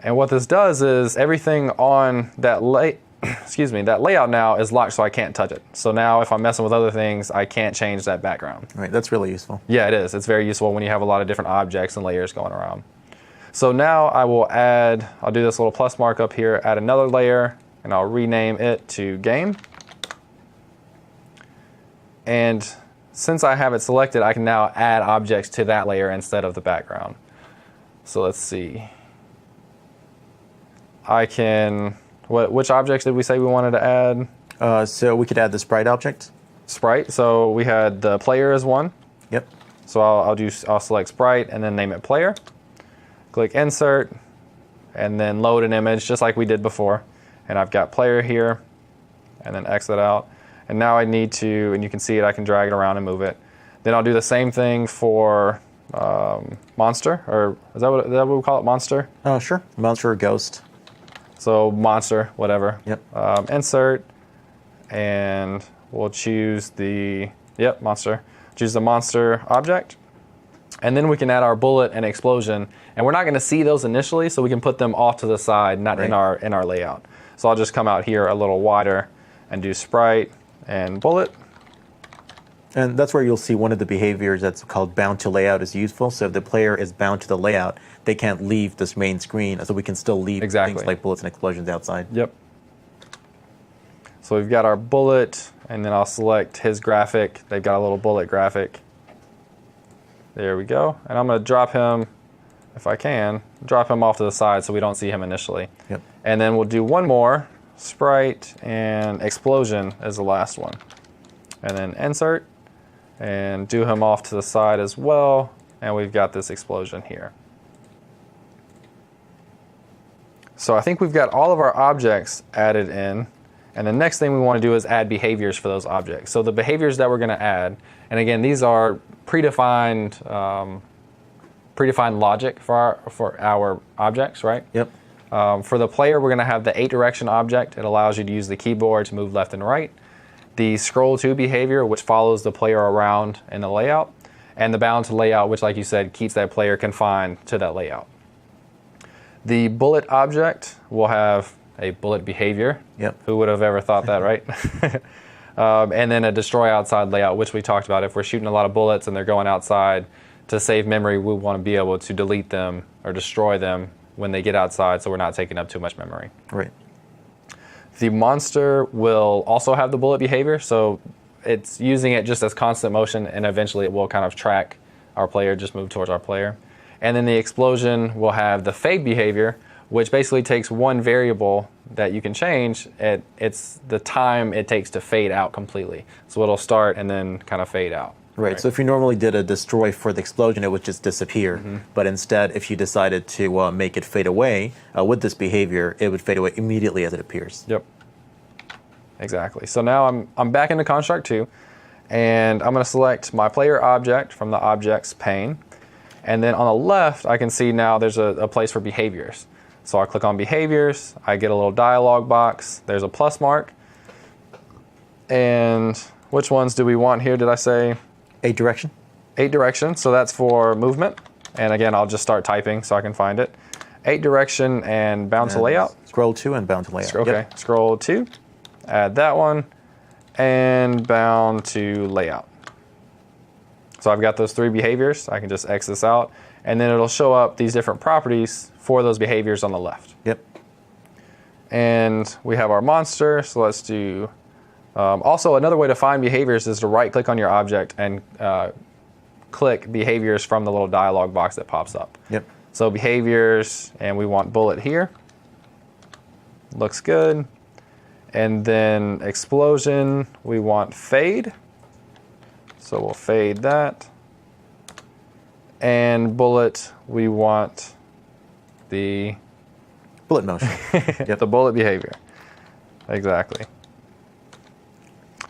And what this does is everything on that that layout now is locked, so I can't touch it. So now if I'm messing with other things, I can't change that background.
Right, that's really useful.
Yeah, it is. It's very useful when you have a lot of different objects and layers going around. So now I'll do this little plus mark up here, add another layer, and I'll rename it to game. And since I have it selected, I can now add objects to that layer instead of the background. So let's see. Which objects did we say we wanted to add?
So we could add the sprite object.
Sprite. So we had the player as one.
Yep.
So I'll select sprite and then name it player. Click insert and then load an image just like we did before. And I've got player here and then exit out. And now I need to, and you can see it, I can drag it around and move it. Then I'll do the same thing for monster, or is that what we call it, monster?
Oh, sure. Monster or ghost.
So monster, whatever.
Yep.
Insert, and we'll choose monster. Choose the monster object. And then we can add our bullet and explosion. And we're not going to see those initially, so we can put them off to the side, not in our layout. So I'll just come out here a little wider and do sprite and bullet.
And that's where you'll see one of the behaviors that's called bound to layout is useful. So if the player is bound to the layout, they can't leave this main screen. So we can still leave things like bullets and explosions outside.
Yep. So we've got our bullet, and then I'll select his graphic. They've got a little bullet graphic. There we go. And I'm going to drop him, if I can, drop him off to the side so we don't see him initially.
Yep.
And then we'll do one more, sprite and explosion as the last one. And then insert and do him off to the side as well. And we've got this explosion here. So I think we've got all of our objects added in. And the next thing we want to do is add behaviors for those objects. So the behaviors that we're going to add, and again, these are predefined logic for our objects, right?
Yep.
For the player, we're going to have the 8 direction object. It allows you to use the keyboard to move left and right. The scroll to behavior, which follows the player around in the layout. And the bound to layout, which, like you said, keeps that player confined to that layout. The bullet object will have a bullet behavior.
Yep.
Who would have ever thought that, right? And then a destroy outside layout, which we talked about. If we're shooting a lot of bullets and they're going outside, to save memory, we want to be able to delete them or destroy them when they get outside, so we're not taking up too much memory.
Right.
The monster will also have the bullet behavior, so it's using it just as constant motion, and eventually it will kind of track our player, just move towards our player. And then the explosion will have the fade behavior, which basically takes one variable that you can change. It's the time it takes to fade out completely. So it'll start and then kind of fade out.
Right. So if you normally did a destroy for the explosion, it would just disappear. Mm-hmm. But instead, if you decided to make it fade away with this behavior, it would fade away immediately as it appears.
Yep. Exactly. So now I'm back into Construct 2, and I'm going to select my player object from the objects pane. And then on the left, I can see now there's a place for behaviors. So I click on behaviors, I get a little dialog box, there's a plus mark. And which ones do we want here, did I say?
8 direction.
8 direction, so that's for movement. And again, I'll just start typing so I can find it. 8 direction and bound to layout.
Scroll 2 and bound to layout.
Okay, yep. Scroll 2, add that one, and bound to layout. So I've got those 3 behaviors. I can just X this out, and then it'll show up these different properties for those behaviors on the left.
Yep.
And we have our monster, so let's do... also, another way to find behaviors is to right-click on your object and click behaviors from the little dialog box that pops up.
Yep.
So behaviors, and we want bullet here. Looks good. And then explosion, we want fade. So we'll fade that. And bullet, we want the...
bullet motion.
Yep. The bullet behavior. Exactly.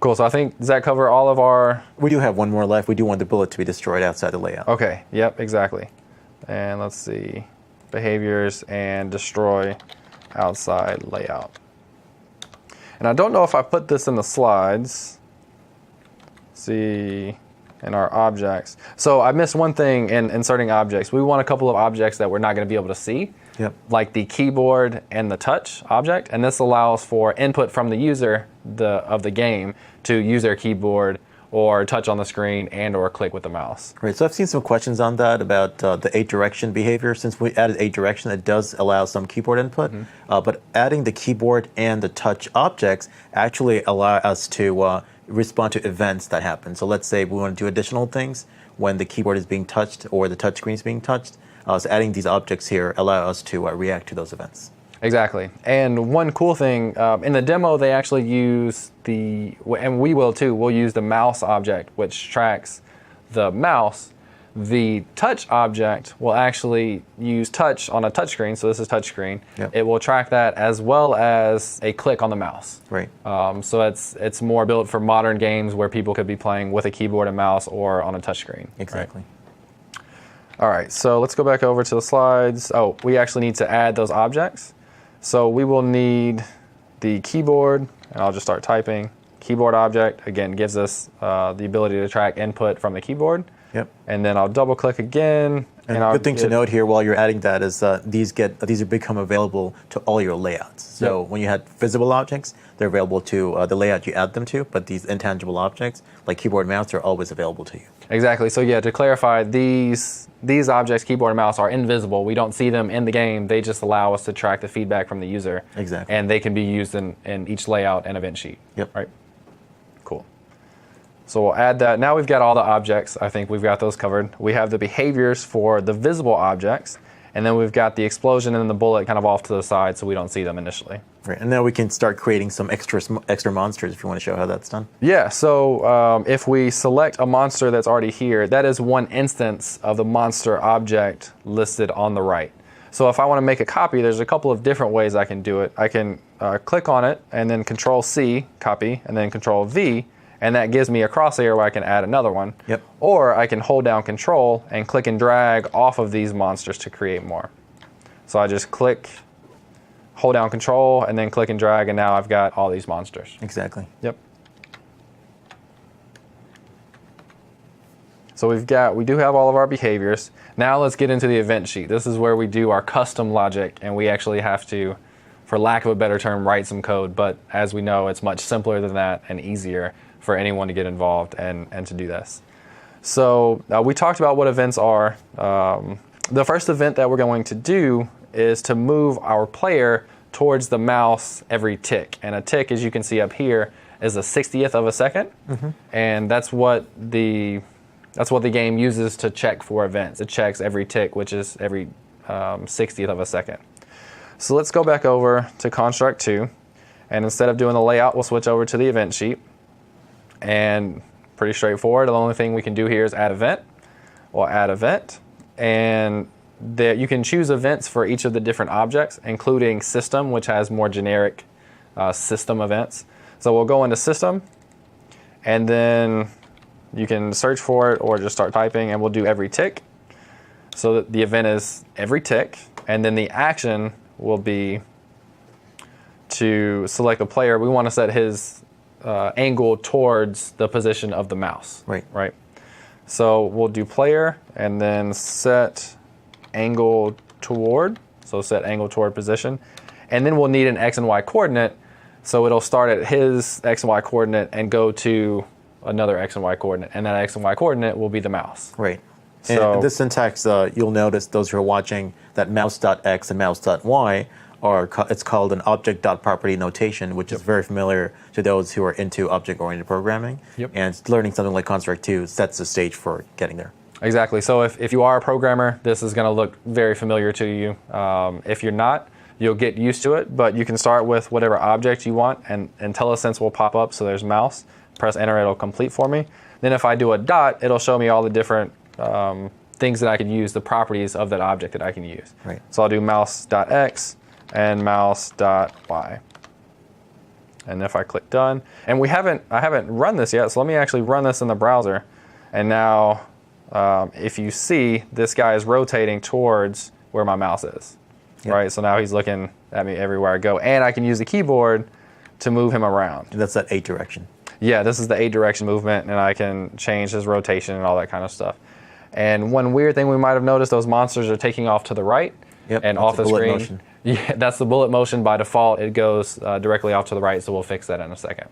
Cool. So I think, does that cover all of our...
We do have one more left. We do want the bullet to be destroyed outside the layout.
Okay. Yep, exactly. And let's see. Behaviors and destroy outside layout. And I don't know if I put this in the slides. See, in our objects. So I missed one thing in inserting objects. We want a couple of objects that we're not going to be able to see.
Yep.
Like the keyboard and the touch object, and this allows for input from the user of the game to use their keyboard or touch on the screen and or click with the mouse.
Right, so I've seen some questions on that about the 8 direction behavior. Since we added 8 direction, it does allow some keyboard input, but adding the keyboard and the touch objects actually allow us to respond to events that happen. So let's say we want to do additional things when the keyboard is being touched or the touch screen is being touched. So adding these objects here allow us to react to those events.
Exactly. And one cool thing, in the demo, they actually use and we will too, we'll use the mouse object, which tracks the mouse. The touch object will actually use touch on a touch screen, so this is touch screen.
Yep.
It will track that as well as a click on the mouse.
Right.
So it's more built for modern games where people could be playing with a keyboard and mouse or on a touch screen.
Exactly.
Right? All right, so let's go back over to the slides. Oh, we actually need to add those objects. So we will need the keyboard, and I'll just start typing. Keyboard object, again, gives us the ability to track input from the keyboard.
Yep.
And then I'll double click again.
And a good thing to note here while you're adding that is these become available to all your layouts. So when you had visible objects, they're available to the layout you add them to, but these intangible objects, like keyboard and mouse, are always available to you.
Exactly. So yeah, to clarify, these objects, keyboard and mouse, are invisible. We don't see them in the game. They just allow us to track the feedback from the user.
Exactly.
And they can be used in each layout and event sheet.
Yep.
Right. Cool. So we'll add that. Now we've got all the objects. I think we've got those covered. We have the behaviors for the visible objects, and then we've got the explosion and the bullet kind of off to the side so we don't see them initially.
Right, and now we can start creating some extra monsters if you want to show how that's done.
Yeah, so if we select a monster that's already here, that is one instance of the monster object listed on the right. So if I want to make a copy, there's a couple of different ways I can do it. I can click on it and then Control-C, copy, and then Control-V, and that gives me a crosshair where I can add another one.
Yep.
Or I can hold down Control and click and drag off of these monsters to create more. So I just click, hold down Control, and then click and drag, and now I've got all these monsters.
Exactly.
Yep. So we do have all of our behaviors. Now let's get into the event sheet. This is where we do our custom logic, and we actually have to, for lack of a better term, write some code. But as we know, it's much simpler than that and easier for anyone to get involved and to do this. So we talked about what events are. The first event that we're going to do is to move our player towards the mouse every tick. And a tick, as you can see up here, is a 60th of a second. And that's what the game uses to check for events. It checks every tick, which is every 60th of a second. So let's go back over to Construct 2. And instead of doing the layout, we'll switch over to the event sheet. And pretty straightforward. The only thing we can do here is add event. We'll add event. And you can choose events for each of the different objects, including system, which has more generic system events. So we'll go into system, and then you can search for it or just start typing, and we'll do every tick. So that the event is every tick, and then the action will be to select the player. We want to set his angle towards the position of the mouse. Right. So we'll do player and then set angle toward. So set angle toward position. And then we'll need an X and Y coordinate. So it'll start at his X and Y coordinate and go to another X and Y coordinate. And that X and Y coordinate will be the mouse.
Right.
So,
and this syntax, you'll notice, those who are watching, that mouse.x and mouse.y it's called an object.property notation, which is very familiar to those who are into object-oriented programming. And learning something like Construct 2 sets the stage for getting there.
Exactly. So if you are a programmer, this is going to look very familiar to you. If you're not, you'll get used to it, but you can start with whatever object you want, and IntelliSense will pop up. So there's mouse. Press enter, it'll complete for me. Then if I do a dot, it'll show me all the different things that I can use, the properties of that object that I can use.
Right.
So I'll do mouse.x and mouse.y. And if I click done, and I haven't run this yet, so let me actually run this in the browser. And now, if you see, this guy is rotating towards where my mouse is, right? So now he's looking at me everywhere I go, and I can use the keyboard to move him around.
And that's that 8 direction.
Yeah, this is the 8 direction movement, and I can change his rotation and all that kind of stuff. And one weird thing we might have noticed, those monsters are taking off to the right and off the screen.
Motion.
Yeah, that's the bullet motion by default. It goes directly off to the right, so we'll fix that in a second.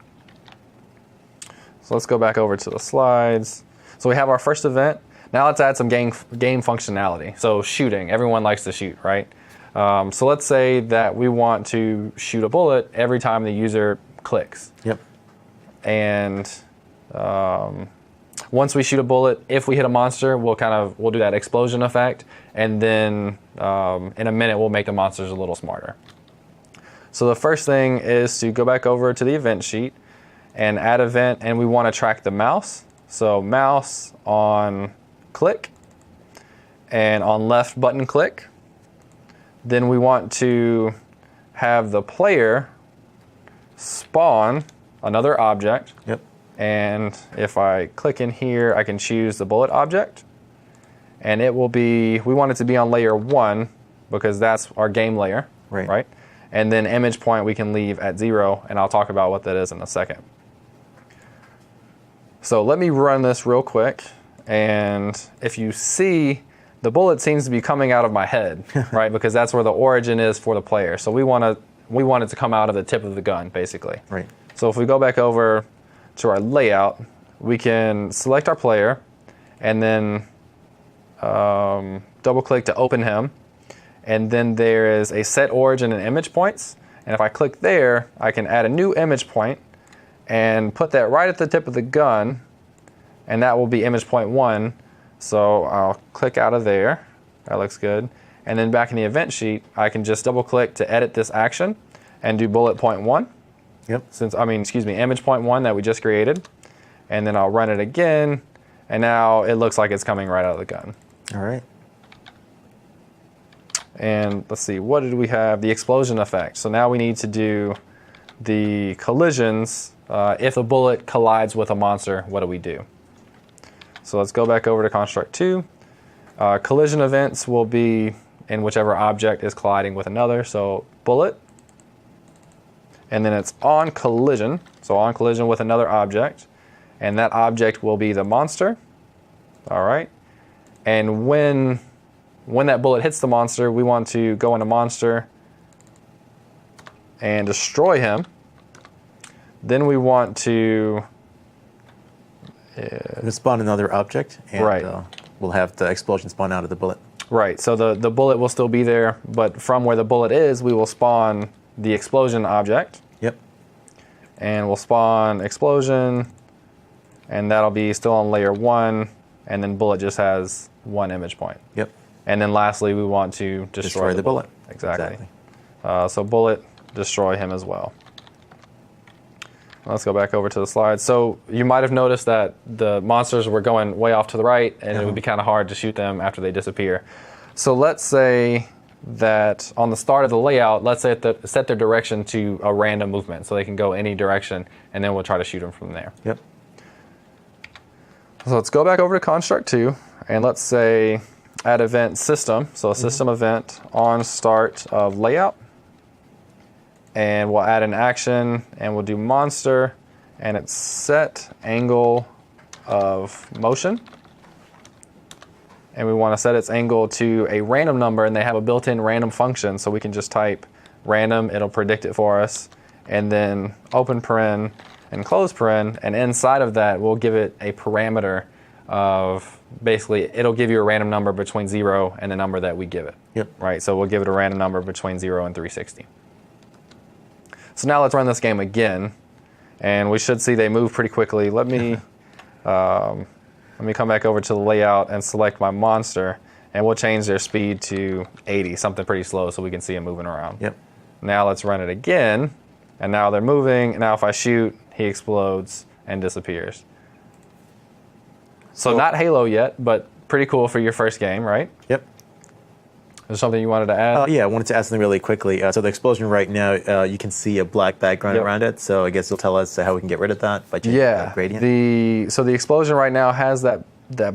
So let's go back over to the slides. So we have our first event. Now let's add some game functionality. So shooting, everyone likes to shoot, right? So let's say that we want to shoot a bullet every time the user clicks.
Yep.
And once we shoot a bullet, if we hit a monster, we'll do that explosion effect, and then in a minute we'll make the monsters a little smarter. So the first thing is to go back over to the event sheet and add event, and we want to track the mouse. So mouse on click and on left button click. Then we want to have the player spawn another object.
Yep.
And if I click in here, I can choose the bullet object. And it will be, we want it to be on layer 1 because that's our game layer, right? And then image point we can leave at 0, and I'll talk about what that is in a second. So let me run this real quick, and if you see, the bullet seems to be coming out of my head, right? Because that's where the origin is for the player. So we want it to come out of the tip of the gun, basically.
Right.
So if we go back over to our layout, we can select our player, and then double click to open him. And then there is a set origin and image points. And if I click there, I can add a new image point and put that right at the tip of the gun, and that will be image point 1. So I'll click out of there. That looks good. And then back in the event sheet, I can just double click to edit this action and do bullet point 1.
Yep.
Image point 1 that we just created. And then I'll run it again, and now it looks like it's coming right out of the gun.
All right.
And let's see, what did we have? The explosion effect. So now we need to do the collisions. If a bullet collides with a monster, what do we do? So let's go back over to construct 2. Collision events will be in whichever object is colliding with another. So bullet. And then it's on collision. So on collision with another object. And that object will be the monster. All right. And when that bullet hits the monster, we want to go into monster and destroy him. Then we want to
spawn another object, and we'll have the explosion spawn out of the bullet.
Right, so the bullet will still be there, but from where the bullet is, we will spawn the explosion object.
Yep.
And we'll spawn explosion, and that'll be still on layer 1, and then bullet just has 1 image point.
Yep.
And then lastly, we want to destroy the bullet. Exactly. So bullet, destroy him as well. Let's go back over to the slide. So you might have noticed that the monsters were going way off to the right, and it would be kind of hard to shoot them after they disappear. So let's say that on the start of the layout, let's say set their direction to a random movement, so they can go any direction, and then we'll try to shoot them from there.
Yep.
So let's go back over to construct 2, and let's say add event system. So a system event on start of layout. And we'll add an action, and we'll do monster, and it's set angle of motion. And we want to set its angle to a random number, and they have a built-in random function, so we can just type random, it'll predict it for us, and then open paren and close paren, and inside of that, we'll give it a parameter of, basically, it'll give you a random number between 0 and the number that we give it.
Yep. Right,
so we'll give it a random number between 0 and 360. So now let's run this game again, and we should see they move pretty quickly. Let me come back over to the layout and select my monster, and we'll change their speed to 80, something pretty slow, so we can see them moving around.
Yep.
Now let's run it again, and now they're moving, and now if I shoot, he explodes and disappears. So not Halo yet, but pretty cool for your first game, right?
Yep.
Is there something you wanted to add?
Yeah, I wanted to add something really quickly. So the explosion right now, you can see a black background around it. So I guess you'll tell us how we can get rid of that by changing the gradient.
So the explosion right now has that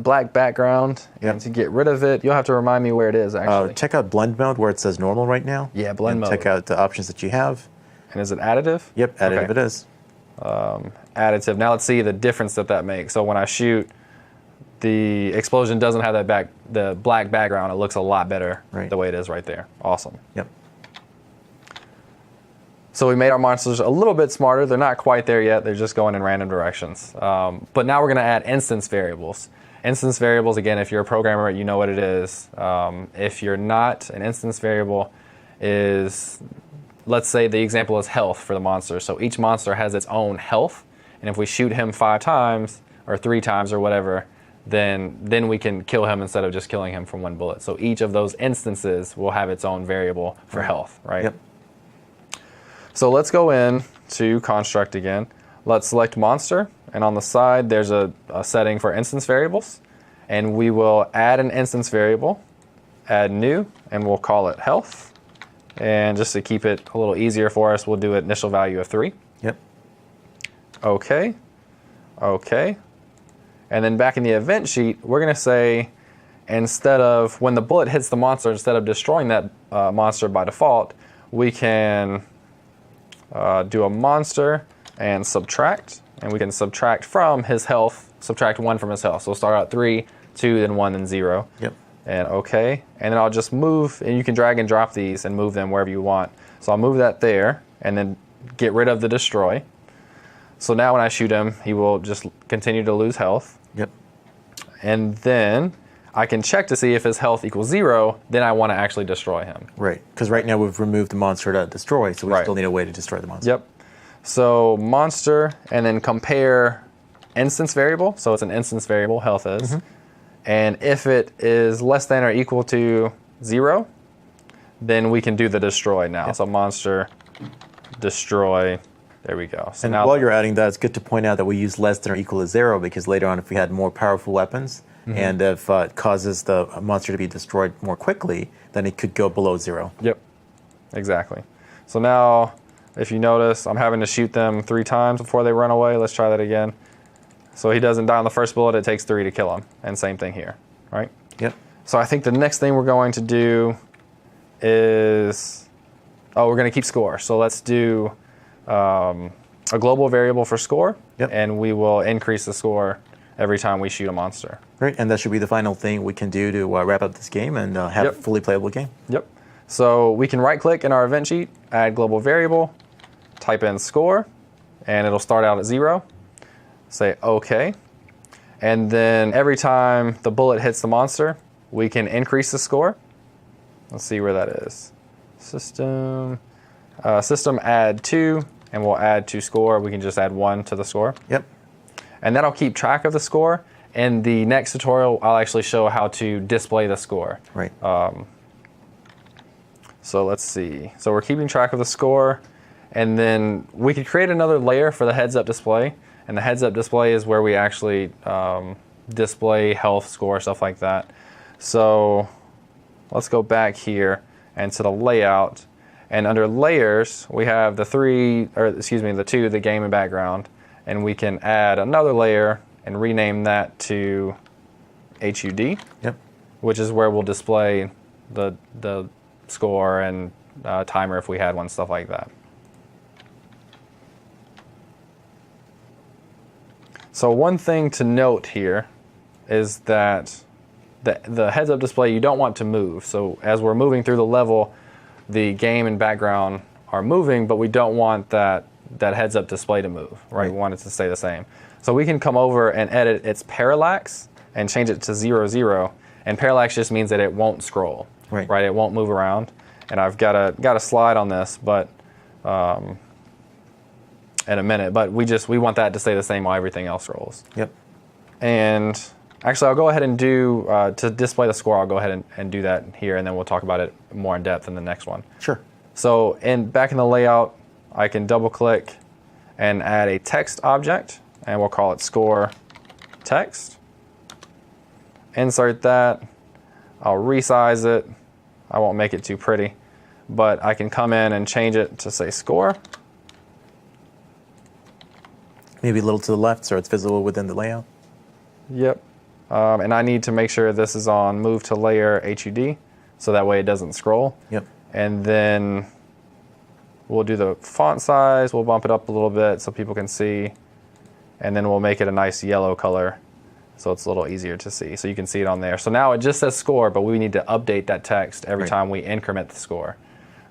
black background. And to get rid of it, you'll have to remind me where it is, actually.
Check out blend mode where it says normal right now.
Yeah, blend mode.
Check out the options that you have.
And is it additive?
Yep, additive it is.
Additive. Now let's see the difference that makes. So when I shoot, the explosion doesn't have the black background. It looks a lot better the way it is right there. Awesome.
Yep.
So we made our monsters a little bit smarter. They're not quite there yet. They're just going in random directions. But now we're going to add instance variables. Instance variables, again, if you're a programmer, you know what it is. If you're not, an instance variable is, let's say the example is health for the monster. So each monster has its own health. And if we shoot him 5 times or 3 times or whatever, then we can kill him instead of just killing him from 1 bullet. So each of those instances will have its own variable for health, right?
Yep.
So let's go in to construct again. Let's select monster, and on the side there's a setting for instance variables, and we will add an instance variable, add new, and we'll call it health. And just to keep it a little easier for us, we'll do an initial value of 3.
Yep.
Okay. Okay. And then back in the event sheet, we're going to say, instead of when the bullet hits the monster, instead of destroying that monster by default, we can do a monster and subtract. And we can subtract from his health, subtract 1 from his health. So we'll start out 3, 2, then 1, then 0.
Yep.
And okay. And then I'll just move, and you can drag and drop these and move them wherever you want. So I'll move that there, and then get rid of the destroy. So now when I shoot him, he will just continue to lose health.
Yep.
And then I can check to see if his health equals 0, then I want to actually destroy him.
Right, because right now we've removed the monster to destroy, so we still need a way to destroy the monster.
Yep. So monster, and then compare instance variable. So it's an instance variable, health is. And if it is less than or equal to 0, then we can do the destroy now. Yep. So monster, destroy. There we go. So
and
now
while you're adding that, it's good to point out that we use less than or equal to 0, because later on, if we had more powerful weapons, and if it causes the monster to be destroyed more quickly, then it could go below 0.
Yep, exactly. So now, if you notice, I'm having to shoot them 3 times before they run away. Let's try that again. So he doesn't die on the first bullet. It takes 3 to kill him. And same thing here, right?
Yep.
So I think the next thing we're going to do is, we're going to keep score. So let's do a global variable for score, and we will increase the score every time we shoot a monster.
Great, and that should be the final thing we can do to wrap up this game and have a fully playable game.
Yep. So we can right-click in our event sheet, add global variable, type in score, and it'll start out at 0. Say OK. And then every time the bullet hits the monster, we can increase the score. Let's see where that is. System add 2, and we'll add to score. We can just add 1 to the score.
Yep.
And that'll keep track of the score. In the next tutorial, I'll actually show how to display the score.
Right.
So let's see. So we're keeping track of the score, and then we could create another layer for the heads-up display. And the heads-up display is where we actually display health, score, stuff like that. So let's go back here and to the layout. And under layers, we have the 2, the game and background. And we can add another layer and rename that to HUD, which is where we'll display the score and timer if we had one, stuff like that. So one thing to note here is that the heads-up display, you don't want to move. So as we're moving through the level, the game and background are moving, but we don't want that heads-up display to move, right? We want it to stay the same. So we can come over and edit its parallax and change it to 0, 0. And parallax just means that it won't scroll, right? It won't move around. And I've got a slide on this, but in a minute. But we want that to stay the same while everything else rolls. Yep. And actually, I'll go ahead and do to display the score. I'll go ahead and do that here, and then we'll talk about it more in depth in the next one.
Sure.
So back in the layout, I can double-click and add a text object, and we'll call it score text. Insert that. I'll resize it. I won't make it too pretty, but I can come in and change it to say score.
Maybe a little to the left so it's visible within the layout.
Yep. And I need to make sure this is on move to layer HUD, so that way it doesn't scroll.
Yep.
And then we'll do the font size. We'll bump it up a little bit so people can see. And then we'll make it a nice yellow color so it's a little easier to see. So you can see it on there. So now it just says score, but we need to update that text every time we increment the score.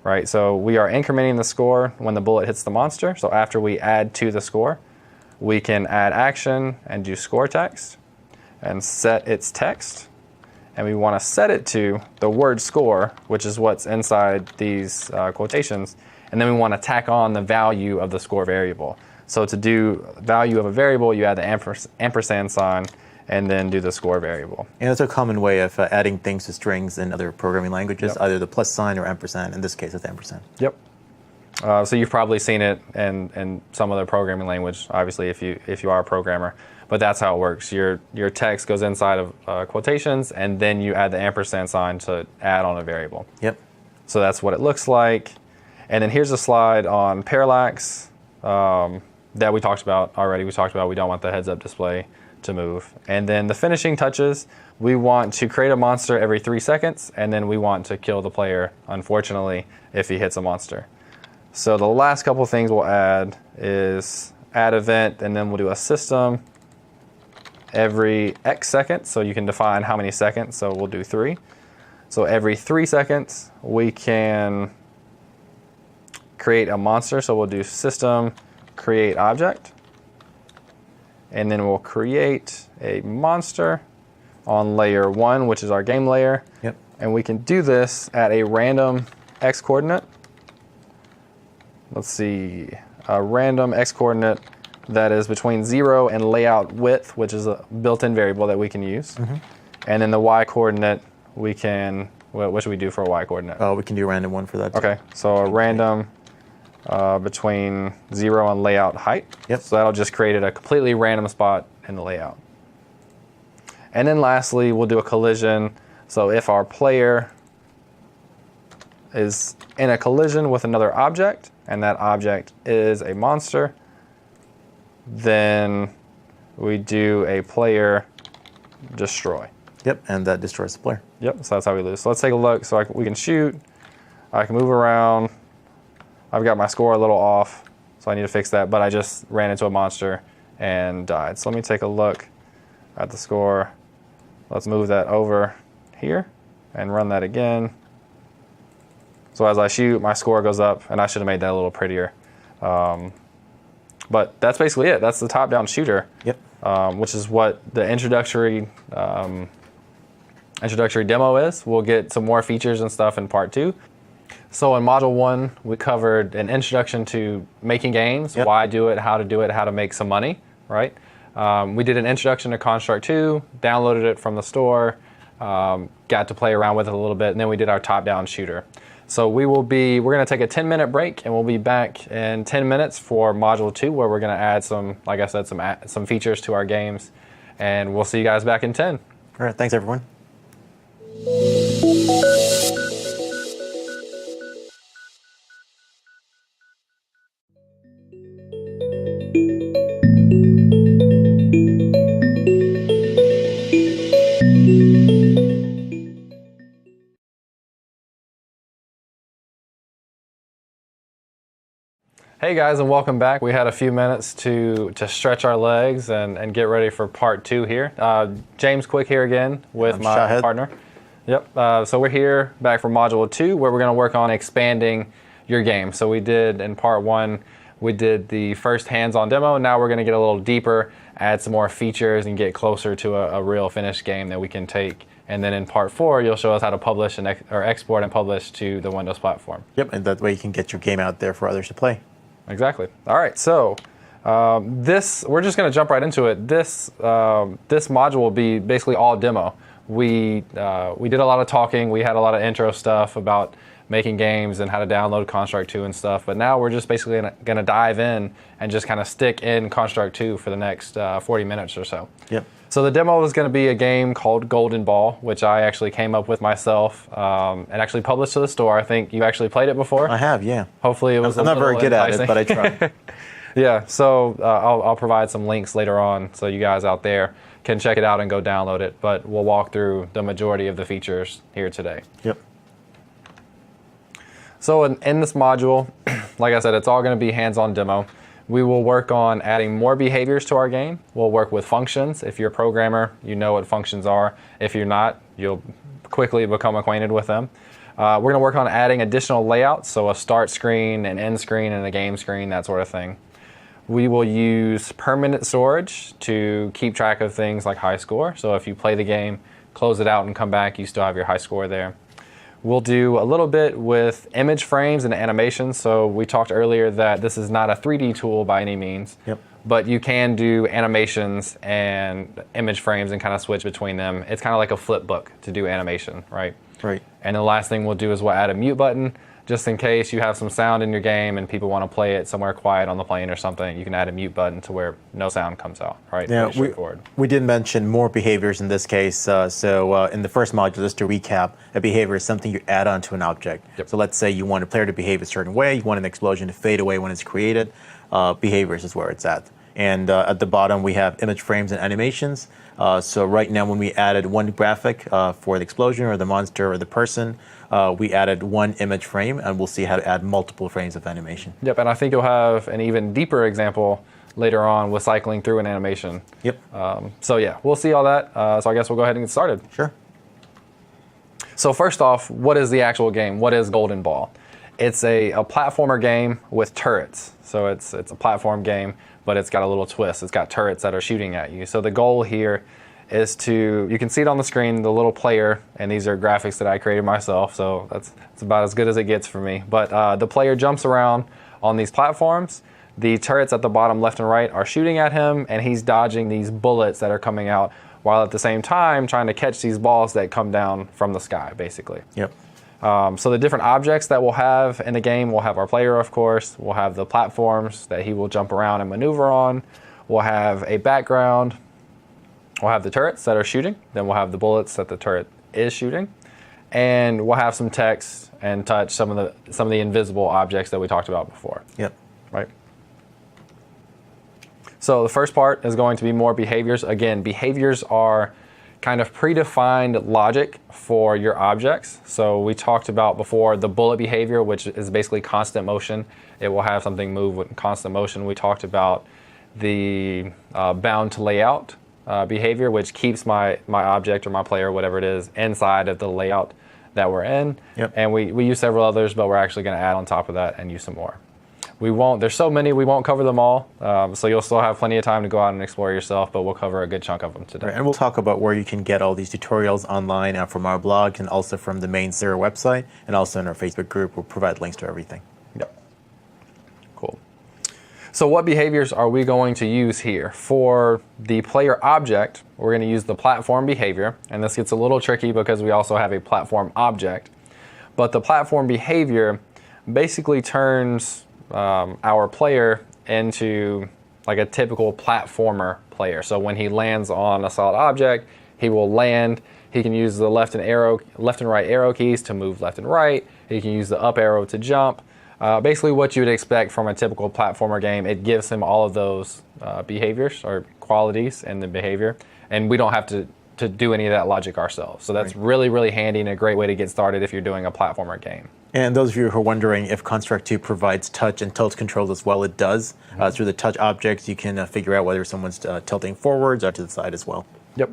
Right? So we are incrementing the score when the bullet hits the monster. So after we add to the score, we can add action and do score text and set its text. And we want to set it to the word score, which is what's inside these quotations. And then we want to tack on the value of the score variable. So to do value of a variable, you add the ampersand sign and then do the score variable.
And that's a common way of adding things to strings in other programming languages, either the plus sign or ampersand. In this case, it's ampersand.
Yep. So you've probably seen it in some other programming language, obviously, if you are a programmer. But that's how it works. Your text goes inside of quotations, and then you add the ampersand sign to add on a variable.
Yep.
So that's what it looks like. And then here's a slide on parallax that we talked about already. We talked about we don't want the heads-up display to move. And then the finishing touches, we want to create a monster every 3 seconds, and then we want to kill the player, unfortunately, if he hits a monster. So the last couple things we'll add is add event, and then we'll do a system every X seconds, so you can define how many seconds, so we'll do 3. So every 3 seconds, we can create a monster, so we'll do system create object, and then we'll create a monster on layer 1, which is our game layer.
Yep.
And we can do this at a random X coordinate. Let's see, a random X coordinate that is between 0 and layout width, which is a built-in variable that we can use. And then the Y coordinate, we can, what should we do for a Y coordinate?
We can do a random one for that.
Okay, so a random between 0 and layout height.
Yep.
So that'll just create a completely random spot in the layout. And then lastly, we'll do a collision. So if our player is in a collision with another object, and that object is a monster, then we do a player destroy.
Yep, and that destroys the player.
Yep, so that's how we lose. So let's take a look. So we can shoot, I can move around. I've got my score a little off, so I need to fix that, but I just ran into a monster and died. So let me take a look at the score. Let's move that over here and run that again. So as I shoot, my score goes up, and I should have made that a little prettier. But that's basically it. That's the top-down shooter.
Yep.
Which is what the introductory demo is. We'll get some more features and stuff in part 2. So in module 1, we covered an introduction to making games, why do it, how to make some money, right? We did an introduction to Construct 2, downloaded it from the store, got to play around with it a little bit, and then we did our top-down shooter. So we're going to take a 10-minute break, and we'll be back in 10 minutes for module 2, where we're going to add some, like I said, some features to our games, and we'll see you guys back in 10.
All right, thanks everyone.
Hey guys, and welcome back. We had a few minutes to stretch our legs and get ready for part 2 here. James Quick here again with my
Shahid.
partner. Yep, so we're here back for module 2, where we're gonna work on expanding your game. So we did in part 1, we did the first hands-on demo. Now we're gonna get a little deeper, add some more features, and get closer to a real finished game that we can take. And then in part 4, you'll show us how to publish or export and publish to the Windows platform.
Yep, and that way you can get your game out there for others to play.
Exactly. All right, so we're just going to jump right into it. This module will be basically all demo. We did a lot of talking. We had a lot of intro stuff about making games and how to download Construct 2 and stuff. But now we're just basically going to dive in and just kind of stick in Construct 2 for the next 40 minutes or so.
Yep.
So the demo is going to be a game called Golden Ball, which I actually came up with myself and actually published to the store. I think you actually played it before.
I have, yeah.
Hopefully it was.
I'm not very good at it, but I try.
Yeah. So I'll provide some links later on, so you guys out there can check it out and go download it. But we'll walk through the majority of the features here today.
Yep.
So in this module, like I said, it's all going to be hands-on demo. We will work on adding more behaviors to our game. We'll work with functions. If you're a programmer, you know what functions are. If you're not, you'll quickly become acquainted with them. We're going to work on adding additional layouts, so a start screen, an end screen, and a game screen, that sort of thing. We will use permanent storage to keep track of things like high score. So if you play the game, close it out, and come back, you still have your high score there. We'll do a little bit with image frames and animations. So we talked earlier that this is not a 3D tool by any means, but you can do animations and image frames and kind of switch between them. It's kind of like a flip book to do animation, right?
Right.
And the last thing we'll do is we'll add a mute button. Just in case you have some sound in your game and people want to play it somewhere quiet on the plane or something, you can add a mute button to where no sound comes out, right?
Now, we did mention more behaviors in this case. So in the first module, just to recap, a behavior is something you add onto an object. So let's say you want a player to behave a certain way, you want an explosion to fade away when it's created. Behaviors is where it's at. And at the bottom, we have image frames and animations. So right now, when we added one graphic for the explosion or the monster or the person, we added one image frame, and we'll see how to add multiple frames of animation.
Yep, and I think you'll have an even deeper example later on with cycling through an animation.
Yep.
So yeah, we'll see all that. So I guess we'll go ahead and get started.
Sure.
So first off, what is the actual game? What is Golden Ball? It's a platformer game with turrets. So it's a platform game, but it's got a little twist. It's got turrets that are shooting at you. So the goal here is to, you can see it on the screen, the little player, and these are graphics that I created myself, so that's about as good as it gets for me. But the player jumps around on these platforms. The turrets at the bottom left and right are shooting at him, and he's dodging these bullets that are coming out, while at the same time trying to catch these balls that come down from the sky, basically.
Yep.
So the different objects that we'll have in the game, we'll have our player, of course. We'll have the platforms that he will jump around and maneuver on. We'll have a background. We'll have the turrets that are shooting. Then we'll have the bullets that the turret is shooting. And we'll have some text and touch some of the invisible objects that we talked about before.
Yep.
Right. So the first part is going to be more behaviors. Again, behaviors are kind of predefined logic for your objects. So we talked about before the bullet behavior, which is basically constant motion. It will have something move with constant motion. We talked about the bound to layout behavior, which keeps my object or my player, whatever it is, inside of the layout that we're in.
Yep.
And we use several others, but we're actually going to add on top of that and use some more. There's so many, we won't cover them all. So you'll still have plenty of time to go out and explore yourself, but we'll cover a good chunk of them today.
Right, and we'll talk about where you can get all these tutorials online and from our blog and also from the main Zero website and also in our Facebook group. We'll provide links to everything.
Yep. Cool. So what behaviors are we going to use here? For the player object, we're going to use the platform behavior, and this gets a little tricky because we also have a platform object. But the platform behavior basically turns our player into like a typical platformer player. So when he lands on a solid object, he will land. He can use the left and right arrow keys to move left and right. He can use the up arrow to jump. Basically what you would expect from a typical platformer game. It gives him all of those behaviors or qualities in the behavior, and we don't have to do any of that logic ourselves. So that's really, really handy and a great way to get started if you're doing a platformer game.
And those of you who are wondering if Construct 2 provides touch and tilt controls as well, it does. Through the touch objects, you can figure out whether someone's tilting forwards or to the side as well.
Yep.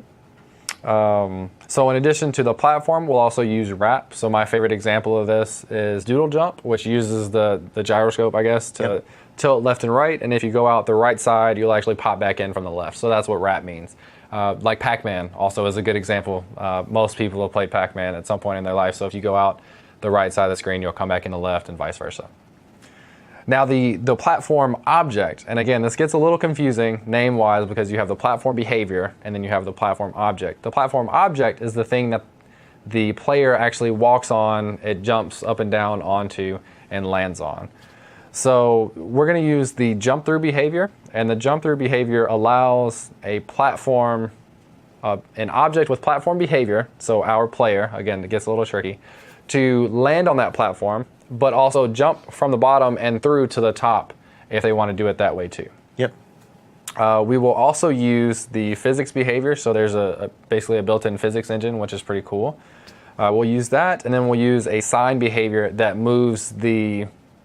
So in addition to the platform, we'll also use wrap. So my favorite example of this is Doodle Jump, which uses the gyroscope, I guess, to tilt left and right. And if you go out the right side, you'll actually pop back in from the left. So that's what wrap means. Like Pac-Man also is a good example. Most people have played Pac-Man at some point in their life. So if you go out the right side of the screen, you'll come back in the left and vice versa. Now the platform object, and again, this gets a little confusing name-wise because you have the platform behavior and then you have the platform object. The platform object is the thing the player actually walks on, it jumps up and down onto, and lands on. So we're going to use the jump through behavior, and the jump through behavior allows a platform, an object with platform behavior, so our player, again, it gets a little tricky, to land on that platform, but also jump from the bottom and through to the top if they want to do it that way too.
Yep.
We will also use the physics behavior, so there's basically a built-in physics engine, which is pretty cool. We'll use that, and then we'll use a sign behavior that moves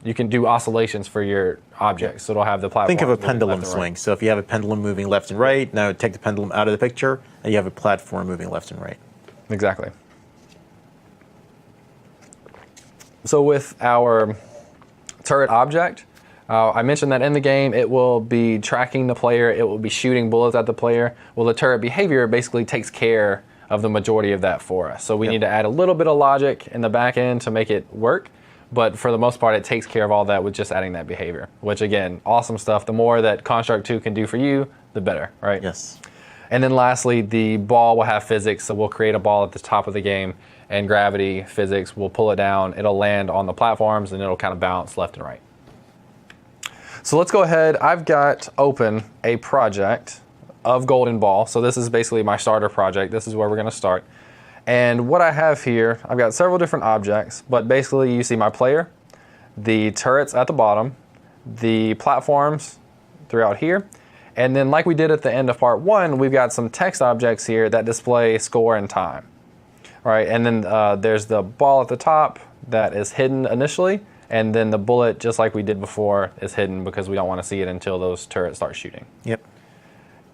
you can do oscillations for your objects, so it'll have the platform.
Think of a pendulum swing. So if you have a pendulum moving left and right, now take the pendulum out of the picture, and you have a platform moving left and right.
Exactly. So with our turret object, I mentioned that in the game it will be tracking the player, it will be shooting bullets at the player. Well, the turret behavior basically takes care of the majority of that for us. So we need to add a little bit of logic in the back end to make it work, but for the most part it takes care of all that with just adding that behavior, which again, awesome stuff. The more that Construct 2 can do for you, the better, right?
Yes.
And then lastly, the ball will have physics, so we'll create a ball at the top of the game, and gravity physics will pull it down, it'll land on the platforms, and it'll kind of bounce left and right. So let's go ahead, I've got open a project of Golden Ball, so this is basically my starter project, this is where we're going to start. And what I have here, I've got several different objects, but basically you see my player, the turrets at the bottom, the platforms throughout here, and then like we did at the end of part 1, we've got some text objects here that display score and time. All right, and then there's the ball at the top that is hidden initially, and then the bullet, just like we did before, is hidden because we don't want to see it until those turrets start shooting.
Yep.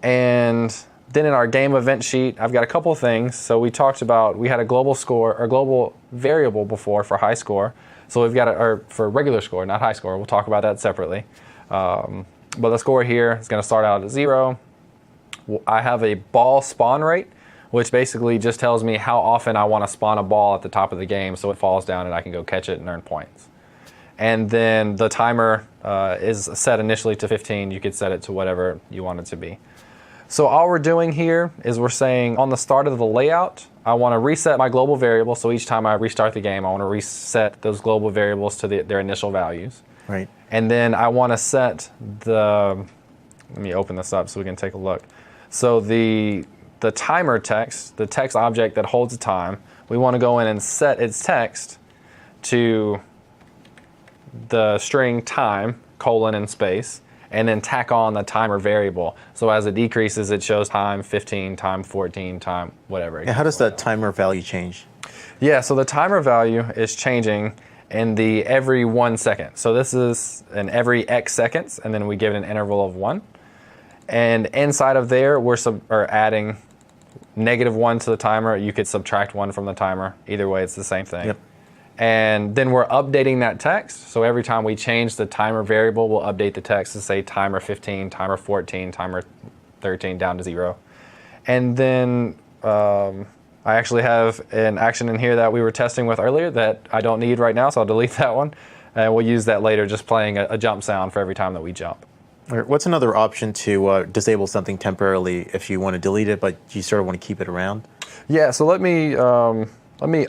And then in our game event sheet, I've got a couple of things. So we talked about, we had a global score, or global variable before for high score. So we've got or for regular score, not high score. We'll talk about that separately. But the score here is going to start out at 0. I have a ball spawn rate, which basically just tells me how often I want to spawn a ball at the top of the game so it falls down and I can go catch it and earn points. And then the timer is set initially to 15. You could set it to whatever you want it to be. So all we're doing here is we're saying on the start of the layout, I want to reset my global variable. So each time I restart the game, I want to reset those global variables to their initial values.
Right.
And then I want to set let me open this up so we can take a look. So the timer text, the text object that holds the time, we want to go in and set its text to the string time, colon, and space, and then tack on the timer variable. So as it decreases, it shows time 15, time 14, time whatever.
And how does that timer value change?
Yeah, so the timer value is changing in the every 1 second. So this is an every X seconds, and then we give it an interval of 1. And inside of there, we're adding -1 to the timer. You could subtract 1 from the timer. Either way, it's the same thing.
Yep.
And then we're updating that text. So every time we change the timer variable, we'll update the text to say timer 15, timer 14, timer 13 down to 0. And then I actually have an action in here that we were testing with earlier that I don't need right now, so I'll delete that one. And we'll use that later, just playing a jump sound for every time that we jump.
What's another option to disable something temporarily if you want to delete it, but you sort of want to keep it around?
Yeah, so let me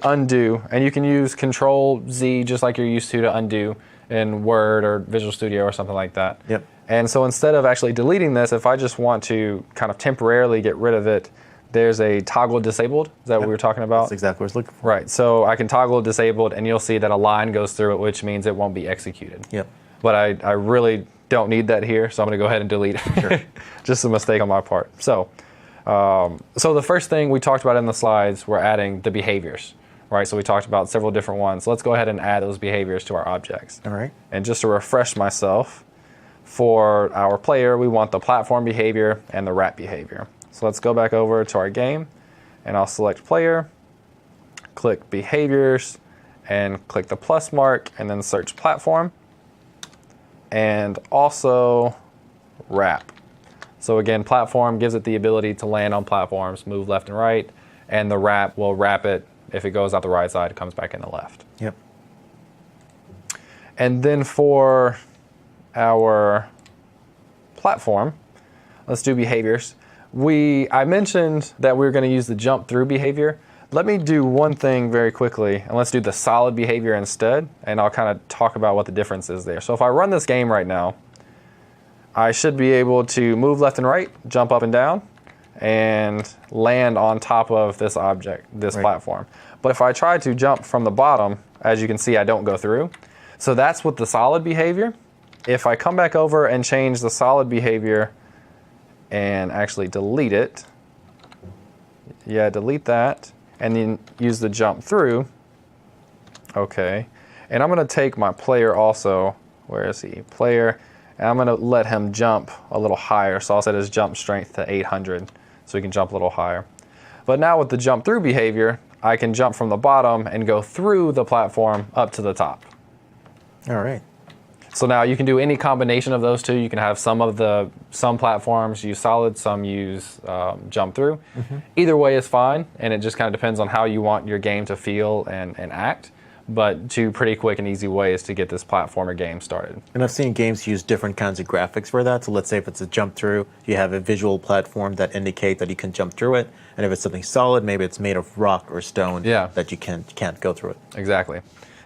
undo, and you can use Control-Z just like you're used to undo in Word or Visual Studio or something like that.
Yep.
And so instead of actually deleting this, if I just want to kind of temporarily get rid of it, there's a toggle disabled. Is that what we were talking about?
That's exactly what I was looking for.
Right, so I can toggle disabled, and you'll see that a line goes through it, which means it won't be executed.
Yep.
But I really don't need that here, so I'm going to go ahead and delete it.
Sure.
Just a mistake on my part. So the first thing we talked about in the slides, we're adding the behaviors. Right, so we talked about several different ones. Let's go ahead and add those behaviors to our objects.
All right.
And just to refresh myself, for our player, we want the platform behavior and the wrap behavior. So let's go back over to our game, and I'll select player, click behaviors, and click the plus mark, and then search platform, and also wrap. So again, platform gives it the ability to land on platforms, move left and right, and the wrap will wrap it. If it goes out the right side, it comes back in the left.
Yep.
And then for our platform, let's do behaviors. I mentioned that we were going to use the jump through behavior. Let me do one thing very quickly, and let's do the solid behavior instead, and I'll kind of talk about what the difference is there. So if I run this game right now, I should be able to move left and right, jump up and down, and land on top of this object, this platform. But if I try to jump from the bottom, as you can see, I don't go through. So that's with the solid behavior. If I come back over and change the solid behavior and actually delete it, delete that, and then use the jump through. Okay, and I'm gonna take my player also, where is he? Player, and I'm gonna let him jump a little higher. So I'll set his jump strength to 800, so he can jump a little higher. But now with the jump through behavior, I can jump from the bottom and go through the platform up to the top.
All right.
So now you can do any combination of those two. You can have some platforms use solid, some use jump through. Either way is fine, and it just kind of depends on how you want your game to feel and act. But two pretty quick and easy ways to get this platformer game started.
And I've seen games use different kinds of graphics for that. So let's say if it's a jump through, you have a visual platform that indicate that you can jump through it. And if it's something solid, maybe it's made of rock or stone that you can't go through it.
Exactly.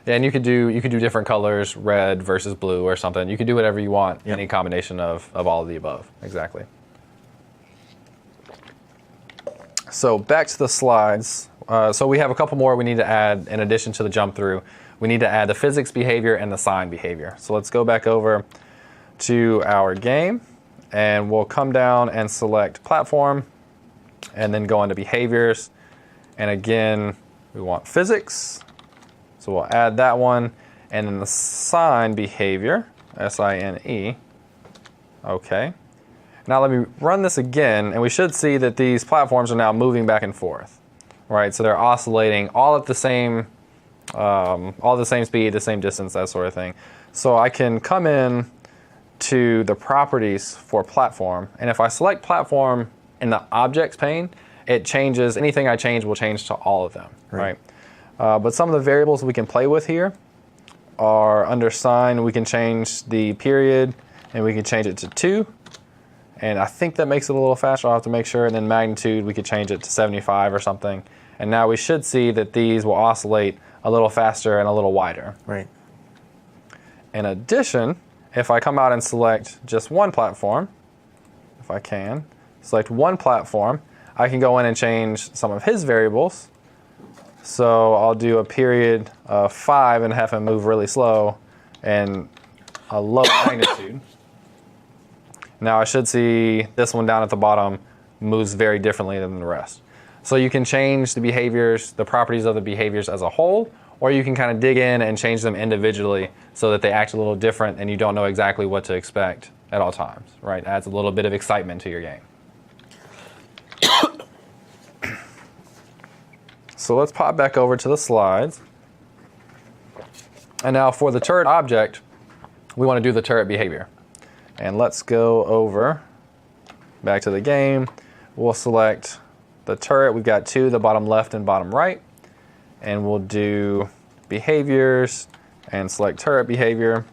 And you could do different colors, red versus blue or something. You could do whatever you want, any combination of all of the above. Exactly. So back to the slides. So we have a couple more we need to add in addition to the jump through. We need to add the physics behavior and the sign behavior. So let's go back over to our game, and we'll come down and select platform, and then go into behaviors. And again, we want physics. So we'll add that one, and then the sign behavior, S-I-N-E. Okay. Now let me run this again, and we should see that these platforms are now moving back and forth, right? So they're oscillating all at the same, speed, the same distance, that sort of thing. So I can come in to the properties for platform, and if I select platform in the objects pane, it changes, anything I change will change to all of them, right? But some of the variables we can play with here are under sign. We can change the period, and we can change it to 2. And I think that makes it a little faster. I'll have to make sure. And then magnitude, we could change it to 75 or something. And now we should see that these will oscillate a little faster and a little wider.
Right.
In addition, if I come out and select just one platform, if I can, select one platform, I can go in and change some of his variables. So I'll do a period of 5 and have him move really slow and a low magnitude. Now I should see this one down at the bottom moves very differently than the rest. So you can change the behaviors, the properties of the behaviors as a whole, or you can kind of dig in and change them individually so that they act a little different and you don't know exactly what to expect at all times, right? Adds a little bit of excitement to your game. So let's pop back over to the slides. And now for the turret object, we want to do the turret behavior. And let's go over back to the game. We'll select the turret. We've got 2, the bottom left and bottom right. And we'll do behaviors and select turret behavior.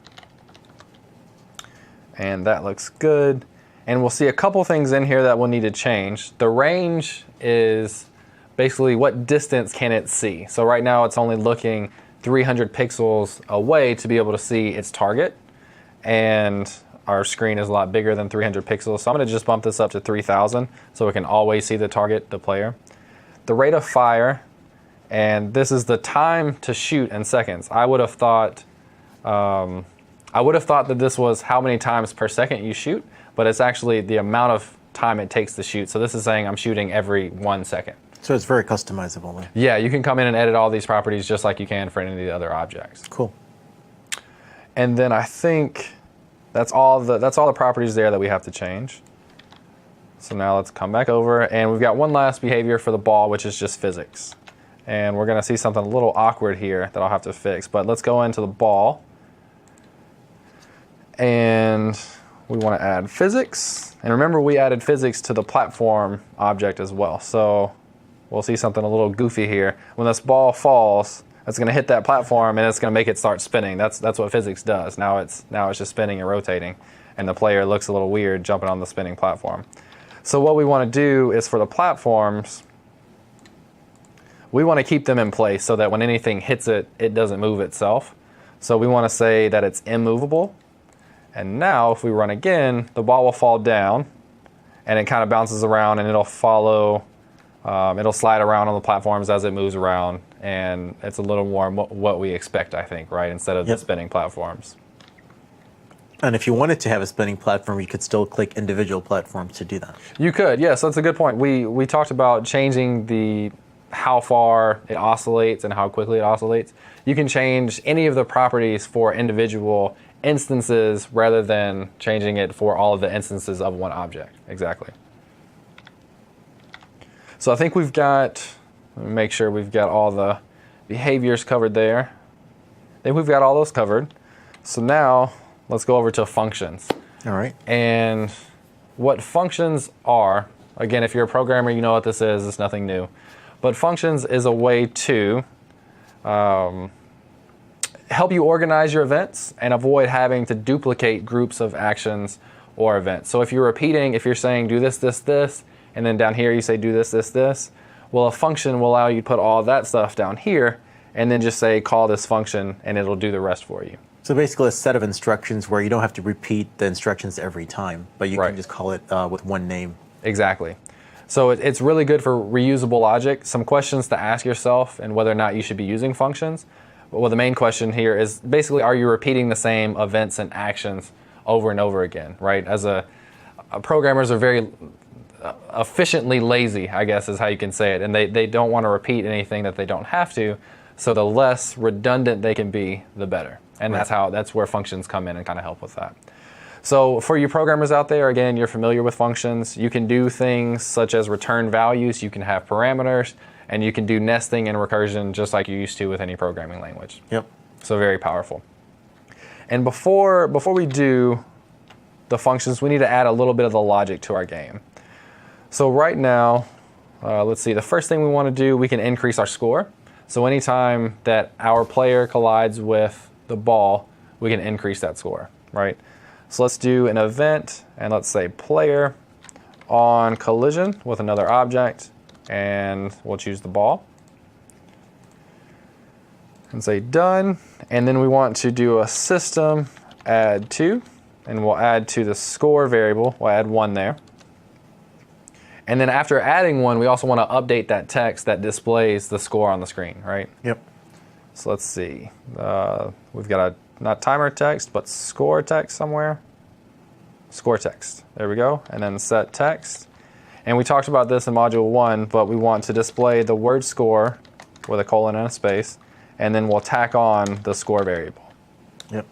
And that looks good. And we'll see a couple things in here that we'll need to change. The range is basically what distance can it see. So right now it's only looking 300 pixels away to be able to see its target. And our screen is a lot bigger than 300 pixels. So I'm going to just bump this up to 3000 so we can always see the target, the player. The rate of fire, and this is the time to shoot in seconds. I would have thought that this was how many times per second you shoot, but it's actually the amount of time it takes to shoot. So this is saying I'm shooting every 1 second.
So it's very customizable.
Yeah, you can come in and edit all these properties just like you can for any of the other objects.
Cool.
And then I think that's all the properties there that we have to change. So now let's come back over, and we've got one last behavior for the ball, which is just physics. And we're gonna see something a little awkward here that I'll have to fix, but let's go into the ball. And we wanna add physics. And remember, we added physics to the platform object as well. So we'll see something a little goofy here. When this ball falls, it's going to hit that platform and it's going to make it start spinning. That's what physics does. Now it's just spinning and rotating, and the player looks a little weird jumping on the spinning platform. So what we want to do is for the platforms, we want to keep them in place so that when anything hits it, it doesn't move itself. So we want to say that it's immovable. And now if we run again, the ball will fall down and it kind of bounces around and it'll follow, it'll slide around on the platforms as it moves around. And it's a little more what we expect, I think, right? Instead of the spinning platforms.
And if you wanted to have a spinning platform, you could still click individual platforms to do that.
You could, yes, that's a good point. We talked about changing how far it oscillates and how quickly it oscillates. You can change any of the properties for individual instances rather than changing it for all of the instances of one object. Exactly. So I think we've got, let me make sure we've got all the behaviors covered there. I think we've got all those covered. So now let's go over to functions.
All right.
And what functions are, again, if you're a programmer, you know what this is. It's nothing new. But functions is a way to help you organize your events and avoid having to duplicate groups of actions or events. So if you're repeating, if you're saying do this, this, this, and then down here you say do this, this, this, well, a function will allow you to put all that stuff down here and then just say call this function and it'll do the rest for you.
So basically a set of instructions where you don't have to repeat the instructions every time, but you can just call it with one name.
Exactly. So it's really good for reusable logic. Some questions to ask yourself and whether or not you should be using functions. Well, the main question here is basically, are you repeating the same events and actions over and over again, right? As programmers are very efficiently lazy, I guess is how you can say it. And they don't want to repeat anything that they don't have to. So the less redundant they can be, the better. And that's where functions come in and kind of help with that. So for you programmers out there, again, you're familiar with functions. You can do things such as return values. You can have parameters. And you can do nesting and recursion just like you used to with any programming language.
Yep.
So very powerful. And before we do the functions, we need to add a little bit of the logic to our game. So right now, let's see, the first thing we want to do, we can increase our score. So anytime that our player collides with the ball, we can increase that score, right? So let's do an event, and let's say player on collision with another object, and we'll choose the ball. And say done, and then we want to do a system add to, and we'll add to the score variable, we'll add 1 there. And then after adding 1, we also want to update that text that displays the score on the screen, right?
Yep.
So let's see. We've got not timer text, but score text somewhere. Score text. There we go. And then set text. And we talked about this in module 1, but we want to display the word score with a colon and a space, and then we'll tack on the score variable.
Yep.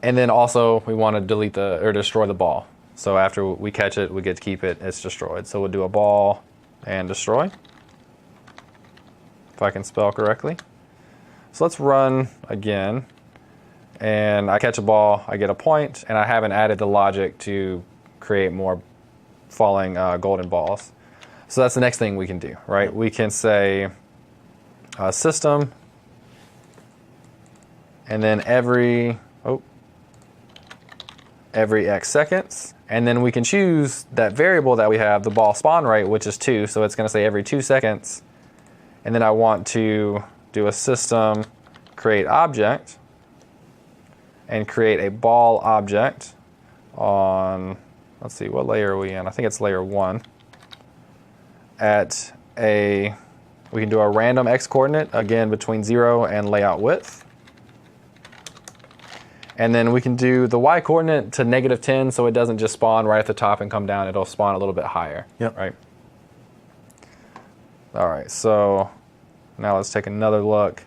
And then also we want to delete or destroy the ball. So after we catch it, we get to keep it, it's destroyed. So we'll do a ball and destroy, if I can spell correctly. So let's run again. And I catch a ball, I get a point, and I haven't added the logic to create more falling golden balls. So that's the next thing we can do, right? We can say system, and then every X seconds, and then we can choose that variable that we have, the ball spawn rate, which is 2, so it's going to say every 2 seconds. And then I want to do a system create object, and create a ball object on, let's see, what layer are we in? I think it's layer 1. We can do a random X coordinate, again, between 0 and layout width. And then we can do the Y coordinate to -10, so it doesn't just spawn right at the top and come down, it'll spawn a little bit higher, right? All right, so now let's take another look.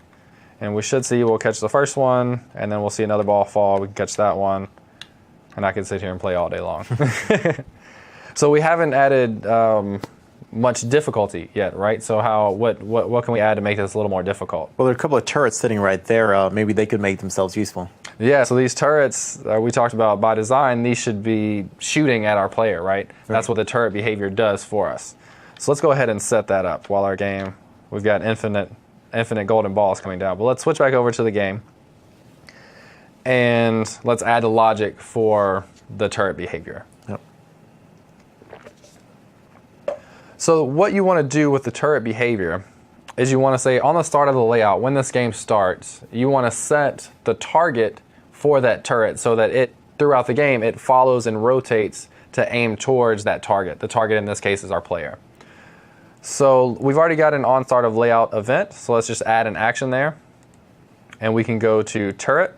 And we should see, we'll catch the first one, and then we'll see another ball fall, we can catch that one, and I can sit here and play all day long. So we haven't added much difficulty yet, right? So what can we add to make this a little more difficult?
Well, there are a couple of turrets sitting right there. Maybe they could make themselves useful.
Yeah, so these turrets we talked about by design, these should be shooting at our player, right? That's what the turret behavior does for us. So let's go ahead and set that up while our game, we've got infinite golden balls coming down. But let's switch back over to the game. And let's add the logic for the turret behavior.
Yep.
So So what you want to do with the turret behavior is you want to say on the start of the layout, when this game starts, you want to set the target for that turret so that it, throughout the game, it follows and rotates to aim towards that target. The target in this case is our player. So we've already got an on start of layout event, so let's just add an action there. And we can go to turret,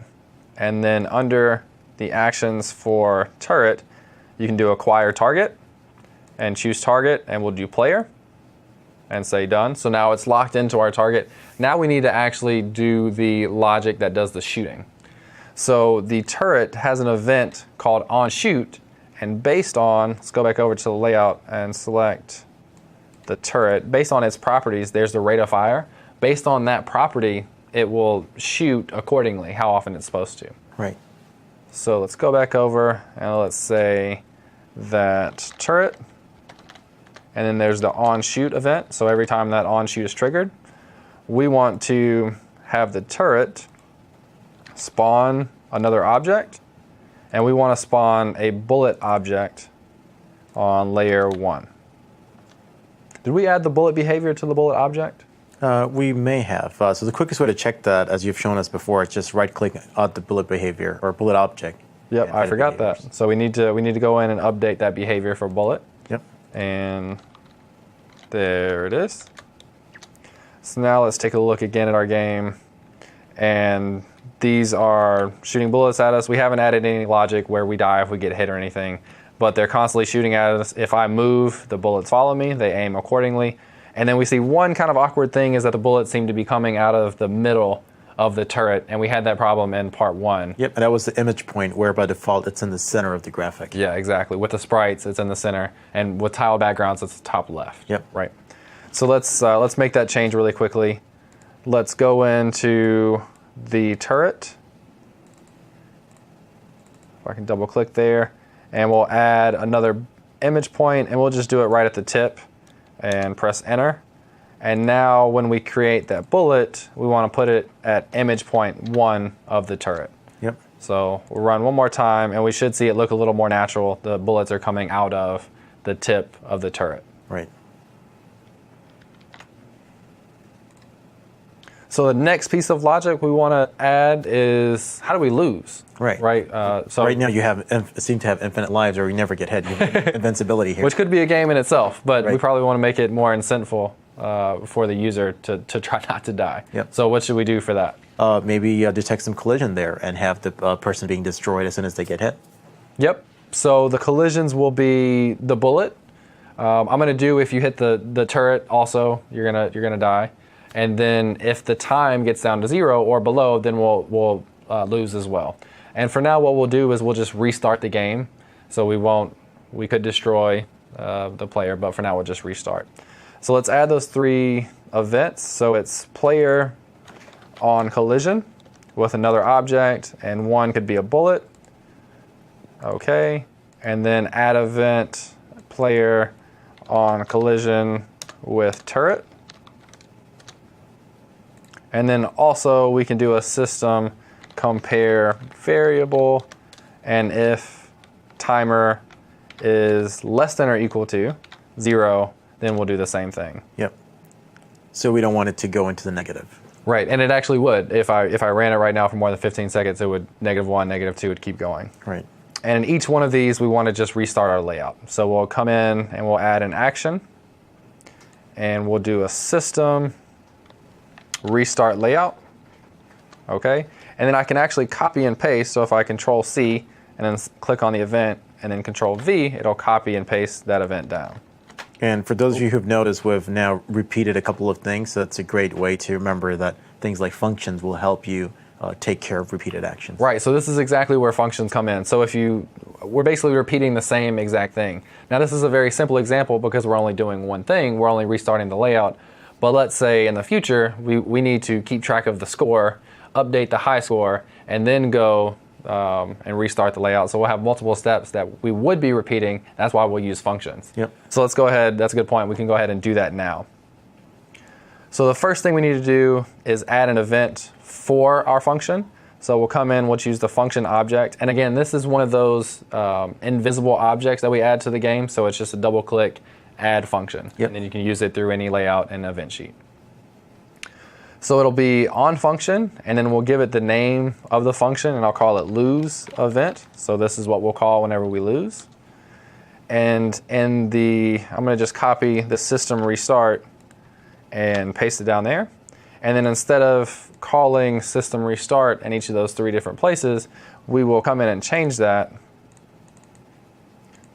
and then under the actions for turret, you can do acquire target and choose target, and we'll do player and say done. So now it's locked into our target. Now we need to actually do the logic that does the shooting. So the turret has an event called on shoot, and based on, let's go back over to the layout and select the turret. Based on its properties, there's the rate of fire. Based on that property, it will shoot accordingly, how often it's supposed to.
Right.
So let's go back over and let's say that turret, and then there's the on shoot event. So every time that on shoot is triggered, we want to have the turret spawn another object, and we want to spawn a bullet object on layer 1. Did we add the bullet behavior to the bullet object?
We may have. So the quickest way to check that, as you've shown us before, is just right-click on the bullet behavior or bullet object.
Yep, I forgot that. So we need to go in and update that behavior for bullet.
Yep.
And there it is. So now let's take a look again at our game. And these are shooting bullets at us. We haven't added any logic where we die if we get hit or anything, but they're constantly shooting at us. If I move, the bullets follow me. They aim accordingly. And then we see one kind of awkward thing is that the bullets seem to be coming out of the middle of the turret, and we had that problem in part 1.
Yep, and that was the image point where by default it's in the center of the graphic.
Yeah, exactly. With the sprites, it's in the center, and with tile backgrounds, it's top left.
Yep.
Right. So let's make that change really quickly. Let's go into the turret. If I can double click there, and we'll add another image point, and we'll just do it right at the tip and press enter. And now when we create that bullet, we want to put it at image point 1 of the turret.
Yep.
So we'll run one more time, and we should see it look a little more natural. The bullets are coming out of the tip of the turret.
Right.
So the next piece of logic we want to add is, how do we lose?
Right.
Right. So
right now you seem to have infinite lives, or you never get hit. You have invincibility here.
which could be a game in itself, but we
Right.
probably want to make it more incentful for the user to try not to die.
Yep.
So what should we do for that?
Maybe detect some collision there and have the person being destroyed as soon as they get hit.
Yep. So the collisions will be the bullet. I'm going to do, if you hit the turret also, you're gonna die. And then if the time gets down to 0 or below, then we'll lose as well. And for now, what we'll do is we'll just restart the game. So we could destroy the player, but for now we'll just restart. So let's add those 3 events. So it's player on collision with another object, and one could be a bullet. Okay. And then add event player on collision with turret. And then also we can do a system compare variable, and if timer is less than or equal to 0, then we'll do the same thing.
Yep. So we don't want it to go into the negative.
Right, and it actually would. If I ran it right now for more than 15 seconds, it would -1, -2 would keep going.
Right.
And in each one of these, we want to just restart our layout. So we'll come in and we'll add an action, and we'll do a system restart layout. Okay, and then I can actually copy and paste. So if I Control C and then click on the event and then Control V, it'll copy and paste that event down.
And for those of you who've noticed, we've now repeated a couple of things. So that's a great way to remember that things like functions will help you take care of repeated actions.
Right, so this is exactly where functions come in. So we're basically repeating the same exact thing. Now this is a very simple example because we're only doing one thing. We're only restarting the layout. But let's say in the future, we need to keep track of the score, update the high score, and then go and restart the layout. So we'll have multiple steps that we would be repeating. That's why we'll use functions.
Yep.
So let's go ahead. That's a good point. We can go ahead and do that now. So the first thing we need to do is add an event for our function. So we'll come in, we'll choose the function object. And again, this is one of those invisible objects that we add to the game. So it's just a double click add function.
Yep.
And then you can use it through any layout and event sheet. So it'll be on function, and then we'll give it the name of the function, and I'll call it lose event. So this is what we'll call whenever we lose. And I'm going to just copy the system restart and paste it down there. And then instead of calling system restart in each of those 3 different places, we will come in and change that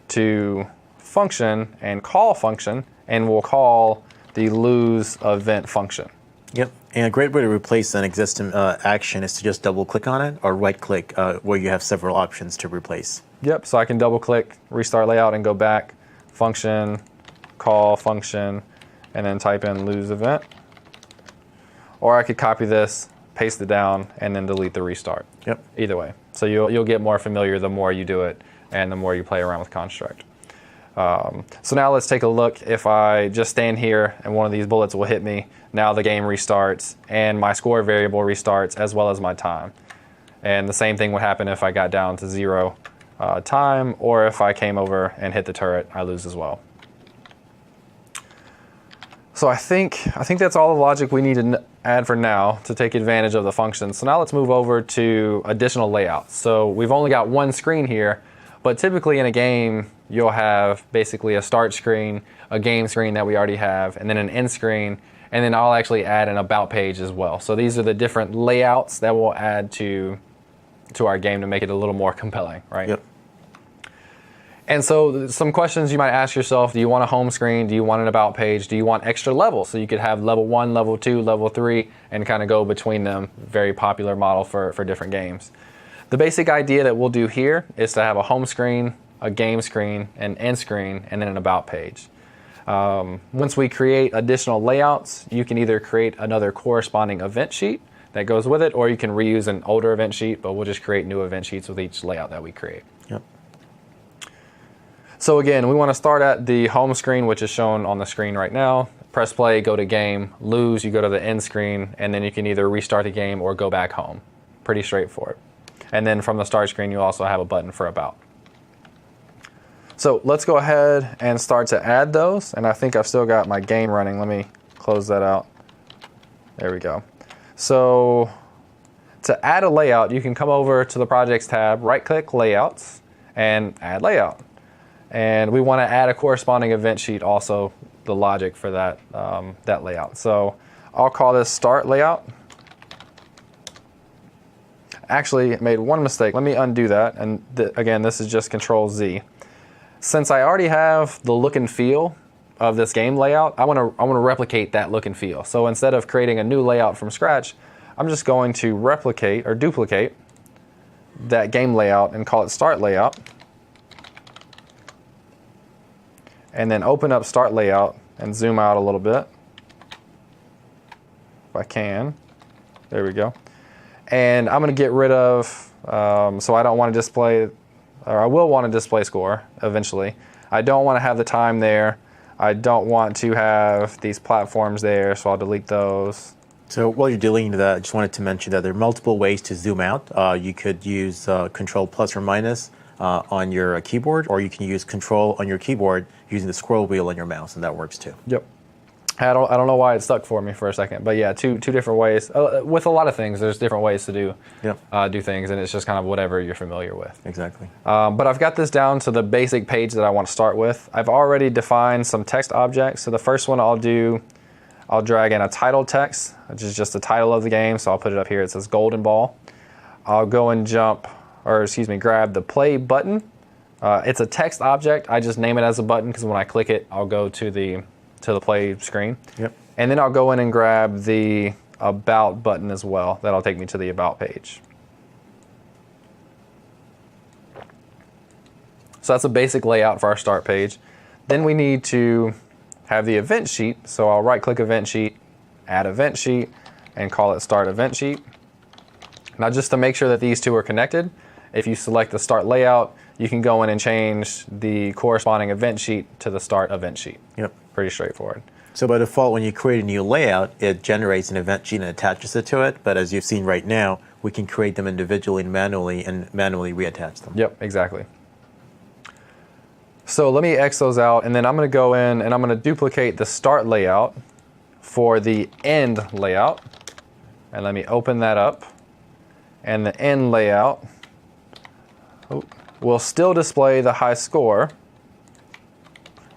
to function and call function, and we'll call the lose event function.
Yep. And a great way to replace an existing action is to just double click on it or right click where you have several options to replace.
Yep, so I can double click, restart layout, and go back, function, call function, and then type in lose event. Or I could copy this, paste it down, and then delete the restart.
Yep.
Either way. So you'll get more familiar the more you do it and the more you play around with construct. So now let's take a look. If I just stand here and one of these bullets will hit me, now the game restarts and my score variable restarts as well as my time. And the same thing would happen if I got down to 0 time, or if I came over and hit the turret, I lose as well. So I think that's all the logic we need to add for now to take advantage of the function. So now let's move over to additional layouts. So we've only got one screen here, but typically in a game, you'll have basically a start screen, a game screen that we already have, and then an end screen, and then I'll actually add an about page as well. So these are the different layouts that we'll add to our game to make it a little more compelling, right?
Yep.
And so some questions you might ask yourself: do you want a home screen? Do you want an about page? Do you want extra levels? So you could have level 1, level 2, level 3, and kind of go between them. Very popular model for different games. The basic idea that we'll do here is to have a home screen, a game screen, an end screen, and then an about page. Once we create additional layouts, you can either create another corresponding event sheet that goes with it, or you can reuse an older event sheet, but we'll just create new event sheets with each layout that we create.
Yep.
So again, we want to start at the home screen, which is shown on the screen right now. Press play, go to game, lose, you go to the end screen, and then you can either restart the game or go back home. Pretty straightforward. And then from the start screen, you also have a button for about. So let's go ahead and start to add those. And I think I've still got my game running. Let me close that out. There we go. So to add a layout, you can come over to the Projects tab, right-click Layouts, and Add Layout. And we want to add a corresponding event sheet also, the logic for that, that layout. So I'll call this Start Layout. Actually, made one mistake. Let me undo that. And again, this is just Control Z. Since I already have the look and feel of this game layout, I want to replicate that look and feel. So instead of creating a new layout from scratch, I'm just going to replicate or duplicate that game layout and call it Start Layout. And then open up Start Layout and zoom out a little bit, if I can. There we go. And I'm going to get rid of, so I don't want to display, or I will want to display score eventually. I don't want to have the time there. I don't want to have these platforms there, so I'll delete those.
So while you're deleting that, I just wanted to mention that there are multiple ways to zoom out. You could use Control plus or minus on your keyboard, or you can use Control on your keyboard using the scroll wheel on your mouse, and that works too.
Yep. I don't know why it stuck for me for a second, but yeah, two different ways. With a lot of things, there's different ways to do things, and it's just kind of whatever you're familiar with.
Exactly.
But I've got this down to the basic page that I want to start with. I've already defined some text objects. So the first one I'll drag in a title text, which is just the title of the game. So I'll put it up here. It says Golden Ball. I'll go and grab the play button. It's a text object. I just name it as a button because when I click it, I'll go to the play screen.
Yep.
And then I'll go in and grab the about button as well. That'll take me to the about page. So that's a basic layout for our start page. Then we need to have the event sheet. So I'll right click event sheet, add event sheet, and call it start event sheet. Now just to make sure that these two are connected, if you select the start layout, you can go in and change the corresponding event sheet to the start event sheet.
Yep.
Pretty straightforward.
So by default, when you create a new layout, it generates an event sheet and attaches it to it. But as you've seen right now, we can create them individually and manually reattach them.
Yep, exactly. So let me X those out, and then I'm going to go in and I'm going to duplicate the start layout for the end layout. And let me open that up. And the end layout will still display the high score.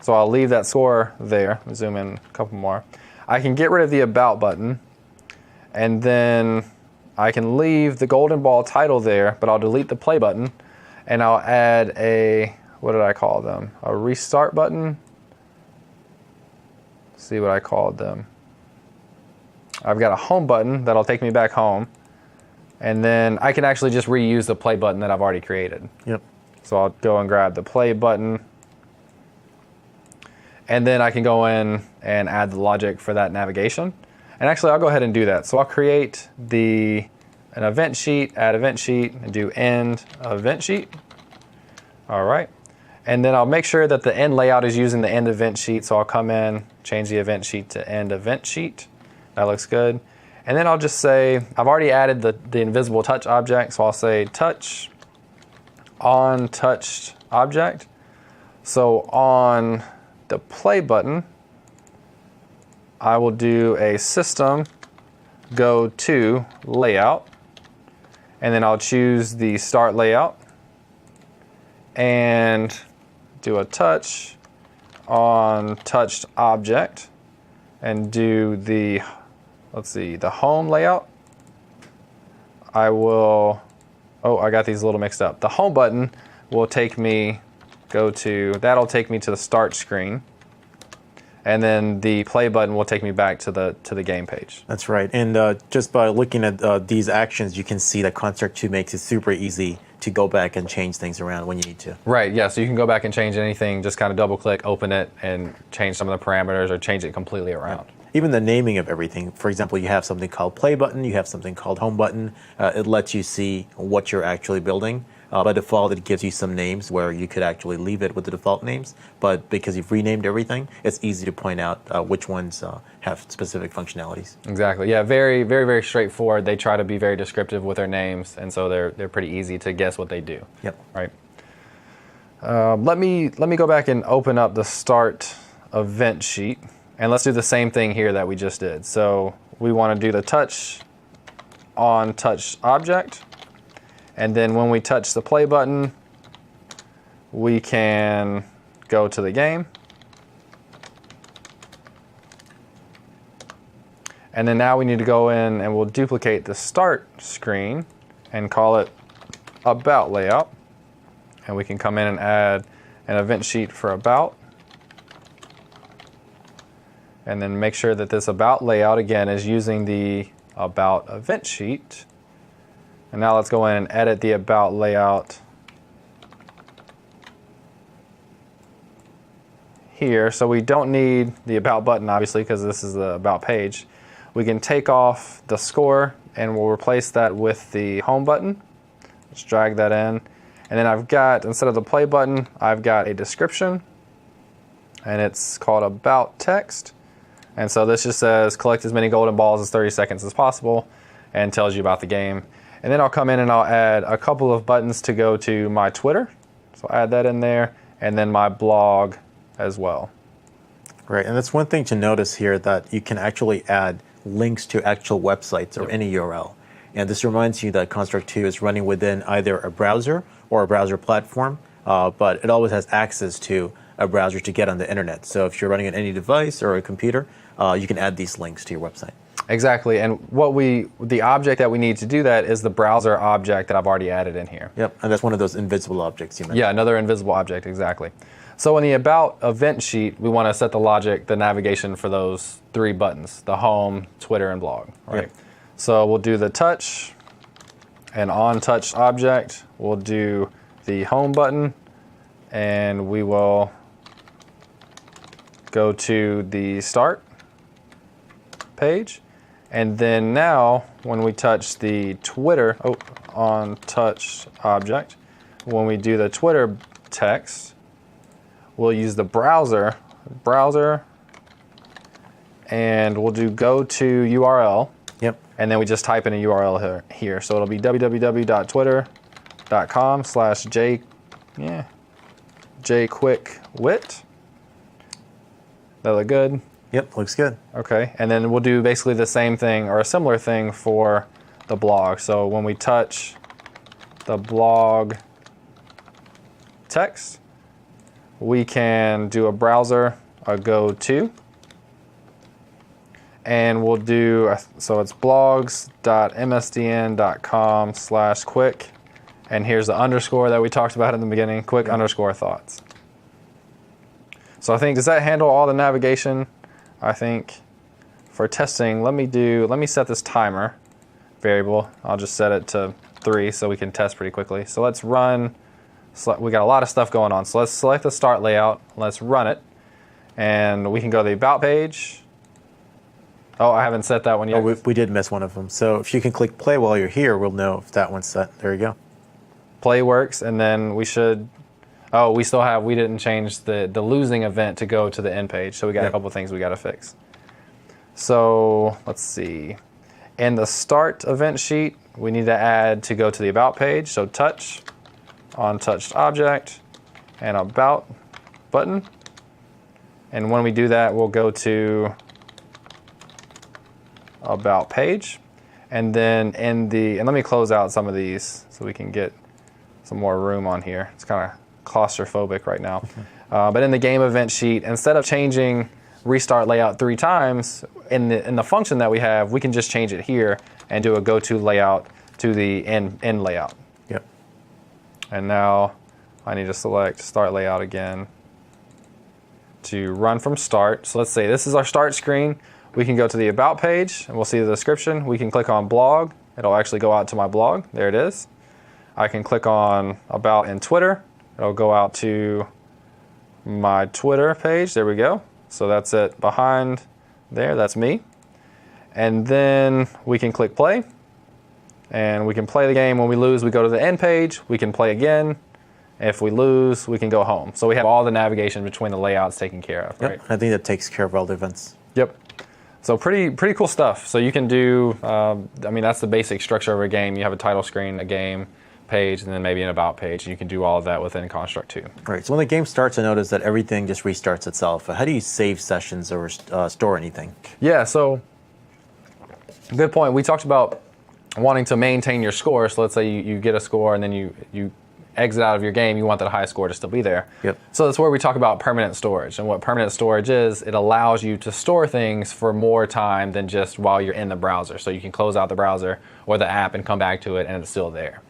So I'll leave that score there. Zoom in a couple more. I can get rid of the About button, and then I can leave the golden ball title there, but I'll delete the Play button, and I'll add a, what did I call them? A Restart button. Let's see what I called them. I've got a Home button that'll take me back home, and then I can actually just reuse the Play button that I've already created.
Yep.
So I'll go and grab the Play button, and then I can go in and add the logic for that navigation. And actually, I'll go ahead and do that. So I'll create an event sheet, add event sheet, and do end event sheet. All right. And then I'll make sure that the end layout is using the end event sheet. So I'll come in, change the event sheet to end event sheet. That looks good. And then I'll just say, I've already added the invisible touch object. So I'll say touch on touched object. So on the Play button, I will do a system go to layout, and then I'll choose the start layout and do a touch on touched object and do the, let's see, the home layout. I will, oh, I got these a little mixed up. The home button will take me, that'll take me to the start screen. And then the Play button will take me back to the game page.
That's right. And just by looking at these actions, you can see that Construct 2 makes it super easy to go back and change things around when you need to.
Right, yeah, so you can go back and change anything, just kind of double click, open it, and change some of the parameters or change it completely around.
Right. Even the naming of everything. For example, you have something called Play button, you have something called Home button. It lets you see what you're actually building. By default, it gives you some names where you could actually leave it with the default names, but because you've renamed everything, it's easy to point out which ones have specific functionalities.
Exactly. Yeah, very, very, very straightforward. They try to be very descriptive with their names, and so they're pretty easy to guess what they do.
Yep.
Right. Let me go back and open up the start event sheet, and let's do the same thing here that we just did. So we want to do the touch on touch object. And then when we touch the Play button, we can go to the game. And then now we need to go in and we'll duplicate the start screen and call it About layout. And we can come in and add an event sheet for About. And then make sure that this About layout, again, is using the About event sheet. And now let's go in and edit the About layout here. So we don't need the About button, obviously, because this is the About page. We can take off the score and we'll replace that with the Home button. Let's drag that in. And then I've got, instead of the Play button, I've got a description. And it's called About text. And so this just says collect as many golden balls as 30 seconds as possible and tells you about the game. And then I'll come in and I'll add a couple of buttons to go to my Twitter. So I'll add that in there, and then my blog as well.
Right, and that's one thing to notice here, that you can actually add links to actual websites or any URL. And this reminds you that Construct 2 is running within either a browser or a browser platform, but it always has access to a browser to get on the internet. So if you're running on any device or a computer, you can add these links to your website.
Exactly, and the object that we need to do that is the browser object that I've already added in here.
Yep, and that's one of those invisible objects you mentioned.
Yeah, another invisible object, exactly. So in the About event sheet, we want to set the logic, the navigation for those three buttons, the Home, Twitter, and Blog, right?
Yep.
So we'll do the touch, and on touched object, we'll do the Home button, and we will go to the Start page. And then now, when we touch the Twitter, on touch object, when we do the Twitter text, we'll use the browser, and we'll do go to URL.
Yep.
And then we just type in a URL here. So it'll be www.twitter.com/j, jQuick_width. That look good?
Yep, looks good.
Okay, and then we'll do basically the same thing or a similar thing for the blog. So when we touch the blog text, we can do a browser, a go to, and we'll do, so it's blogs.msdn.com/quick, and here's the underscore that we talked about in the beginning, quick underscore thoughts. So I think, does that handle all the navigation? I think for testing, let me set this timer variable. I'll just set it to 3 so we can test pretty quickly. So let's run, we got a lot of stuff going on. So let's select the start layout, let's run it, and we can go to the about page. Oh, I haven't set that one yet.
Oh, we did miss one of them. So if you can click play while you're here, we'll know if that one's set. There you go.
Play works, and then we should, oh, we didn't change the losing event to go to the end page, so we got a couple things we got to fix. So let's see. In the start event sheet, we need to add to go to the about page, so touch, on touched object, and about button. And when we do that, we'll go to about page. And then and let me close out some of these so we can get some more room on here. It's kind of claustrophobic right now. But in the game event sheet, instead of changing restart layout 3 times, in the function that we have, we can just change it here and do a go to layout to the end layout.
Yep.
And now I need to select start layout again to run from start. So let's say this is our start screen. We can go to the about page and we'll see the description. We can click on blog. It'll actually go out to my blog. There it is. I can click on about in Twitter. It'll go out to my Twitter page. There we go. So that's it behind there. That's me. And then we can click play. And we can play the game. When we lose, we go to the end page. We can play again. If we lose, we can go home. So we have all the navigation between the layouts taken care of, right?
Yep. I think that takes care of all the events.
Yep. So pretty cool stuff. So you can do, I mean, that's the basic structure of a game. You have a title screen, a game page, and then maybe an about page. You can do all of that within Construct 2.
Right. So when the game starts, I notice that everything just restarts itself. How do you save sessions or store anything?
Yeah, so good point. We talked about wanting to maintain your score. So let's say you get a score and then you exit out of your game, you want that high score to still be there.
Yep.
So that's where we talk about permanent storage. And what permanent storage is, it allows you to store things for more time than just while you're in the browser. So you can close out the browser or the app and come back to it and it's still there.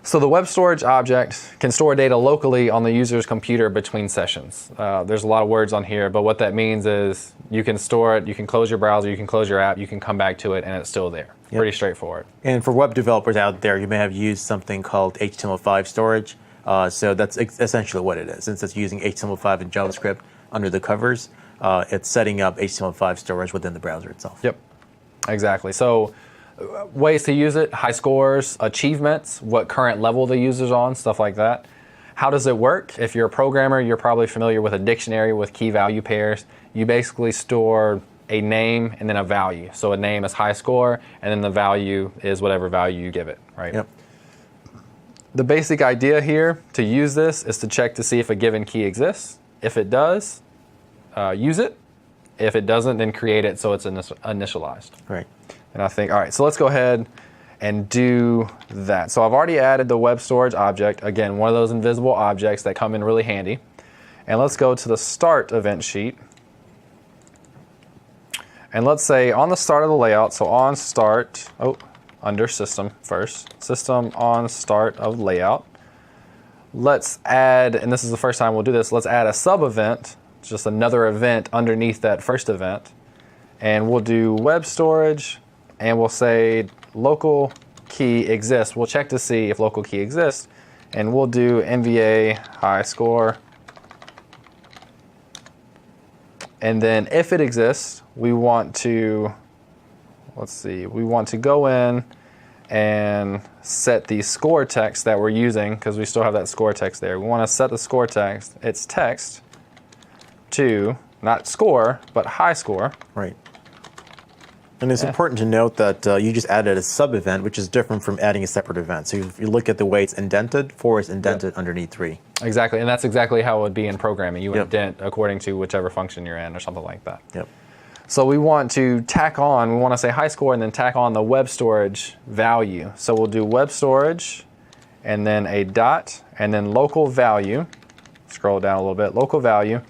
So the web storage object can store data locally on the user's computer between sessions. There's a lot of words on here, but what that means is you can store it, you can close your browser, you can close your app, you can come back to it, and it's still there. Yep. Pretty straightforward.
And for web developers out there, you may have used something called HTML5 storage. So that's essentially what it is. Since it's using HTML5 and JavaScript under the covers, it's setting up HTML5 storage within the browser itself.
Yep, exactly. So ways to use it: high scores, achievements, what current level the user's on, stuff like that. How does it work? If you're a programmer, you're probably familiar with a dictionary with key value pairs. You basically store a name and then a value. So a name is high score, and then the value is whatever value you give it, right?
Yep.
The basic idea here to use this is to check to see if a given key exists. If it does, use it. If it doesn't, then create it so it's initialized.
Right.
And I think, all right, so let's go ahead and do that. So I've already added the web storage object. Again, one of those invisible objects that come in really handy. And let's go to the start event sheet. And let's say on the start of the layout, so on start, under system first, system on start of layout. Let's add, and this is the first time we'll do this, let's add a sub event, just another event underneath that first event. And we'll do web storage, and we'll say local key exists. We'll check to see if local key exists, and we'll do NVA high score. And then if it exists, we want to, we want to go in and set the score text that we're using, because we still have that score text there. We want to set the score text, its text, to not score, but high score.
Right. And it's important to note that you just added a sub-event, which is different from adding a separate event. So if you look at the way it's indented, 4 is indented underneath 3.
Exactly, and that's exactly how it would be in programming. You indent according to whichever function you're in or something like that.
Yep.
So we want to tack on, we want to say high score and then tack on the web storage value. So we'll do web storage and then a dot and then local value. Scroll down a little bit, local value.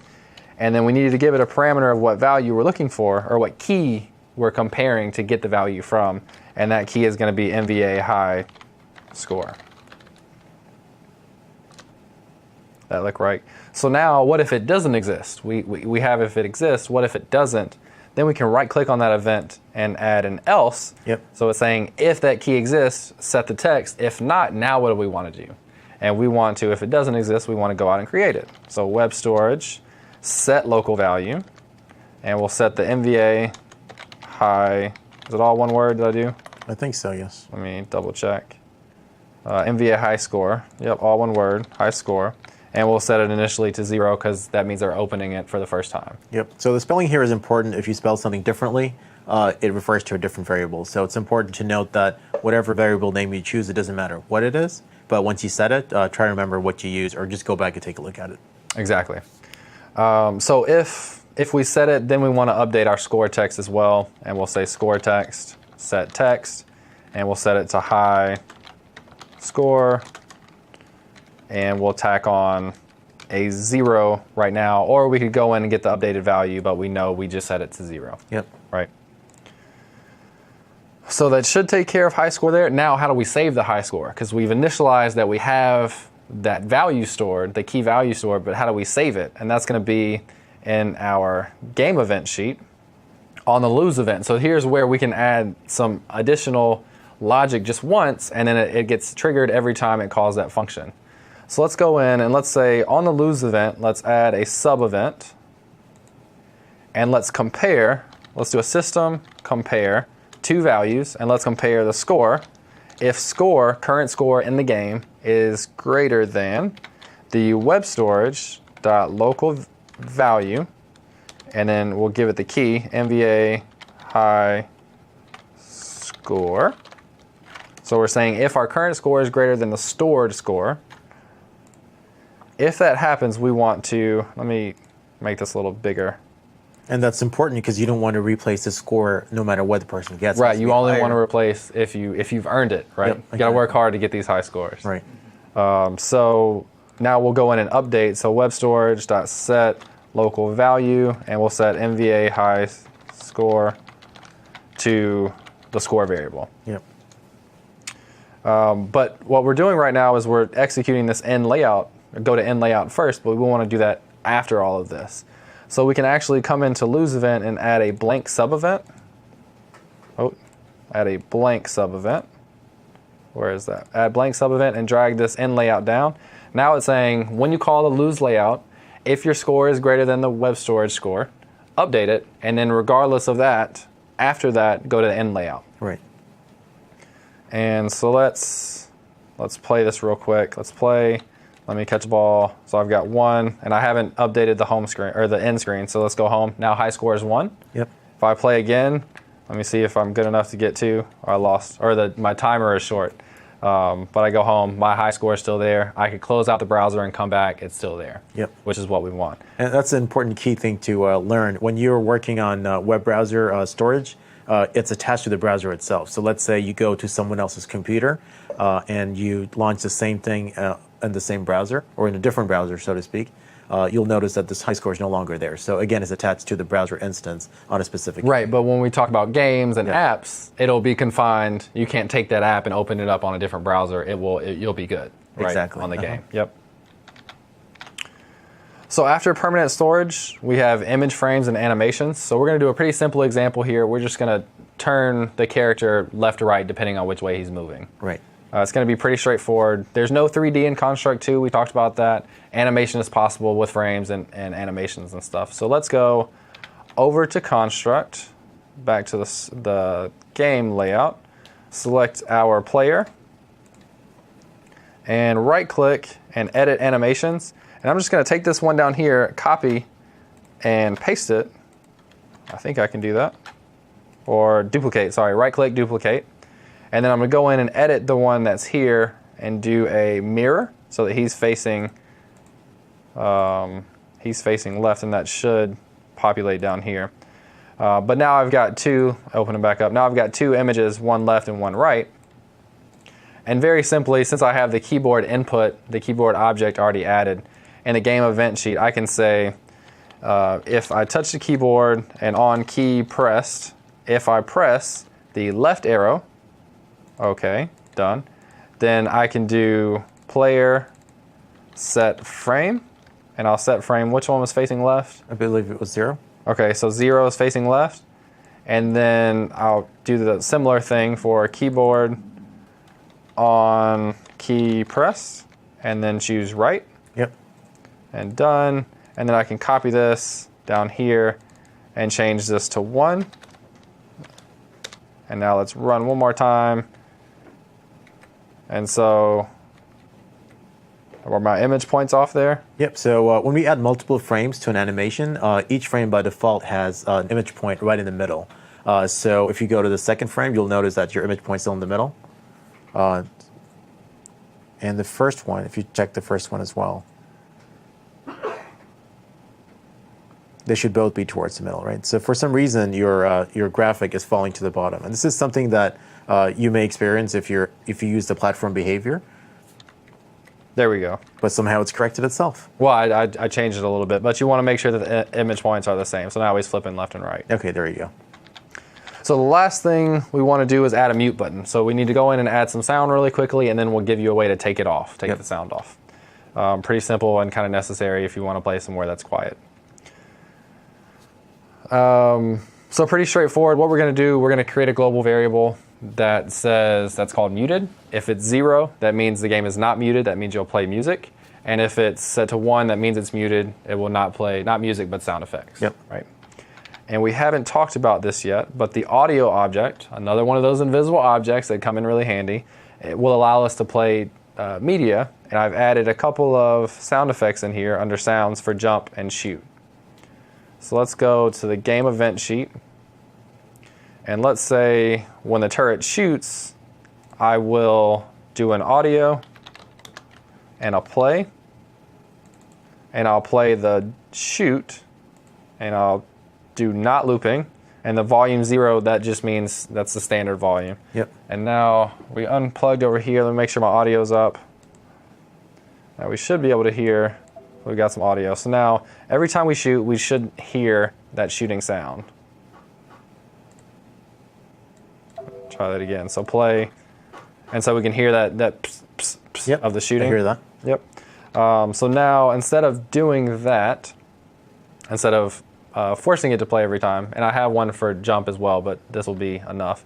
And then we needed to give it a parameter of what value we're looking for or what key we're comparing to get the value from, and that key is going to be MVA high score. That look right? So now, what if it doesn't exist? We have if it exists. What if it doesn't? Then we can right-click on that event and add an else.
Yep.
So it's saying if that key exists, set the text. If not, now what do we want to do? And we want to, if it doesn't exist, we want to go out and create it. So web storage, set local value, and we'll set the MVA high, is it all one word that I do?
I think so, yes.
Let me double check. MVA high score, yep, all one word, high score. And we'll set it initially to 0 because that means they're opening it for the first time.
Yep, so the spelling here is important. If you spell something differently, it refers to a different variable. So it's important to note that whatever variable name you choose, it doesn't matter what it is, but once you set it, try to remember what you use or just go back and take a look at it.
Exactly. So if we set it, then we want to update our score text as well, and we'll say score text, set text, and we'll set it to high score, and we'll tack on a 0 right now, or we could go in and get the updated value, but we know we just set it to 0.
Yep.
Right. So that should take care of high score there. Now, how do we save the high score? Because we've initialized that we have that value stored, the key value stored, but how do we save it? And that's going to be in our game event sheet on the lose event. So here's where we can add some additional logic just once, and then it gets triggered every time it calls that function. So let's go in and let's say on the lose event, let's add a sub event, and let's compare. Let's do a system compare two values, and let's compare the score. If score, current score in the game, is greater than the web storage dot local value, and then we'll give it the key MVA high score. So we're saying if our current score is greater than the stored score. If that happens, we want to, let me make this a little bigger.
And that's important because you don't want to replace the score no matter what the person gets.
Right, you only want to replace if you've earned it, right?
Yep,
you got to work hard to get these high scores.
Right.
So now we'll go in and update. So web storage dot set local value, and we'll set MVA high score to the score variable.
Yep.
But what we're doing right now is we're executing this end layout, go to end layout first, but we want to do that after all of this. So we can actually come into lose event and add a blank sub event. Oh, add a blank sub event. Where is that? Add blank sub event and drag this end layout down. Now it's saying when you call the lose layout, if your score is greater than the web storage score, update it, and then regardless of that, after that, go to the end layout.
Right.
And so let's play this real quick. Let's play. Let me catch a ball. So I've got 1, and I haven't updated the home screen or the end screen. So let's go home. Now high score is 1.
Yep.
If I play again, let me see if I'm good enough to get 2. Or I lost, or my timer is short. But I go home. My high score is still there. I could close out the browser and come back. It's still there. Yep. Which is what we want.
And that's an important key thing to learn when you're working on web browser storage. It's attached to the browser itself. So let's say you go to someone else's computer and you launch the same thing in the same browser or in a different browser, so to speak. You'll notice that this high score is no longer there. So again, it's attached to the browser instance on a specific.
Right, but when we talk about games and apps, it'll be confined. You can't take that app and open it up on a different browser. You'll be good. Right,
exactly.
On the game. Yep. So after permanent storage, we have image frames and animations. So we're going to do a pretty simple example here. We're just going to turn the character left to right depending on which way he's moving.
Right.
It's going to be pretty straightforward. There's no 3D in Construct 2. We talked about that. Animation is possible with frames and animations and stuff. So let's go over to Construct, back to the game layout, select our player, and right-click and edit animations. And I'm just going to take this one down here, copy, and paste it. I think I can do that. or duplicate, sorry, right click, duplicate. And then I'm gonna go in and edit the one that's here and do a mirror so that he's facing left, and that should populate down here. But now I've got two, open them back up. Now I've got two images, one left and one right. And very simply, since I have the keyboard input, the keyboard object already added, in the game event sheet, I can say, if I touch the keyboard and on key pressed, if I press the left arrow, okay, done, then I can do player set frame, and I'll set frame. Which one was facing left?
I believe it was 0.
Okay, so 0 is facing left, and then I'll do the similar thing for keyboard on key press, and then choose right.
Yep.
And done. And then I can copy this down here and change this to 1. And now let's run one more time. And so, are my image points off there?
Yep, so when we add multiple frames to an animation, each frame by default has an image point right in the middle. So if you go to the second frame, you'll notice that your image point's still in the middle. And the first one, if you check the first one as well, they should both be towards the middle, right? So for some reason, your graphic is falling to the bottom. And this is something that you may experience if you use the platform behavior.
There we go.
But somehow it's corrected itself.
Well, I changed it a little bit, but you want to make sure that the image points are the same. So now he's flipping left and right.
Okay, there you go.
So the last thing we want to do is add a mute button. So we need to go in and add some sound really quickly, and then we'll give you a way to take it off, take the sound off. Pretty simple and kind of necessary if you want to play somewhere that's quiet. So pretty straightforward. What we're going to do, we're going to create a global variable that's called muted. If it's 0, that means the game is not muted. That means you'll play music. And if it's set to 1, that means it's muted. It will not play, not music, but sound effects.
Yep.
Right. And we haven't talked about this yet, but the audio object, another one of those invisible objects that come in really handy, it will allow us to play media. And I've added a couple of sound effects in here under sounds for jump and shoot. So let's go to the game event sheet. And let's say when the turret shoots, I will do an audio and a play. And I'll play the shoot, and I'll do not looping. And the volume 0, that just means that's the standard volume.
Yep.
And now we unplugged over here. Let me make sure my audio's up. Now we should be able to hear, we got some audio. So now every time we shoot, we should hear that shooting sound. Try that again. So play, and so we can hear that pss, pss, pss of the shooting.
I hear that.
Yep. So now instead of doing that, instead of forcing it to play every time, and I have one for jump as well, but this will be enough.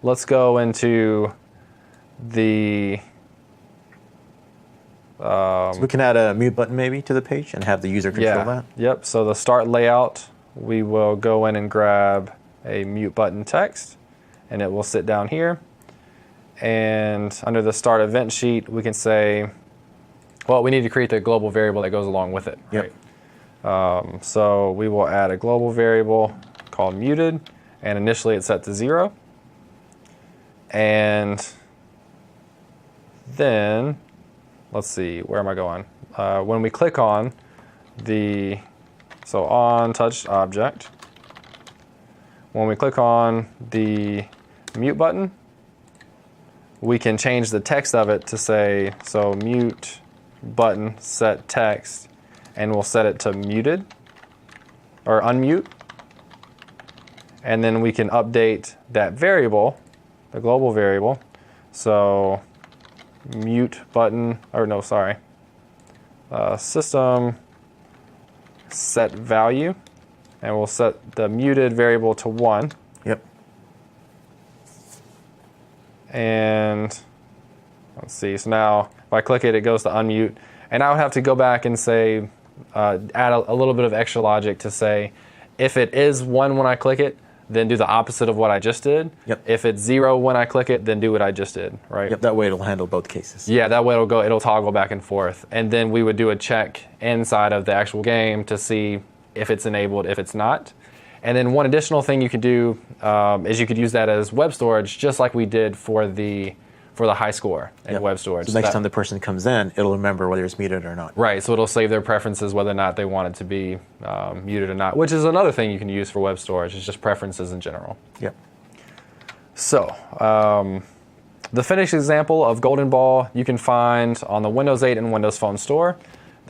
Let's go into the...
so we can add a mute button maybe to the page and have the user control that?
Yep, so the start layout, we will go in and grab a mute button text, and it will sit down here. And under the start event sheet, we can say, well, we need to create the global variable that goes along with it.
Yep.
Right? So we will add a global variable called muted, and initially it's set to 0. And then, let's see, where am I going? When we click on so on touch object, when we click on the mute button, we can change the text of it to say, so mute button set text, and we'll set it to muted or unmute. And then we can update that variable, the global variable. So mute button, or no, sorry, system set value, and we'll set the muted variable to 1.
Yep.
And let's see, so now if I click it, it goes to unmute. And I would have to go back and say, add a little bit of extra logic to say, if it is 1 when I click it, then do the opposite of what I just did.
Yep.
If it's 0 when I click it, then do what I just did, right?
Yep, that way it'll handle both cases.
Yeah, that way it'll toggle back and forth. And then we would do a check inside of the actual game to see if it's enabled, if it's not. And then one additional thing you could do is you could use that as web storage, just like we did for the high score in web storage.
So next time the person comes in, it'll remember whether it's muted or not.
Right, so it'll save their preferences whether or not they want it to be muted or not, which is another thing you can use for web storage. It's just preferences in general.
Yep.
So the finished example of Golden Ball you can find on the Windows 8 and Windows Phone Store.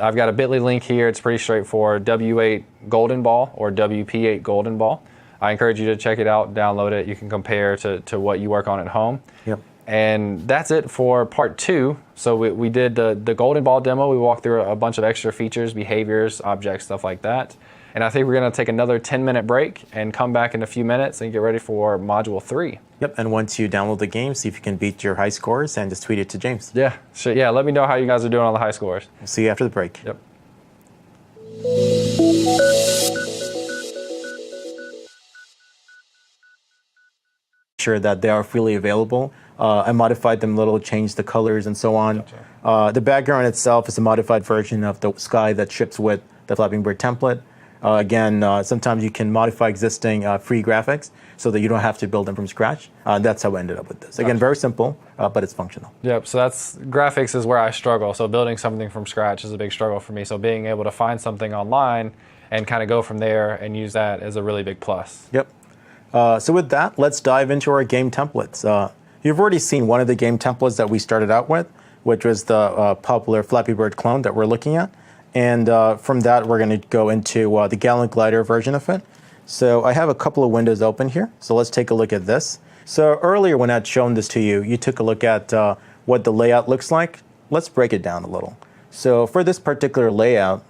I've got a bit.ly link here. It's pretty straightforward. W8 Golden Ball or WP8 Golden Ball. I encourage you to check it out, download it. You can compare to what you work on at home.
Yep.
And that's it for part 2. So we did the Golden Ball demo. We walked through a bunch of extra features, behaviors, objects, stuff like that. And I think we're going to take another 10-minute break and come back in a few minutes and get ready for Module 3.
Yep, and once you download the game, see if you can beat your high scores and just tweet it to James.
Yeah, sure. Yeah, let me know how you guys are doing on the high scores.
We'll see you after the break.
Yep.
Sure that they are freely available. I modified them a little, changed the colors and so on.
Gotcha.
The background itself is a modified version of the sky that ships with the Flapping Bird template. Again, sometimes you can modify existing free graphics so that you don't have to build them from scratch. That's how I ended up with this. Again, very simple, but it's functional.
Yep, so graphics is where I struggle. So building something from scratch is a big struggle for me. So being able to find something online and kind of go from there and use that is a really big plus.
Yep. So with that, let's dive into our game templates. You've already seen one of the game templates that we started out with, which was the popular Flappy Bird clone that we're looking at. And from that, we're going to go into the Gallant Glider version of it. So I have a couple of windows open here. So let's take a look at this. So earlier when I'd shown this to you, you took a look at what the layout looks like. Let's break it down a little. So for this particular layout,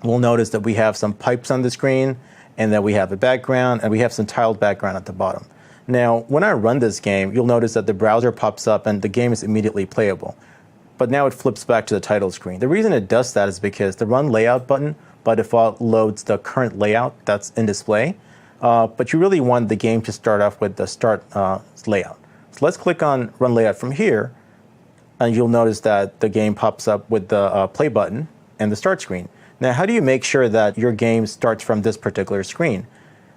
we'll notice that we have some pipes on the screen, and then we have a background, and we have some tiled background at the bottom. Now, when I run this game, you'll notice that the browser pops up and the game is immediately playable. But now it flips back to the title screen. The reason it does that is because the Run Layout button by default loads the current layout that's in display. But you really want the game to start off with the Start layout. So let's click on Run Layout from here, and you'll notice that the game pops up with the Play button and the Start screen. Now, how do you make sure that your game starts from this particular screen?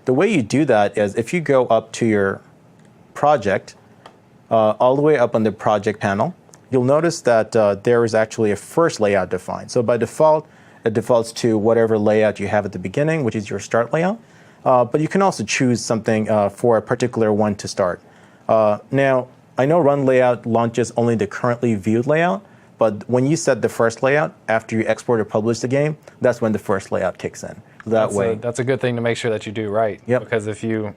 The way you do that is if you go up to your project, all the way up on the project panel, you'll notice that there is actually a first layout defined. So by default, it defaults to whatever layout you have at the beginning, which is your start layout. But you can also choose something for a particular one to start. Now, I know Run Layout launches only the currently viewed layout, but when you set the first layout after you export or publish the game, that's when the first layout kicks in.
That's a good thing to make sure that you do right.
Yep.
Because if you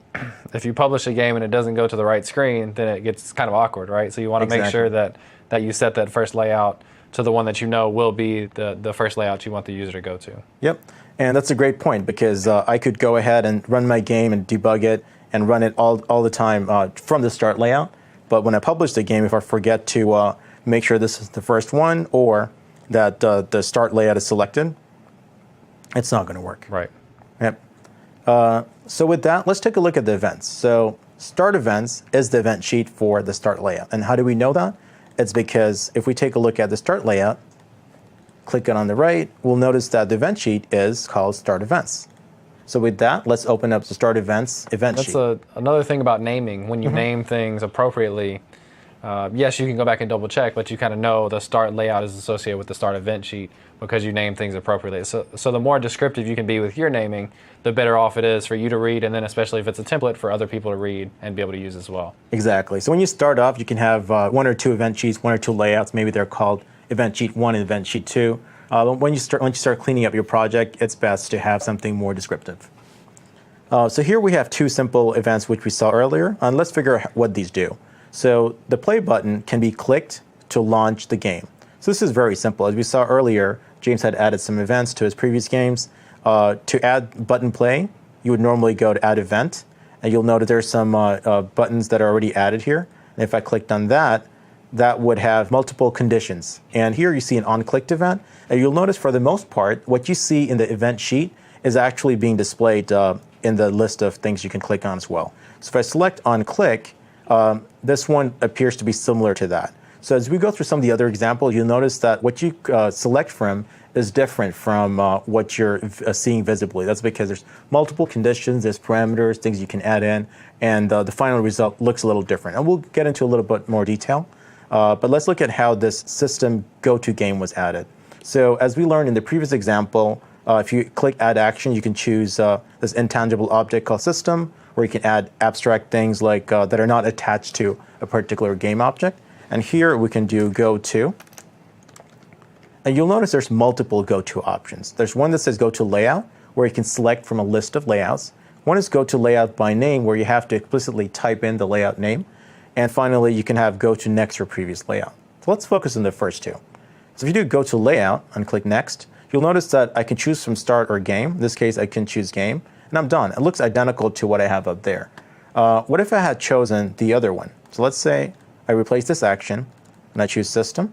publish a game and it doesn't go to the right screen, then it gets kind of awkward, right? So you want to make sure that you set that first layout to the one that you know will be the first layout you want the user to go to.
Yep, and that's a great point because I could go ahead and run my game and debug it and run it all the time from the start layout. But when I publish the game, if I forget to make sure this is the first one or that the start layout is selected, it's not going to work.
Right.
Yep. So with that, let's take a look at the events. So Start Events is the event sheet for the start layout. And how do we know that? It's because if we take a look at the start layout, click it on the right, we'll notice that the event sheet is called Start Events. So with that, let's open up the Start Events event sheet.
That's another thing about naming. When you name things appropriately, yes, you can go back and double check, but you kind of know the start layout is associated with the start event sheet because you name things appropriately. So the more descriptive you can be with your naming, the better off it is for you to read, and then especially if it's a template for other people to read and be able to use as well.
Exactly. So when you start off, you can have one or two event sheets, one or two layouts. Maybe they're called Event Sheet 1 and Event Sheet 2. When you start cleaning up your project, it's best to have something more descriptive. So here we have two simple events which we saw earlier, and let's figure out what these do. So the play button can be clicked to launch the game. So this is very simple. As we saw earlier, James had added some events to his previous games. To add button play, you would normally go to add event, and you'll note that there's some buttons that are already added here. And if I clicked on that, that would have multiple conditions. And here you see an on-clicked event, and you'll notice for the most part, what you see in the event sheet is actually being displayed in the list of things you can click on as well. So if I select on-click, this one appears to be similar to that. So as we go through some of the other examples, you'll notice that what you select from is different from what you're seeing visibly. That's because there's multiple conditions, there's parameters, things you can add in, and the final result looks a little different. And we'll get into a little bit more detail. But let's look at how this system go-to game was added. So as we learned in the previous example, if you click add action, you can choose this intangible object called system, where you can add abstract things like that are not attached to a particular game object. And here we can do go to. And you'll notice there's multiple go to options. There's one that says go to layout, where you can select from a list of layouts. One is go to layout by name, where you have to explicitly type in the layout name. And finally, you can have go to next or previous layout. So let's focus on the first two. So if you do go to layout and click next, you'll notice that I can choose from start or game. In this case, I can choose game, and I'm done. It looks identical to what I have up there. What if I had chosen the other one? So let's say I replace this action, and I choose system,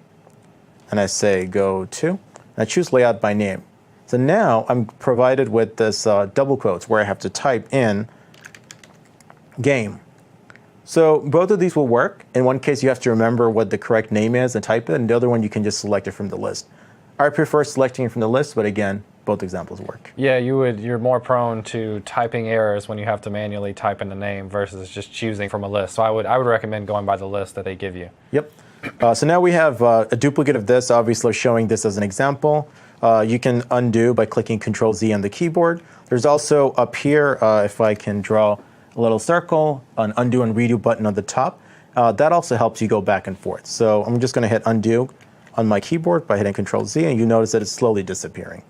and I say go to, and I choose layout by name. So now I'm provided with this double quotes where I have to type in game. So both of these will work. In one case, you have to remember what the correct name is and type it. And the other one, you can just select it from the list. I prefer selecting it from the list, but again, both examples work.
Yeah, you're more prone to typing errors when you have to manually type in the name versus just choosing from a list. So I would recommend going by the list that they give you.
Yep. So now we have a duplicate of this, obviously showing this as an example. You can undo by clicking Control-Z on the keyboard. There's also up here, if I can draw a little circle, an undo and redo button on the top. That also helps you go back and forth. So I'm just going to hit undo on my keyboard by hitting Control-Z, and you notice that it's slowly disappearing.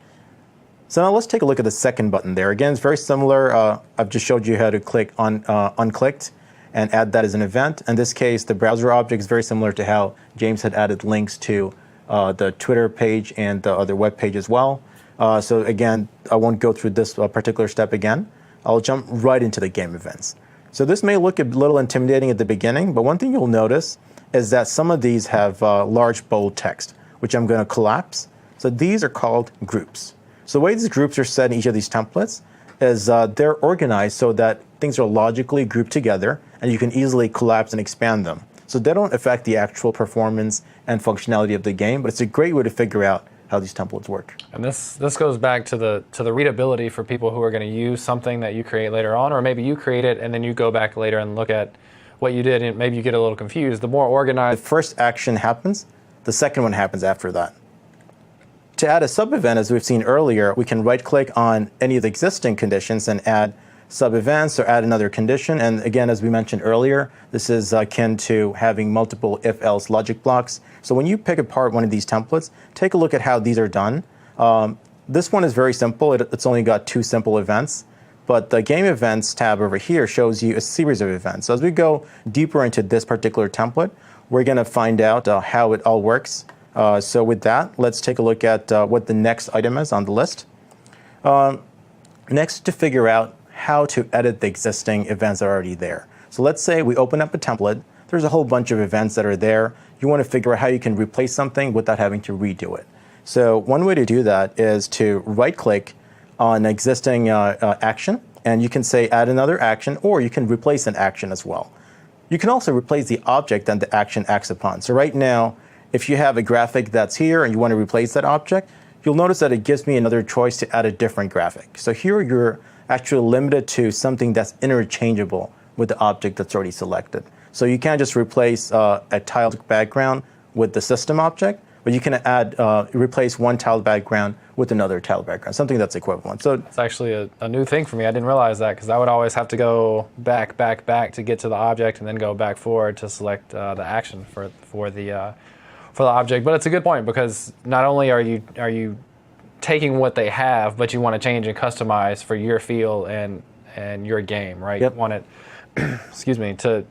So now let's take a look at the second button there. Again, it's very similar. I've just showed you how to click on unclicked and add that as an event. In this case, the browser object is very similar to how James had added links to the Twitter page and the other web page as well. So again, I won't go through this particular step again. I'll jump right into the game events. So this may look a little intimidating at the beginning, but one thing you'll notice is that some of these have large bold text, which I'm going to collapse. So these are called groups. So the way these groups are set in each of these templates is they're organized so that things are logically grouped together, and you can easily collapse and expand them. So they don't affect the actual performance and functionality of the game, but it's a great way to figure out how these templates work.
And this goes back to the readability for people who are going to use something that you create later on, or maybe you create it and then you go back later and look at what you did and maybe you get a little confused. The more organized
the first action happens, the second one happens after that. To add a sub-event, as we've seen earlier, we can right-click on any of the existing conditions and add sub-events or add another condition. And again, as we mentioned earlier, this is akin to having multiple if-else logic blocks. So when you pick apart one of these templates, take a look at how these are done. This one is very simple. It's only got two simple events. But the Game Events tab over here shows you a series of events. So as we go deeper into this particular template, we're going to find out how it all works. So with that, let's take a look at what the next item is on the list. Next, to figure out how to edit the existing events that are already there. So let's say we open up a template. There's a whole bunch of events that are there. You want to figure out how you can replace something without having to redo it. So one way to do that is to right-click on an existing action, and you can say add another action, or you can replace an action as well. You can also replace the object that the action acts upon. So right now, if you have a graphic that's here and you want to replace that object, you'll notice that it gives me another choice to add a different graphic. So here you're actually limited to something that's interchangeable with the object that's already selected. So you can't just replace a tiled background with the system object, but you can add replace one tiled background with another tiled background, something that's equivalent. So
it's actually a new thing for me. I didn't realize that because I would always have to go back to get to the object and then go back forward to select the action for the object. But it's a good point because not only are you taking what they have, but you want to change and customize for your feel and your game, right?
Yep.
You want it, excuse me, to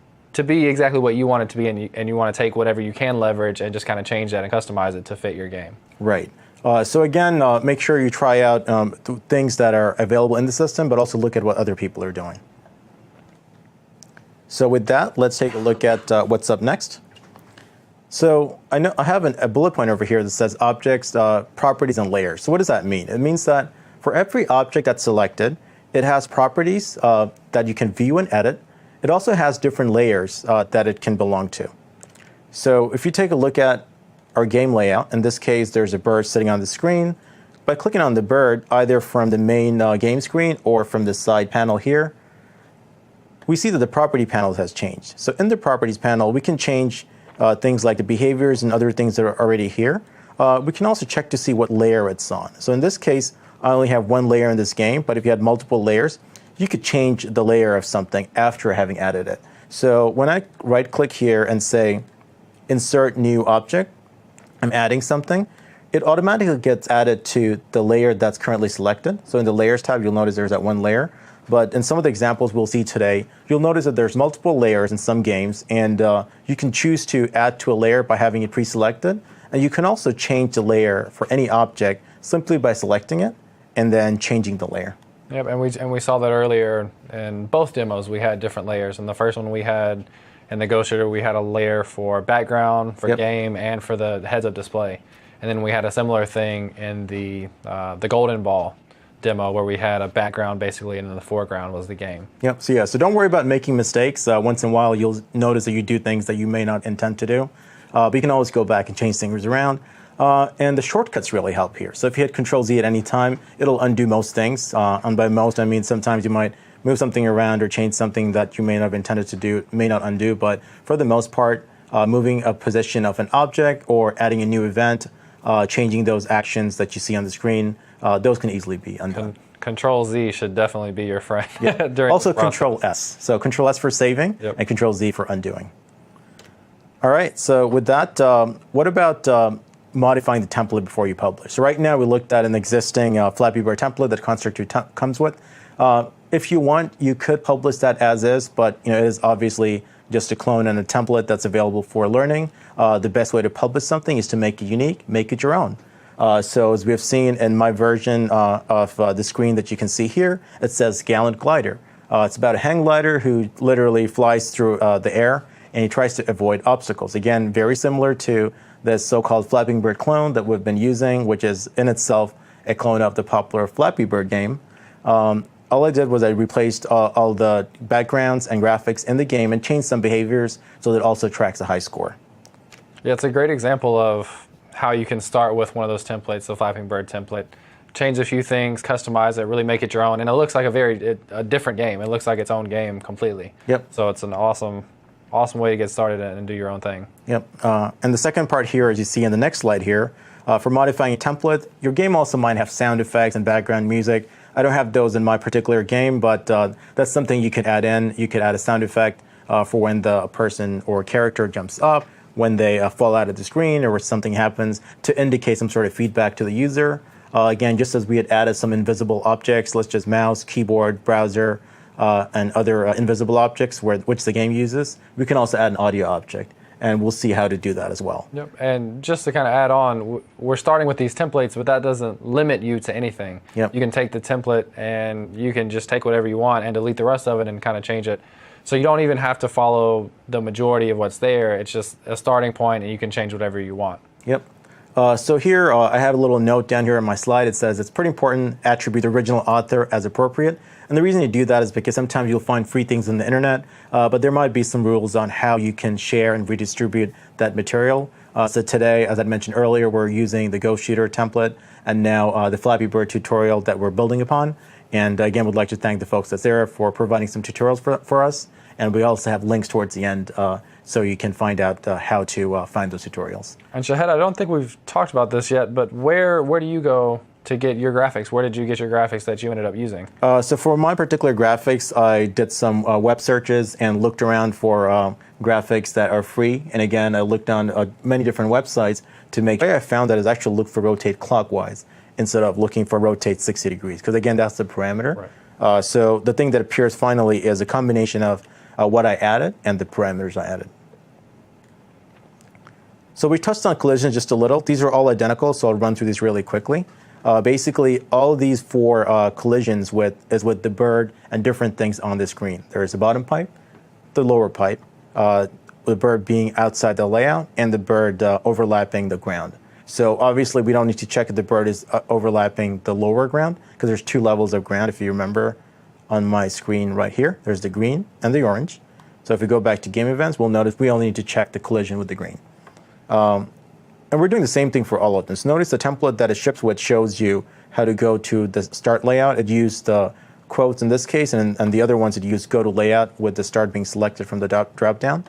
be exactly what you want it to be, and you want to take whatever you can leverage and just kind of change that and customize it to fit your game.
Right. So again, make sure you try out things that are available in the system, but also look at what other people are doing. So with that, let's take a look at what's up next. So I have a bullet point over here that says objects, properties, and layers. So what does that mean? It means that for every object that's selected, it has properties that you can view and edit. It also has different layers that it can belong to. So if you take a look at our game layout, in this case, there's a bird sitting on the screen. By clicking on the bird, either from the main game screen or from the side panel here, we see that the property panel has changed. So in the properties panel, we can change things like the behaviors and other things that are already here. We can also check to see what layer it's on. So in this case, I only have one layer in this game, but if you had multiple layers, you could change the layer of something after having added it. So when I right-click here and say, Insert New Object, I'm adding something, it automatically gets added to the layer that's currently selected. So in the Layers tab, you'll notice there's that one layer. But in some of the examples we'll see today, you'll notice that there's multiple layers in some games, and you can choose to add to a layer by having it pre-selected. And you can also change the layer for any object simply by selecting it and then changing the layer.
Yep, and we saw that earlier in both demos. We had different layers. In the first one we had, in the Ghost Shooter, we had a layer for background, for game, and for the heads-up display. And then we had a similar thing in the Golden Ball demo where we had a background basically, and in the foreground was the game.
Yep. So don't worry about making mistakes. Once in a while, you'll notice that you do things that you may not intend to do. But you can always go back and change things around. And the shortcuts really help here. So if you hit Control-Z at any time, it'll undo most things. And by most, I mean sometimes you might move something around or change something that you may not have intended to do, may not undo. But for the most part, moving a position of an object or adding a new event, changing those actions that you see on the screen, those can easily be undone.
Control-Z should definitely be your friend.
Yeah.
during
Also
the process.
Control-S. So Control-S for saving and Control-Z for undoing. All right, so with that, what about modifying the template before you publish? So right now we looked at an existing Flappy Bird template that Constructor comes with. If you want, you could publish that as is, but it is obviously just a clone and a template that's available for learning. The best way to publish something is to make it unique, make it your own. So as we have seen in my version of the screen that you can see here, it says Gallant Glider. It's about a hang glider who literally flies through the air, and he tries to avoid obstacles. Again, very similar to this so-called Flapping Bird clone that we've been using, which is in itself a clone of the popular Flappy Bird game. All I did was I replaced all the backgrounds and graphics in the game and changed some behaviors so that it also tracks a high score.
Yeah, it's a great example of how you can start with one of those templates, the Flapping Bird template, change a few things, customize it, really make it your own, and it looks like a different game. It looks like its own game completely.
Yep.
So it's an awesome way to get started and do your own thing.
Yep. And the second part here, as you see in the next slide here, for modifying a template, your game also might have sound effects and background music. I don't have those in my particular game, but that's something you could add in. You could add a sound effect for when the person or character jumps up, when they fall out of the screen, or when something happens to indicate some sort of feedback to the user. Again, just as we had added some invisible objects, let's just mouse, keyboard, browser, and other invisible objects which the game uses, we can also add an audio object. And we'll see how to do that as well.
Yep. And just to kind of add on, we're starting with these templates, but that doesn't limit you to anything.
Yep.
You can take the template and you can just take whatever you want and delete the rest of it and kind of change it. So you don't even have to follow the majority of what's there. It's just a starting point and you can change whatever you want.
Yep. So here I have a little note down here on my slide. It says it's pretty important, attribute the original author as appropriate. And the reason you do that is because sometimes you'll find free things on the internet, but there might be some rules on how you can share and redistribute that material. So today, as I mentioned earlier, we're using the Ghost Shooter template and now the Flappy Bird tutorial that we're building upon. And again, we'd like to thank the folks at Zara for providing some tutorials for us. And we also have links towards the end so you can find out how to find those tutorials.
And Shahid, I don't think we've talked about this yet, but where do you go to get your graphics? Where did you get your graphics that you ended up using?
So for my particular graphics, I did some web searches and looked around for graphics that are free. And again, I looked on many different websites to make sure I found that is actually look for rotate clockwise instead of looking for rotate 60 degrees. Because again, that's the parameter.
Right.
So the thing that appears finally is a combination of what I added and the parameters I added. So we touched on collisions just a little. These are all identical, so I'll run through these really quickly. Basically, all of these four collisions is with the bird and different things on the screen. There's the bottom pipe, the lower pipe, the bird being outside the layout, and the bird overlapping the ground. So obviously, we don't need to check if the bird is overlapping the lower ground, because there's two levels of ground, if you remember on my screen right here. There's the green and the orange. So if we go back to game events, we'll notice we only need to check the collision with the green. And we're doing the same thing for all of them. So notice the template that it ships with shows you how to go to the start layout. It used the quotes in this case, and the other ones it used go to layout with the start being selected from the drop down.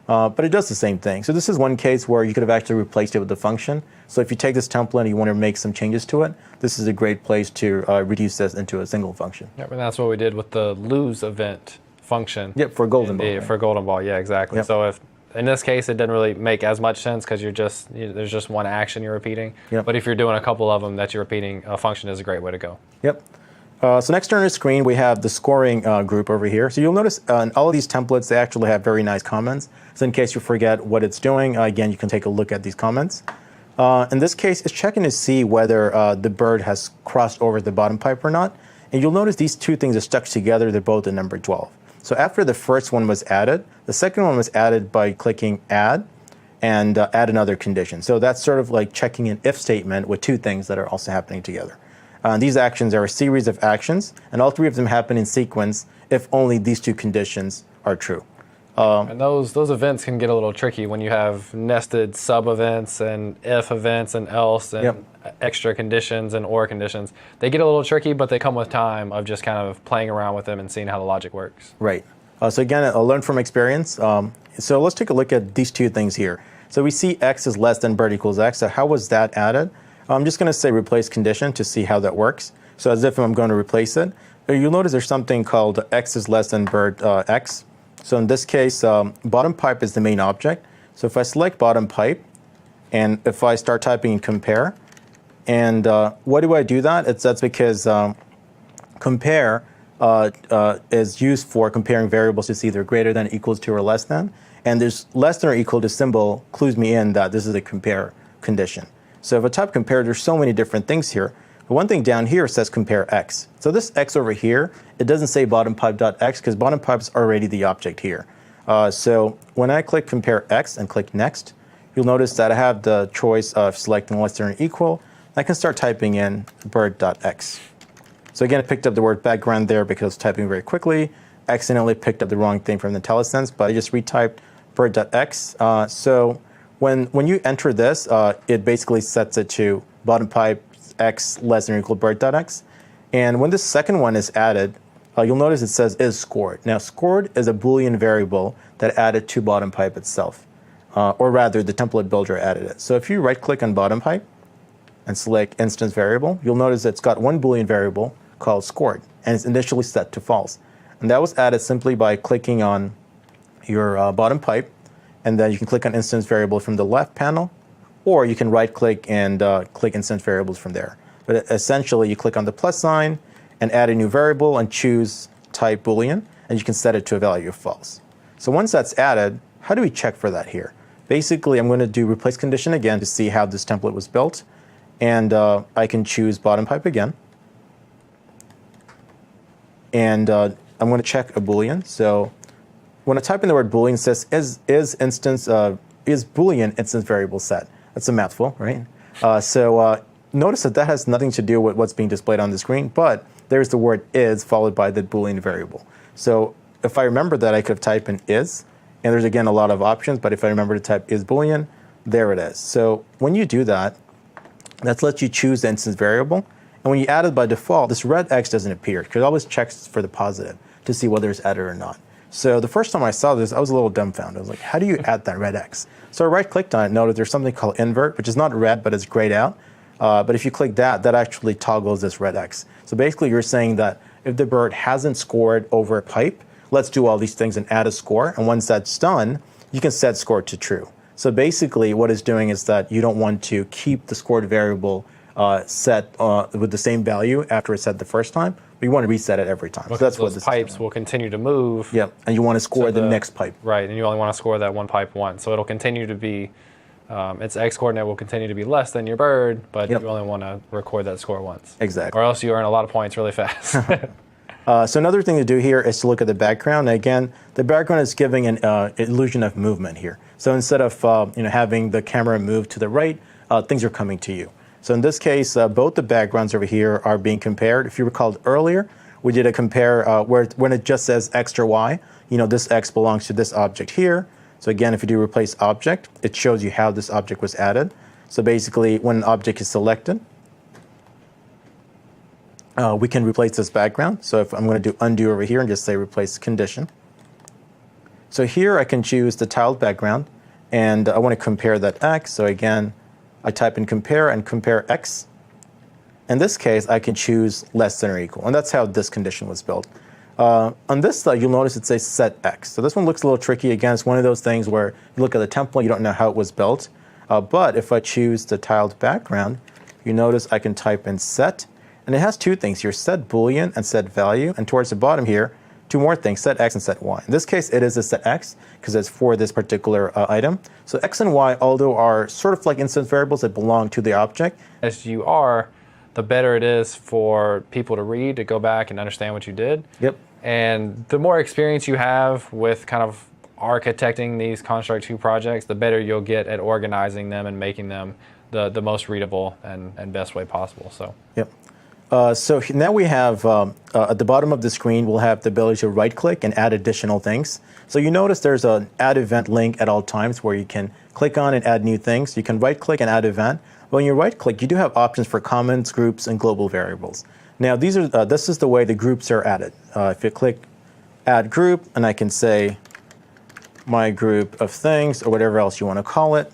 But it does the same thing. So this is one case where you could have actually replaced it with the function. So if you take this template and you want to make some changes to it, this is a great place to reduce this into a single function.
Yep, and that's what we did with the lose event function.
Yep, for golden ball.
For golden ball, yeah, exactly.
Yep.
So if in this case it didn't really make as much sense because there's just one action you're repeating.
Yep.
But if you're doing a couple of them that you're repeating, a function is a great way to go.
Yep. So next on the screen, we have the scoring group over here. So you'll notice in all of these templates, they actually have very nice comments. So in case you forget what it's doing, again, you can take a look at these comments. In this case, it's checking to see whether the bird has crossed over the bottom pipe or not. And you'll notice these two things are stuck together. They're both at number 12. So after the first one was added, the second one was added by clicking add and add another condition. So that's sort of like checking an if statement with two things that are also happening together. These actions are a series of actions, and all three of them happen in sequence if only these two conditions are true.
And those events can get a little tricky when you have nested sub events and if events and else and extra conditions and or conditions. They get a little tricky, but they come with time of just kind of playing around with them and seeing how the logic works.
Right. So again, I'll learn from experience. So let's take a look at these two things here. So we see x is less than bird equals x. So how was that added? I'm just going to say replace condition to see how that works. So as if I'm going to replace it, you'll notice there's something called x is less than bird x. So in this case, bottom pipe is the main object. So if I select bottom pipe, and if I start typing in compare, and why do I do that? That's because compare is used for comparing variables to see either greater than, equals to, or less than. And there's less than or equal to symbol clues me in that this is a compare condition. So if I type compare, there's so many different things here. But one thing down here says compare x. So this x over here, it doesn't say bottom pipe.x because bottom pipe is already the object here. So when I click compare x and click next, you'll notice that I have the choice of selecting less than or equal. I can start typing in bird.x. So again, I picked up the word background there because I was typing very quickly. Accidentally picked up the wrong thing from the IntelliSense, but I just retyped bird.x. So when you enter this, it basically sets it to bottom pipe x less than or equal bird.x. And when this second one is added, you'll notice it says is scored. Now, scored is a Boolean variable that added to bottom pipe itself. Or rather, the template builder added it. So if you right-click on bottom pipe and select instance variable, you'll notice it's got one Boolean variable called scored, and it's initially set to false. And that was added simply by clicking on your bottom pipe, and then you can click on instance variable from the left panel, or you can right-click and click instance variables from there. But essentially, you click on the plus sign and add a new variable and choose type Boolean, and you can set it to a value of false. So once that's added, how do we check for that here? Basically, I'm going to do replace condition again to see how this template was built, and I can choose bottom pipe again. And I'm going to check a Boolean. So when I type in the word Boolean, it says is Boolean instance variable set. That's a mouthful, right? Notice that has nothing to do with what's being displayed on the screen, but there's the word is followed by the Boolean variable. So if I remember that, I could type in is, and there's again a lot of options, but if I remember to type is Boolean, there it is. So when you do that, that lets you choose the instance variable. And when you add it by default, this red X doesn't appear because it always checks for the positive to see whether it's added or not. So the first time I saw this, I was a little dumbfounded. I was like, how do you add that red X? So I right-clicked on it, noted there's something called invert, which is not red, but it's grayed out. But if you click that, that actually toggles this red X. So basically, you're saying that if the bird hasn't scored over a pipe, let's do all these things and add a score. And once that's done, you can set score to true. So basically, what it's doing is that you don't want to keep the scored variable set with the same value after it's set the first time, but you want to reset it every time.
Because
so that's
those
what this
pipes will continue to move.
Yep, and you want to score the next pipe.
Right, and you only want to score that one pipe once. So it'll continue to be, its X coordinate will continue to be less than your bird, but you only want to record that score once.
Exactly.
Or else you earn a lot of points really fast.
So another thing to do here is to look at the background. And again, the background is giving an illusion of movement here. So instead of having the camera move to the right, things are coming to you. So in this case, both the backgrounds over here are being compared. If you recalled earlier, we did a compare when it just says X or Y, this X belongs to this object here. So again, if you do replace object, it shows you how this object was added. So basically, when an object is selected, we can replace this background. So if I'm going to do undo over here and just say replace condition. So here I can choose the tiled background, and I want to compare that x. So again, I type in compare and compare x. In this case, I can choose less than or equal, and that's how this condition was built. On this side, you'll notice it says set x. So this one looks a little tricky. Again, it's one of those things where you look at the template, you don't know how it was built. But if I choose the tiled background, you notice I can type in set, and it has two things here, set boolean and set value, and towards the bottom here, two more things, set x and set y. In this case, it is a set x because it's for this particular item. So x and y, although are sort of like instance variables that belong to the object.
As you are, the better it is for people to read, to go back and understand what you did.
Yep.
And the more experience you have with kind of architecting these Construct 2 projects, the better you'll get at organizing them and making them the most readable and best way possible. So.
Yep. So now we have, at the bottom of the screen, we'll have the ability to right-click and add additional things. So you notice there's an add event link at all times where you can click on and add new things. You can right-click and add event. When you right-click, you do have options for comments, groups, and global variables. Now, these are this is the way the groups are added. If you click Add Group, and I can say my group of things, or whatever else you want to call it,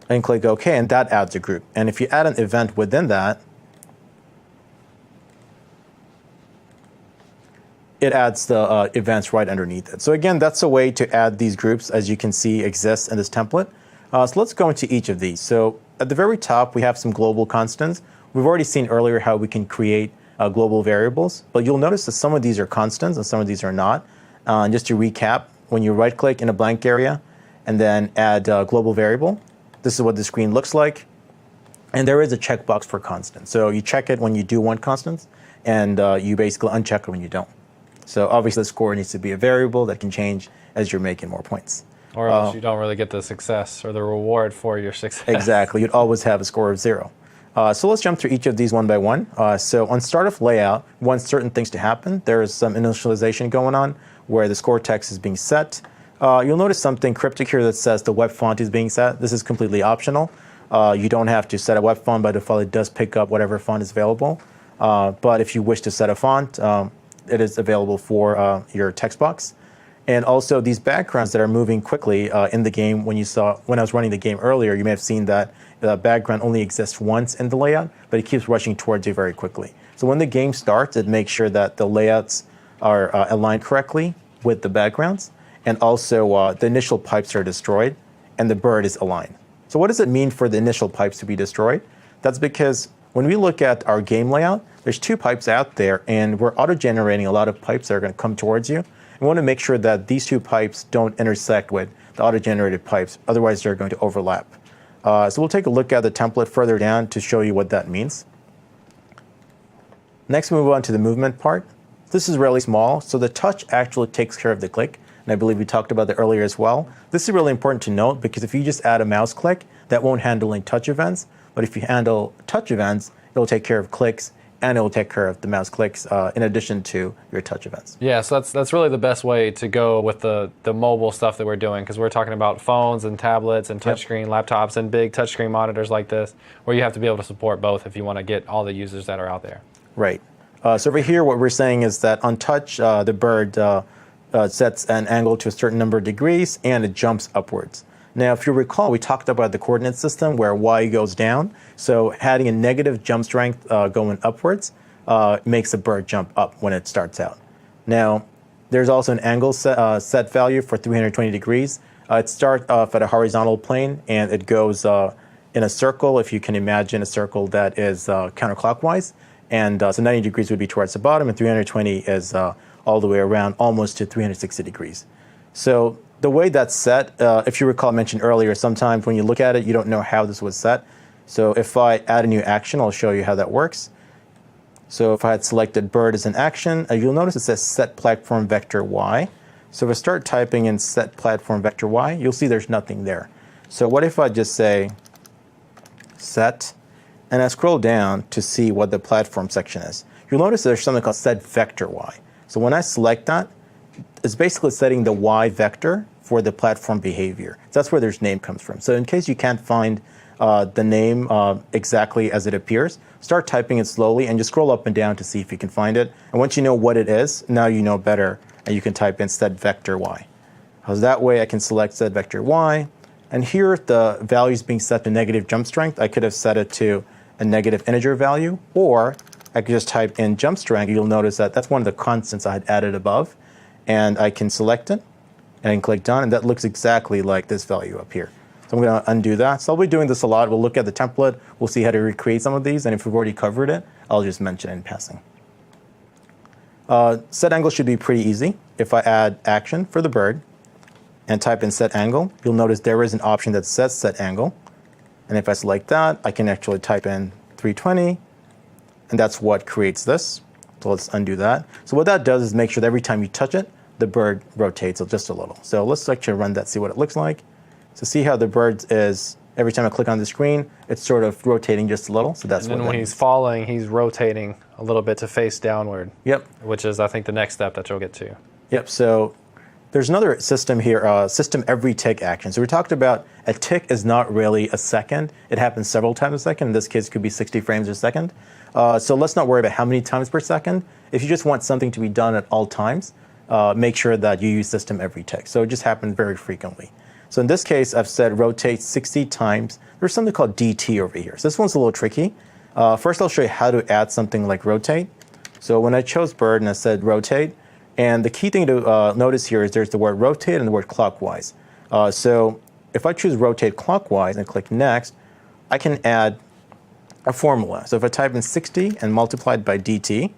and click OK, and that adds a group. And if you add an event within that, it adds the events right underneath it. So again, that's a way to add these groups, as you can see, exists in this template. So let's go into each of these. So at the very top, we have some global constants. We've already seen earlier how we can create global variables, but you'll notice that some of these are constants and some of these are not. And just to recap, when you right-click in a blank area and then add a global variable, this is what the screen looks like. And there is a checkbox for constant. So you check it when you do want constants, and you basically uncheck it when you don't. So obviously the score needs to be a variable that can change as you're making more points.
Or else you don't really get the success or the reward for your success.
Exactly. You'd always have a score of 0. So let's jump through each of these one by one. So on start of layout, we want certain things to happen. There is some initialization going on where the score text is being set. You'll notice something cryptic here that says the web font is being set. This is completely optional. You don't have to set a web font. By default, it does pick up whatever font is available. But if you wish to set a font, it is available for your text box. And also these backgrounds that are moving quickly in the game, when I was running the game earlier, you may have seen that the background only exists once in the layout, but it keeps rushing towards you very quickly. So when the game starts, it makes sure that the layouts are aligned correctly with the backgrounds, and also the initial pipes are destroyed and the bird is aligned. So what does it mean for the initial pipes to be destroyed? That's because when we look at our game layout, there's 2 pipes out there, and we're auto-generating a lot of pipes that are going to come towards you. We want to make sure that these 2 pipes don't intersect with the auto-generated pipes, otherwise they're going to overlap. So we'll take a look at the template further down to show you what that means. Next, we move on to the movement part. This is really small, so the touch actually takes care of the click, and I believe we talked about that earlier as well. This is really important to note because if you just add a mouse click, that won't handle any touch events, but if you handle touch events, it'll take care of clicks, and it will take care of the mouse clicks in addition to your touch events.
Yeah, so that's really the best way to go with the mobile stuff that we're doing, because we're talking about phones and tablets and touchscreen laptops and big touchscreen monitors like this, where you have to be able to support both if you want to get all the users that are out there.
Right. So over here, what we're saying is that on touch, the bird sets an angle to a certain number of degrees, and it jumps upwards. Now, if you recall, we talked about the coordinate system where y goes down. So having a negative jump strength going upwards makes the bird jump up when it starts out. Now, there's also an angle set value for 320 degrees. It starts off at a horizontal plane, and it goes in a circle, if you can imagine a circle that is counterclockwise. And so 90 degrees would be towards the bottom, and 320 is all the way around, almost to 360 degrees. So the way that's set, if you recall, I mentioned earlier, sometimes when you look at it, you don't know how this was set. So if I add a new action, I'll show you how that works. So if I had selected bird as an action, you'll notice it says set platform vector y. So if I start typing in set platform vector y, you'll see there's nothing there. So what if I just say set, and I scroll down to see what the platform section is? You'll notice there's something called set vector y. So when I select that, it's basically setting the y vector for the platform behavior. So that's where their name comes from. So in case you can't find the name exactly as it appears, start typing it slowly and just scroll up and down to see if you can find it. And once you know what it is, now you know better, and you can type in set vector y. So that way I can select set vector y, and here the value is being set to negative jump strength. I could have set it to a negative integer value, or I could just type in jump strength. You'll notice that that's one of the constants I had added above, and I can select it and then click done, and that looks exactly like this value up here. So I'm going to undo that. So I'll be doing this a lot. We'll look at the template. We'll see how to recreate some of these, and if we've already covered it, I'll just mention it in passing. Set angle should be pretty easy. If I add action for the bird and type in set angle, you'll notice there is an option that says set angle. And if I select that, I can actually type in 320, and that's what creates this. So let's undo that. So what that does is make sure that every time you touch it, the bird rotates just a little. So let's actually run that, see what it looks like. So see how the bird is, every time I click on the screen, it's sort of rotating just a little. So that's
and
what
then when he's falling, he's rotating a little bit to face downward.
Yep.
Which is, I think, the next step that you'll get to.
Yep. So there's another system here, system every tick action. So we talked about a tick is not really a second. It happens several times a second. In this case, it could be 60 frames a second. So let's not worry about how many times per second. If you just want something to be done at all times, make sure that you use system every tick. So it just happens very frequently. So in this case, I've said rotate 60 times. There's something called DT over here. So this one's a little tricky. First, I'll show you how to add something like rotate. So when I chose bird and I said rotate, and the key thing to notice here is there's the word rotate and the word clockwise. So if I choose rotate clockwise and click next, I can add a formula. So if I type in 60 and multiply it by dt,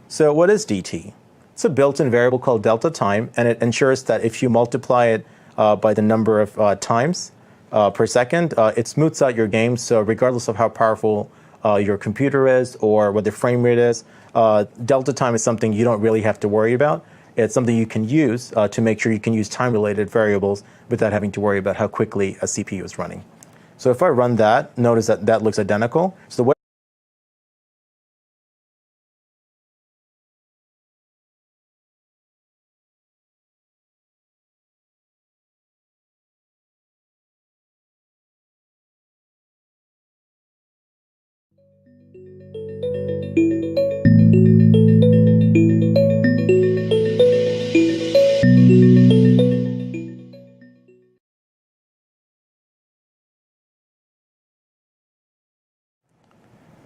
so what is dt? It's a built-in variable called delta time, and it ensures that if you multiply it by the number of times per second, it smooths out your game. So regardless of how powerful your computer is or what the frame rate is, delta time is something you don't really have to worry about. It's something you can use to make sure you can use time-related variables without having to worry about how quickly a CPU is running. So if I run that, notice that that looks identical. So the way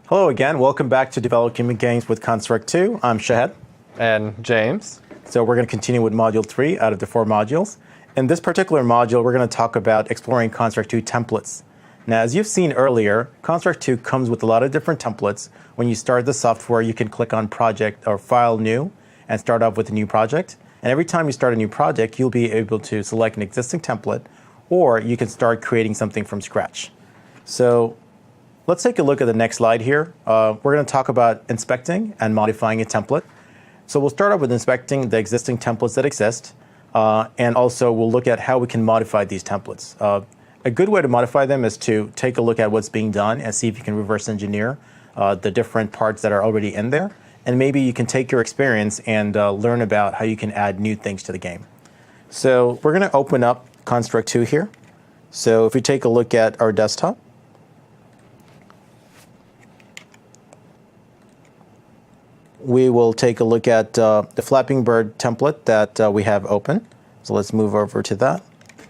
Hello again, welcome back to Developing Games with Construct 2. I'm Shahed.
And James.
So we're going to continue with Module 3 out of the 4 modules. In this particular module, we're going to talk about exploring Construct 2 templates. Now, as you've seen earlier, Construct 2 comes with a lot of different templates. When you start the software, you can click on Project or File New and start off with a new project. And every time you start a new project, you'll be able to select an existing template, or you can start creating something from scratch. So let's take a look at the next slide here. We're going to talk about inspecting and modifying a template. So we'll start off with inspecting the existing templates that exist, and also we'll look at how we can modify these templates. A good way to modify them is to take a look at what's being done and see if you can reverse engineer the different parts that are already in there. And maybe you can take your experience and learn about how you can add new things to the game. So we're going to open up Construct 2 here. So if we take a look at our desktop, we will take a look at the Flapping Bird template that we have open. So let's move over to that.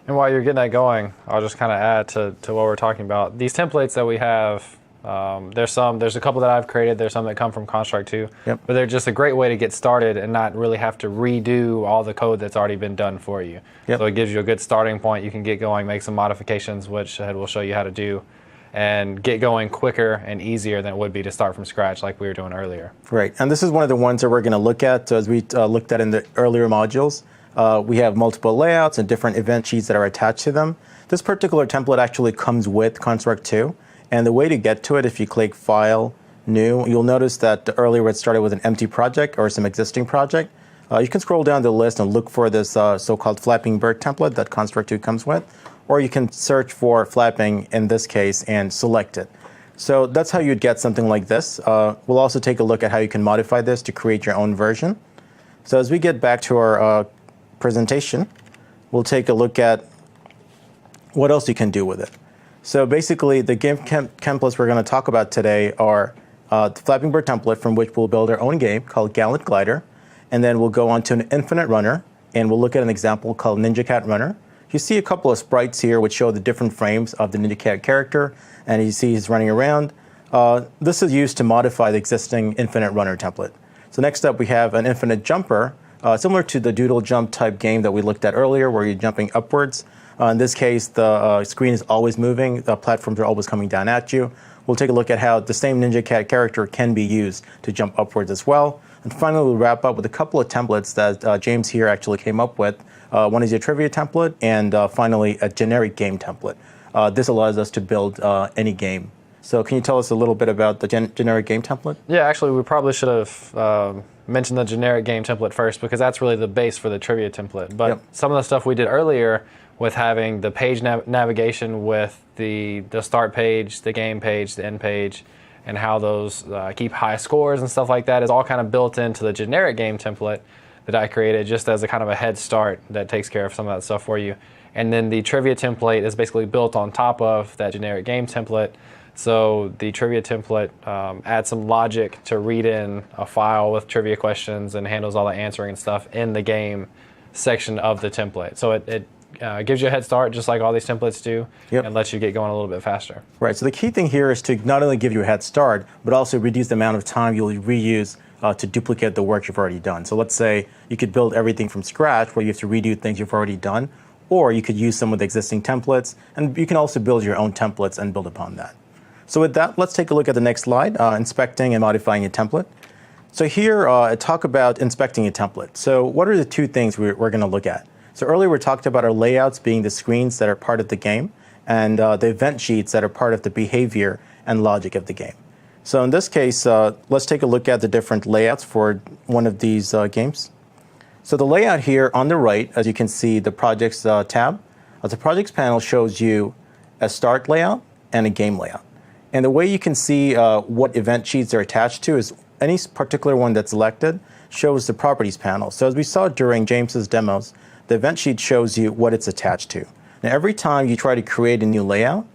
And while you're getting that going, I'll just kind of add to what we're talking about. These templates that we have, there's a couple that I've created, there's some that come from Construct 2,
Yep.
but they're just a great way to get started and not really have to redo all the code that's already been done for you.
Yep.
So it gives you a good starting point. You can get going, make some modifications, which we'll show you how to do, and get going quicker and easier than it would be to start from scratch like we were doing earlier.
Right, and this is one of the ones that we're going to look at. So as we looked at in the earlier modules, we have multiple layouts and different event sheets that are attached to them. This particular template actually comes with Construct 2, and the way to get to it, if you click File, New, you'll notice that earlier it started with an empty project or some existing project. You can scroll down the list and look for this so-called Flapping Bird template that Construct 2 comes with, or you can search for flapping in this case and select it. So that's how you'd get something like this. We'll also take a look at how you can modify this to create your own version. So as we get back to our presentation, we'll take a look at what else you can do with it. So basically, the game templates we're going to talk about today are the Flapping Bird template, from which we'll build our own game called Gallant Glider. And then we'll go on to an infinite runner, and we'll look at an example called Ninja Cat Runner. You see a couple of sprites here which show the different frames of the Ninja Cat character, and you see he's running around. This is used to modify the existing infinite runner template. So next up, we have an infinite jumper, similar to the doodle jump type game that we looked at earlier, where you're jumping upwards. In this case, the screen is always moving. The platforms are always coming down at you. We'll take a look at how the same Ninja Cat character can be used to jump upwards as well. And finally, we'll wrap up with a couple of templates that James here actually came up with. One is a trivia template, and finally, a generic game template. This allows us to build any game. So can you tell us a little bit about the generic game template?
Yeah, actually, we probably should have mentioned the generic game template first, because that's really the base for the trivia template. But some of the stuff we did earlier with having the page navigation with the start page, the game page, the end page, and how those keep high scores and stuff like that is all kind of built into the generic game template that I created, just as a kind of a head start that takes care of some of that stuff for you. And then the trivia template is basically built on top of that generic game template. So the trivia template adds some logic to read in a file with trivia questions and handles all the answering and stuff in the game section of the template. So it gives you a head start, just like all these templates do, and lets you get going a little bit faster.
Right, so the key thing here is to not only give you a head start, but also reduce the amount of time you'll reuse to duplicate the work you've already done. So let's say you could build everything from scratch, where you have to redo things you've already done, or you could use some of the existing templates, and you can also build your own templates and build upon that. So with that, let's take a look at the next slide, inspecting and modifying a template. So here, I talk about inspecting a template. So what are the two things we're going to look at? So earlier we talked about our layouts being the screens that are part of the game, and the event sheets that are part of the behavior and logic of the game. So in this case, let's take a look at the different layouts for one of these games. So the layout here on the right, as you can see, the projects tab, the projects panel shows you a start layout and a game layout. And the way you can see what event sheets are attached to is any particular one that's selected shows the properties panel. So as we saw during James's demos, the event sheet shows you what it's attached to. Now every time you try to create a new layout,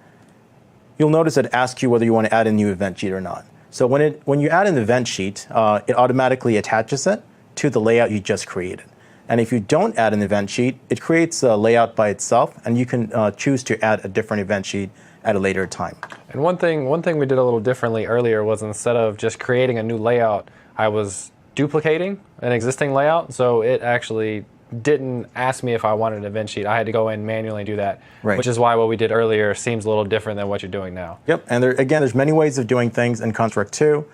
you'll notice it asks you whether you want to add a new event sheet or not. So when you add an event sheet, it automatically attaches it to the layout you just created. And if you don't add an event sheet, it creates a layout by itself, and you can choose to add a different event sheet at a later time.
And one thing we did a little differently earlier was, instead of just creating a new layout, I was duplicating an existing layout. So it actually didn't ask me if I wanted an event sheet. I had to go in manually and do that, which is why what we did earlier seems a little different than what you're doing now.
Yep, and again, there's many ways of doing things in Construct 2.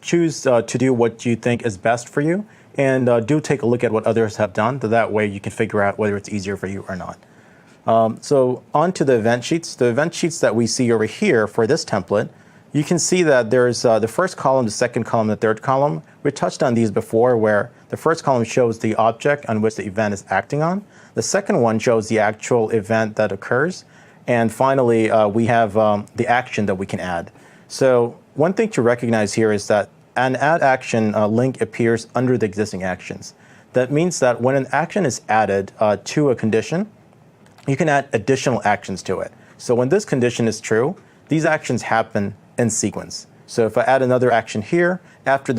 Choose to do what you think is best for you, and do take a look at what others have done, so that way you can figure out whether it's easier for you or not. So on to the event sheets. The event sheets that we see over here for this template, you can see that there's the first column, the second column, the third column. We touched on these before, where the first column shows the object on which the event is acting on. The second one shows the actual event that occurs. And finally, we have the action that we can add. So one thing to recognize here is that an add action link appears under the existing actions. That means that when an action is added to a condition, you can add additional actions to it. So when this condition is true, these actions happen in sequence. So if I add another action here, after the